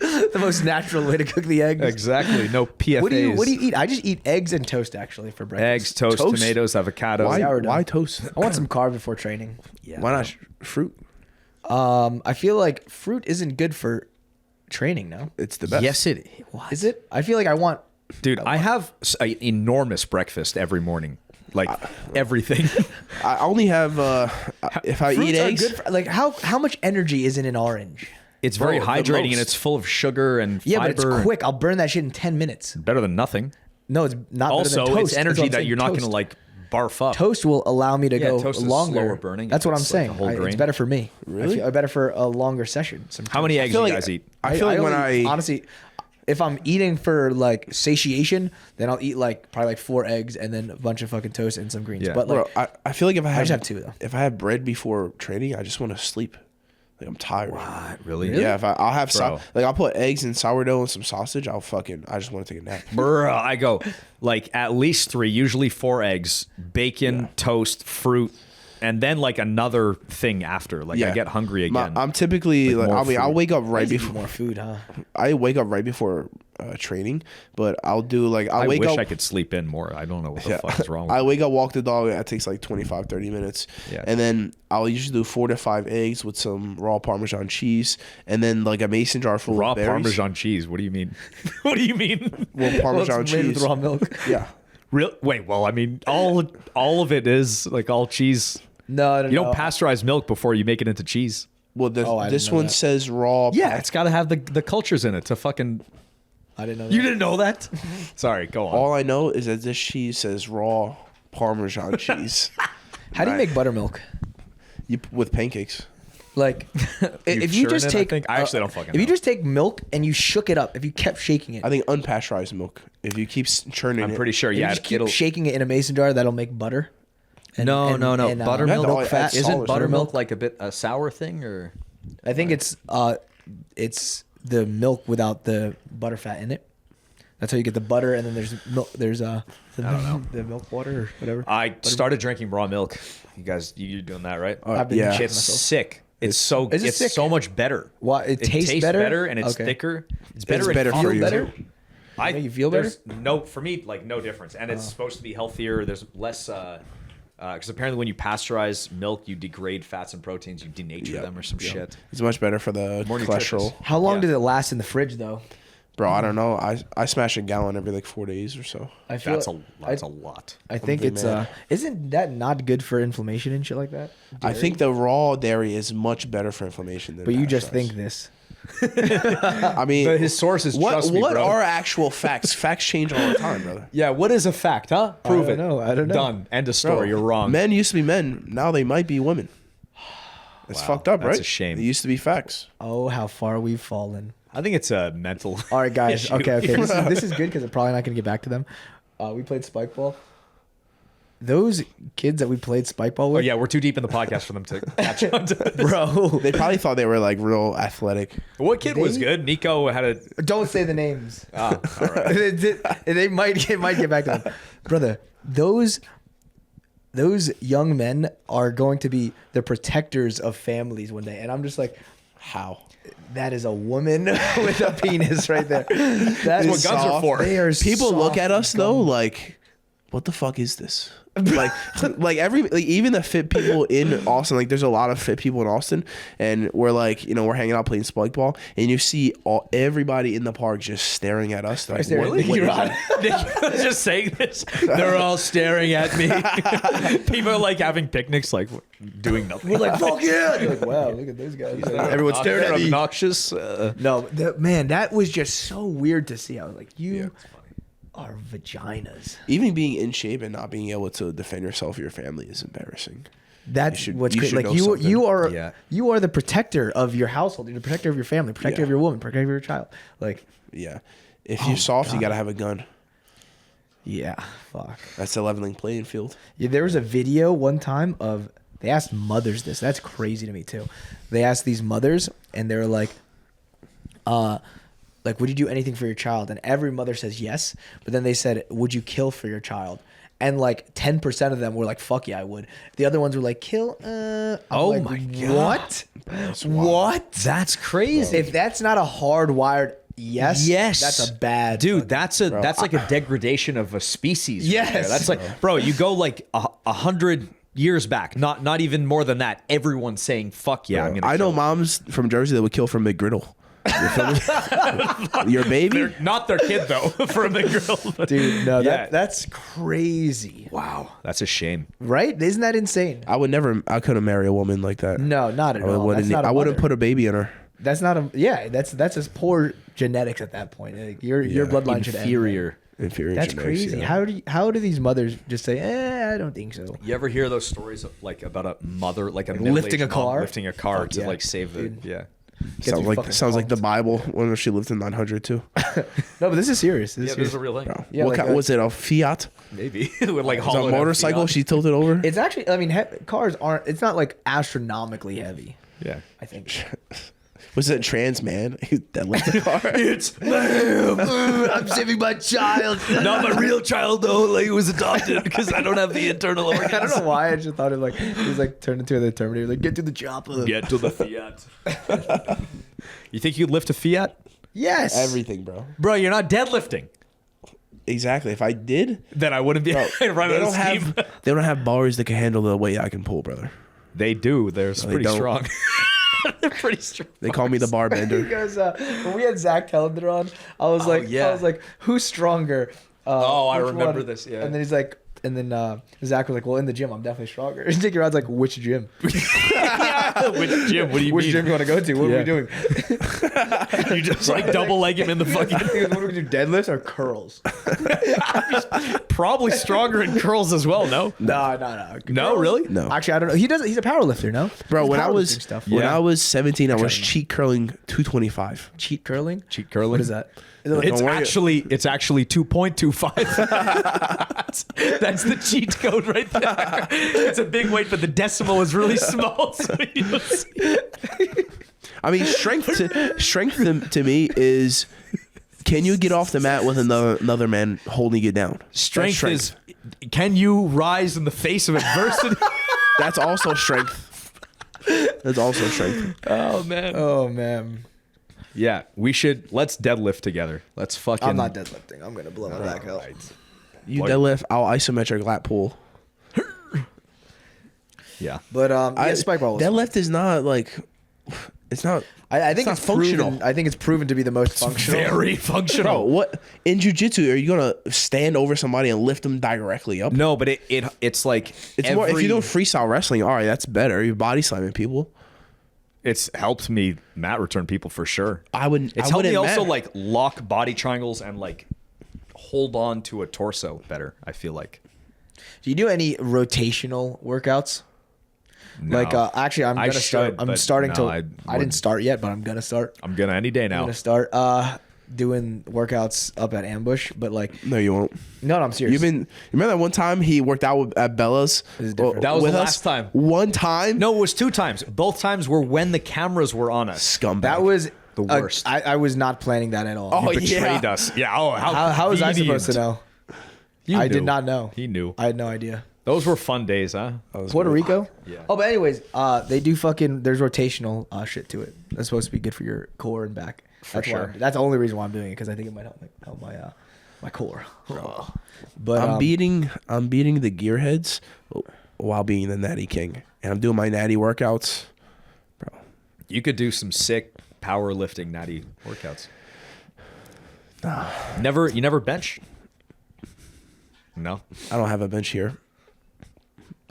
The most natural way to cook the eggs. Exactly. No PFAs. What do you eat? I just eat eggs and toast actually for breakfast. Eggs, toast, Toast? tomatoes, avocados. Why? Sourdough. Why toast? I want some carb before training. Yeah. Why not fruit? I feel like fruit isn't good for training. No, It's the best. Yes, it is it? I feel like I want. Dude, I have an enormous breakfast every morning. Like everything. I only have if I Fruits eat are eggs. good for, like how much energy is in an orange? It's very Bro, the hydrating and most. it's full of sugar and Yeah, fiber. but it's quick. I'll burn that shit in 10 minutes. Better than nothing. No, it's not. Also, better than toast. it's That's energy what I'm that saying. you're not going Toast. to like barf up. Toast will allow me to Yeah, go toast is longer. slower burning That's if what I'm it's like saying. a whole It's grain. better for me. Really? I better for a longer session. How many eggs do feel you like- guys eat? I feel like when only- I honestly, if I'm eating for like satiation, then I'll eat like probably like 4 eggs and then a bunch of fucking toast and some greens. Yeah. But like, Bro, I feel like if I just have have 2 though. if I have bread before training, I just want to sleep. Like I'm tired. Really? Yeah, if I'll have Bro. like I'll put eggs and sourdough and some sausage. I just want to take a nap. Bruh, I go like at least 3, usually 4 eggs, bacon, toast, fruit, and then like another thing after. Like I get hungry again. I'm typically Like like, more I mean I'll food. wake up right Eat before more food, huh? I wake up right before training, but I'll do like I wake wish up. I could sleep in more. I don't know what the Yeah. fuck is wrong with I me. wake up, walk the dog. That takes like 25, 30 minutes. Yeah. And then I'll usually do 4 to 5 eggs with some raw Parmesan cheese, and then like a mason jar full Raw of berries. Parmesan cheese. What do you mean? What do you mean? Well, Parmesan It's made with cheese. raw milk. Yeah. Real? Wait. Well, I mean, all of it is like all cheese. No, You don't pasteurize milk before you make it into cheese. Well, Oh, I this didn't know one that. says raw. Yeah, it's got to have the cultures in it to fucking. I didn't know that. You didn't know that? Sorry. Go on. All I know is that this cheese says raw Parmesan cheese. How do you make buttermilk? With pancakes. Like, if you churn just it, I take, think? I actually don't fucking If you know. just take milk and you shook it up, if you kept shaking it, I think unpasteurized milk. If you keep churning I'm it. pretty sure. and you Yeah, just keep it'll. shaking it in a mason jar, that'll make butter. No. and, Buttermilk milk fat. Isn't Isn't solid buttermilk milk? like a bit a sour thing, or? I think it's the milk without the butter fat in it. That's how you get the butter, and then there's milk. There's the milk water or whatever. I started drinking raw milk. You guys, you're doing that, right? I've been yeah. shitting It's myself. sick. It's so Is it it's sick? so much better. Why it tastes better? and it's Okay. thicker. It's better. better in for coffee, you. Better? too. I Make you feel better? there's for me, like no difference, and it's supposed to be healthier. There's less because apparently when you pasteurize milk, you degrade fats and proteins. You denature them or some shit. It's much better for the More cholesterol. nutritious. How long Yeah. did it last in the fridge though? Bro, I don't know. I smash a gallon every like 4 days or so. I feel That's a lot. I think big it's man. isn't that not good for inflammation and shit like that? I think the raw dairy is much better for inflammation than But you just pasteurized. think this. I mean, But his sources, what trust me, what bro. are actual facts? Facts change all the time, brother. Yeah, what is a fact, huh? Prove it. I don't know. Done. End of story. Bro, You're wrong. Men used to be men. Now they might be women. It's Wow, fucked up, that's right? a shame. It used to be facts. Oh, how far we've fallen. I think it's a mental. All right, guys. issue. Okay. This is good because I'm probably not going to get back to them. We played spike ball. Those kids that we played spike ball Oh with, yeah, we're too deep in the podcast for them to catch on to this. bro. They probably thought they were like real athletic. What kid was They- good? Nico had a. Don't say the names. Oh, all right. They might get back to them, brother. Those young men are going to be the protectors of families one day, and I'm just like, How? that is a woman with a penis right there. That's That's what guns are for. They are People look soft at us gum. though like, what the fuck is this? like even the fit people in Austin, like there's a lot of fit people in Austin, and we're like, we're hanging out playing spike ball, and you see everybody in the park just staring at us. They're like, staring what- at Nicky what is Rod. that? Nick was just saying this. They're all staring at me. People are like having picnics, like doing nothing. We're like, fuck yeah! They're like, wow, look at those guys. Everyone's staring They're at me. obnoxious. No, man, that was just so weird to see. I was like, Yeah, you it's funny. are vaginas. Even being in shape and not being able to defend yourself or your family is embarrassing. That's You should- what's you crazy. should Like know you, something. you are, Yeah. you are the protector of your household. You're the protector of your family, protector Yeah. of your woman, protector of your child. Like, Yeah. If you're soft, you gotta have a gun. yeah, fuck. That's the leveling playing field. Yeah, there was a video one time of they asked mothers this. That's crazy to me too. They asked these mothers, and they were like, would you do anything for your child? And every mother says yes. But then they said, would you kill for your child? And like 10% of them were like, fuck yeah, I would. The other ones were like, kill. I'm Oh like, my God. What? What? That's crazy. If that's not a hardwired yes, that's a bad dude. That's like a degradation of a species. Yes. right there. That's like, bro. You go like 100 years back, not even more than that. Everyone's saying fuck yeah. I'm gonna. I know kill moms from Jersey that would kill for McGriddle. You feel me? Your baby? They're not their kid though for a big girl. But dude. No, Yeah. that's crazy, wow, that's a shame. right? Isn't that insane? I couldn't marry a woman like that. No, not at I all. wouldn't, That's not a I wouldn't mother. put a baby in her. That's not a that's just poor genetics at that point. Like your bloodline should end. Inferior. Inferior That's genetics, crazy. yeah. How do these mothers just say, I don't think so? You ever hear those stories of, like about a mother, like a Lifting middle-aged a car? mom lifting a car Fuck to yeah. like save the Dude. yeah. Gets me fucking Sounds like the pumped. Bible when she lived in 900 too. No, but this is serious. This is Yeah, serious. there's a real thing. Bro. Yeah, what like kind, a- was it a Fiat? Maybe with like Was it a hollowed out motorcycle? Fiat. She tilted over. It's actually, I mean, cars aren't. It's not like astronomically heavy. Yeah. I think. Was it Trans Man that lifted the car? It's I'm saving my child. not my real child though. Like it was adopted because I don't have the internal I organs. don't know why. I just thought of like he was like turned into the Terminator. Like get to the chopper. Get to the Fiat. You think you'd lift a Fiat? Yes. Everything, bro. Bro, you're not deadlifting. Exactly. If I did, Then I wouldn't be bro, right they on don't the have scheme. they don't have bars that can handle the weight I can pull, brother. They do. They're they pretty don't. strong. They're pretty strong. They call me the bar bender. Because when we had Zach Tellender on, I was like, yeah. who's stronger? Oh, I Which remember one? this, yeah. And then he's like, and then Zach was like, well, in the gym, I'm definitely stronger. And Nicky Rod's like, which gym? Which gym? What do you Which mean? gym you want to go to? What are we doing? You just like double leg him in the fucking. What do we do? Deadlifts or curls? Probably stronger in curls as well. No. No. No, really? No. Actually, I don't know. He does. He's a power lifter, no? Bro, He's when I powerlifting was stuff. when Yeah. I was 17, I was cheat curling 225. cheat curling. Cheat curling. What is that? It's Don't worry. actually 2.25. That's the cheat code right there. It's a big weight, but the decimal is really small. So you don't see. I mean, strength to me is, can you get off the mat with another man holding you down? Strength is, can you rise in the face of adversity? That's also strength. That's also strength. Oh man. Yeah, let's deadlift together. Let's fucking. I'm not deadlifting. I'm gonna blow my back out. You deadlift, I'll isometric lat pull. Yeah. But spike ball. Deadlift is not like, it's not. I think not it's functional. proven. I think it's proven to be the most functional. Very functional. Bro, what in jiu-jitsu are you gonna stand over somebody and lift them directly up? No, but it's like It's more if you do freestyle wrestling. All right, that's better. You're body slamming people. It's helped me mat return people for sure. It's helped me also like lock body triangles and like hold on to a torso better. I feel like. Do you do any rotational workouts? No. Like actually, I'm I gonna start. should, I'm but starting no, to. I I didn't wouldn't. start yet, but I'm gonna start. I'm gonna any day I'm now. gonna start doing workouts up at Ambush, but like No, you won't. no, I'm serious. You remember that one time he worked out at Bella's? This is different. That was with the us? last time. One time? No, it was 2 times. Both times were when the cameras were on us. Scumbag. that was The worst. I was not planning that at all. Oh, He betrayed yeah. us. Yeah. Oh, how was I supposed to know? You I did knew. not know. He knew. I had no idea. Those were fun days, huh? Puerto Rico? Yeah. Oh, but anyways, they do fucking. There's rotational shit to it. That's supposed to be good for your core and back. That's sure. That's the only reason why I'm doing it, because I think it might help my core. But I'm beating the gearheads while being the Natty King, and I'm doing my Natty workouts, bro. You could do some sick powerlifting natty workouts. You never bench? No. I don't have a bench here.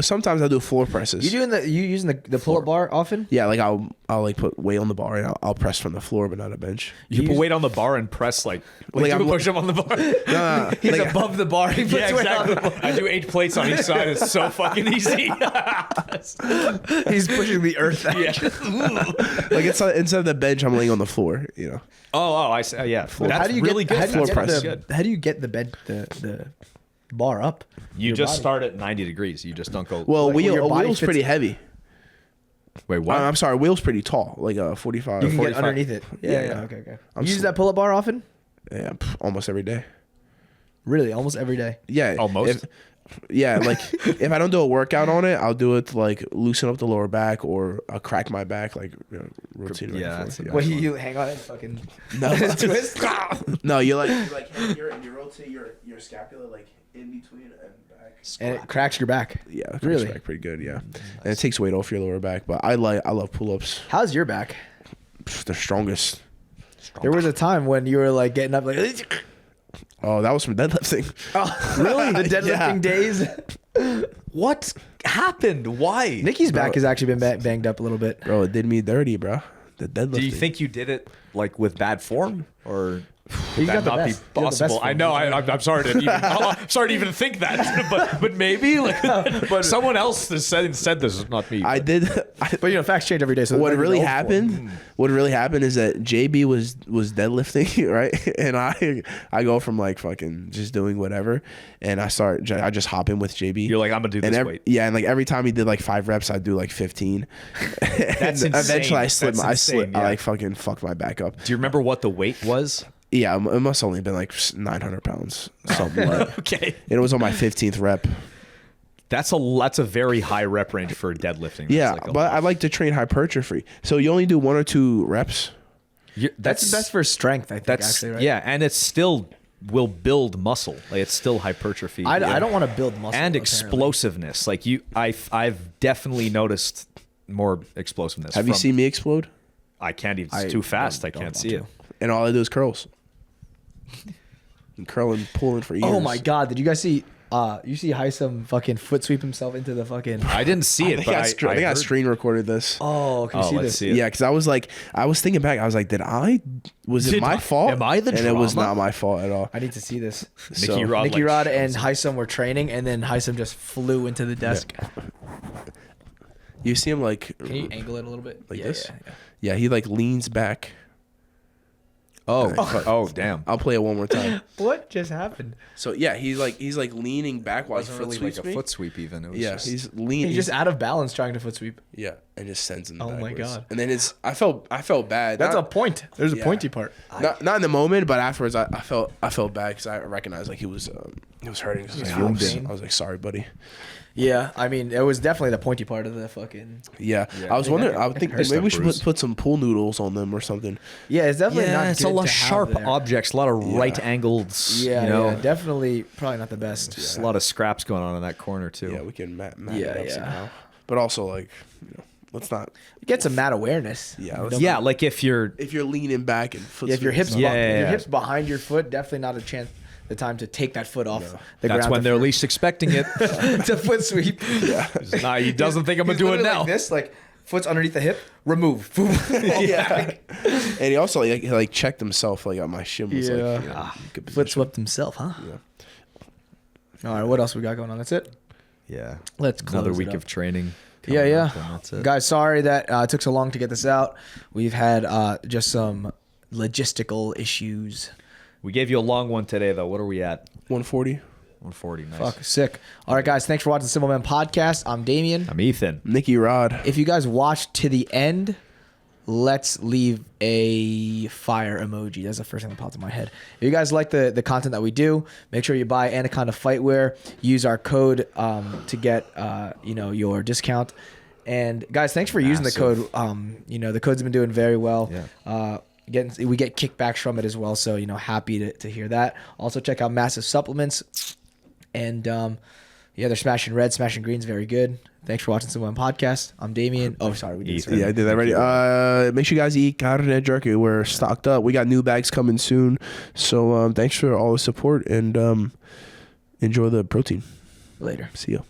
Sometimes I do floor presses. you using the pull up bar often? Yeah, like I'll like put weight on the bar and I'll press from the floor, but not a bench. You put weight on the bar and press like Like do I'm- a push up on the bar. He's like- above the bar. He puts Yeah, weight on the exactly. I do 8 plates on each side. It's so fucking easy. bar. He's pushing the earth. Like instead of the bench, I'm laying on the floor. You know. Oh, I see. Yeah, that's How do you really get, good. How do you That's get really the, good. how do you get the bar up? You your just body? start at 90 degrees. You just don't go. Well, Like, your a body wheel's fits- pretty heavy. Wait, what? I'm sorry, wheel's pretty tall, like a 45. You can 45. get underneath it. Yeah. Yeah. Okay. I'm You use sl- that pull up bar often? Yeah, almost every day. Really, almost every day. Yeah, Almost? Like if I don't do a workout on it, I'll do it to like loosen up the lower back, or I'll crack my back, like rotate it. Yeah, back and that's forth. a Well, you hang on and fucking No. twist. No, you rotate your scapula like in between and back. And it cracks your back. Yeah, it cracks Really? your back pretty good. Yeah, and it takes weight off your lower back. But I love pull ups. How's your back? The strongest. There was a time when you were like getting up like. Oh, that was from deadlifting. Oh, really? The deadlifting Yeah. days. What happened? Why? Nikki's back has actually been banged up a little bit. Bro, it did me dirty, bro. The deadlifting. Do you think you did it like with bad form, or You that got the not best. be You got the best possible? form. I know. I'm sorry to even. I'm sorry to even think that, but maybe like, but someone else has said this, not me. I did? But you know, facts change every day. So What there's really no happened? What really happened is that JB was deadlifting, right? And I go from like fucking just doing whatever, and I just hop in with JB. You're like, I'm gonna do this weight. Yeah, and like every time he did like 5 reps, I'd do like 15. That's And insane. eventually I slipped. That's I insane, slipped. I yeah. like fucking fucked my back up. Do you remember what the weight was? Yeah, it must have only been like 900 pounds, something like. Okay, And it was on my 15th rep. that's a very high rep range for deadlifting. That's Yeah, like a but lot. I like to train hypertrophy. So you only do 1 or 2 reps. That's for strength, I think. That's actually, right? yeah, and it still will build muscle. Like it's still hypertrophy. I don't want to build muscle and apparently. explosiveness. Like I've definitely noticed more explosiveness. Have you from- seen me explode? I can't even. I It's too fast. I don't can't want see to. it. And all I do is curls. And curling, pulling for years. Oh my god! Did you guys see? You see Heisem fucking foot sweep himself into the fucking. I didn't see I it, think but I, I think I heard- screen recorded this. Oh, can you Oh, see let's this? see it. Yeah, because I was thinking back. I was like, was it Did my I- fault? am I the And it was drama? not my fault at all. I need to see this. Nicky Rod, Nicky like, Rod shows and it. Heisem were training, and then Heisem just flew into the desk. You see him like Can you angle it a little bit? Like yeah, this? Yeah, yeah. Yeah, he like leans back. Oh, damn. I'll play it one more time. What just happened? So yeah, he's like leaning back while he foot sweeps me. sweep even. It was Yeah, he's leaning. He's just out of balance trying to foot sweep. Yeah, and just sends him. Oh my backwards. God. And then I felt bad. That's Not- a point. There's a Yeah. pointy part. Not in the moment, but afterwards, I felt bad because I recognized like he was hurting. So I was like, sorry, buddy. Yeah, I mean, it was definitely the pointy part of the fucking. Yeah, I was wondering. I would think hurts maybe we bruise. should put some pool noodles on them or something. Yeah, it's definitely not. it's a good lot to of have sharp there. objects, a lot of right angles. Yeah, you know, yeah, definitely, probably not the best. just a lot of scraps going on in that corner too. Yeah, we can map Yeah, it up yeah. somehow. But also like, let's not. Get some mat awareness. Yeah, You let's don't- Yeah, like if you're If you're leaning back and foot if your hips, sweeping, Yeah, if yeah, your yeah. hips behind your foot, definitely not a chance. The time to take that foot off the that's ground. when to they're foot- least expecting it. to foot sweep. Yeah. Nah, he doesn't think I'm gonna He's do it literally now. Like this, like foot's underneath the hip, remove. yeah. And he also he checked himself like my shin was Yeah. like good Foot position. swept himself, huh? Yeah. All right, what else we got going on? That's it. Yeah, Let's another close it week up. of training. Yeah, coming yeah. up, and that's it. Guys, sorry that it took so long to get this out. We've had just some logistical issues. We gave you a long one today, though. What are we at? 140. 140. Nice. Fuck, sick. All right, guys, thanks for watching the Simple Man Podcast. I'm Damien. I'm Ethan. Nicky Rod. If you guys watched to the end, let's leave a fire emoji. That's the first thing that popped in my head. If you guys like the content that we do, make sure you buy Anaconda Fightwear. Use our code to get your discount. And guys, thanks for using the code. The code's been doing very well. Yeah. We get kickbacks from it as well, so happy to hear that. Also check out Massive Supplements, and they're smashing red, smashing green's very good. Thanks for watching Simple Man Podcast. I'm Damien. Oh, sorry, we did this Ethan. already. Yeah, I did that already. Make sure you guys eat carne jerky. We're stocked up. We got new bags coming soon. So thanks for all the support and enjoy the protein. Later. See you.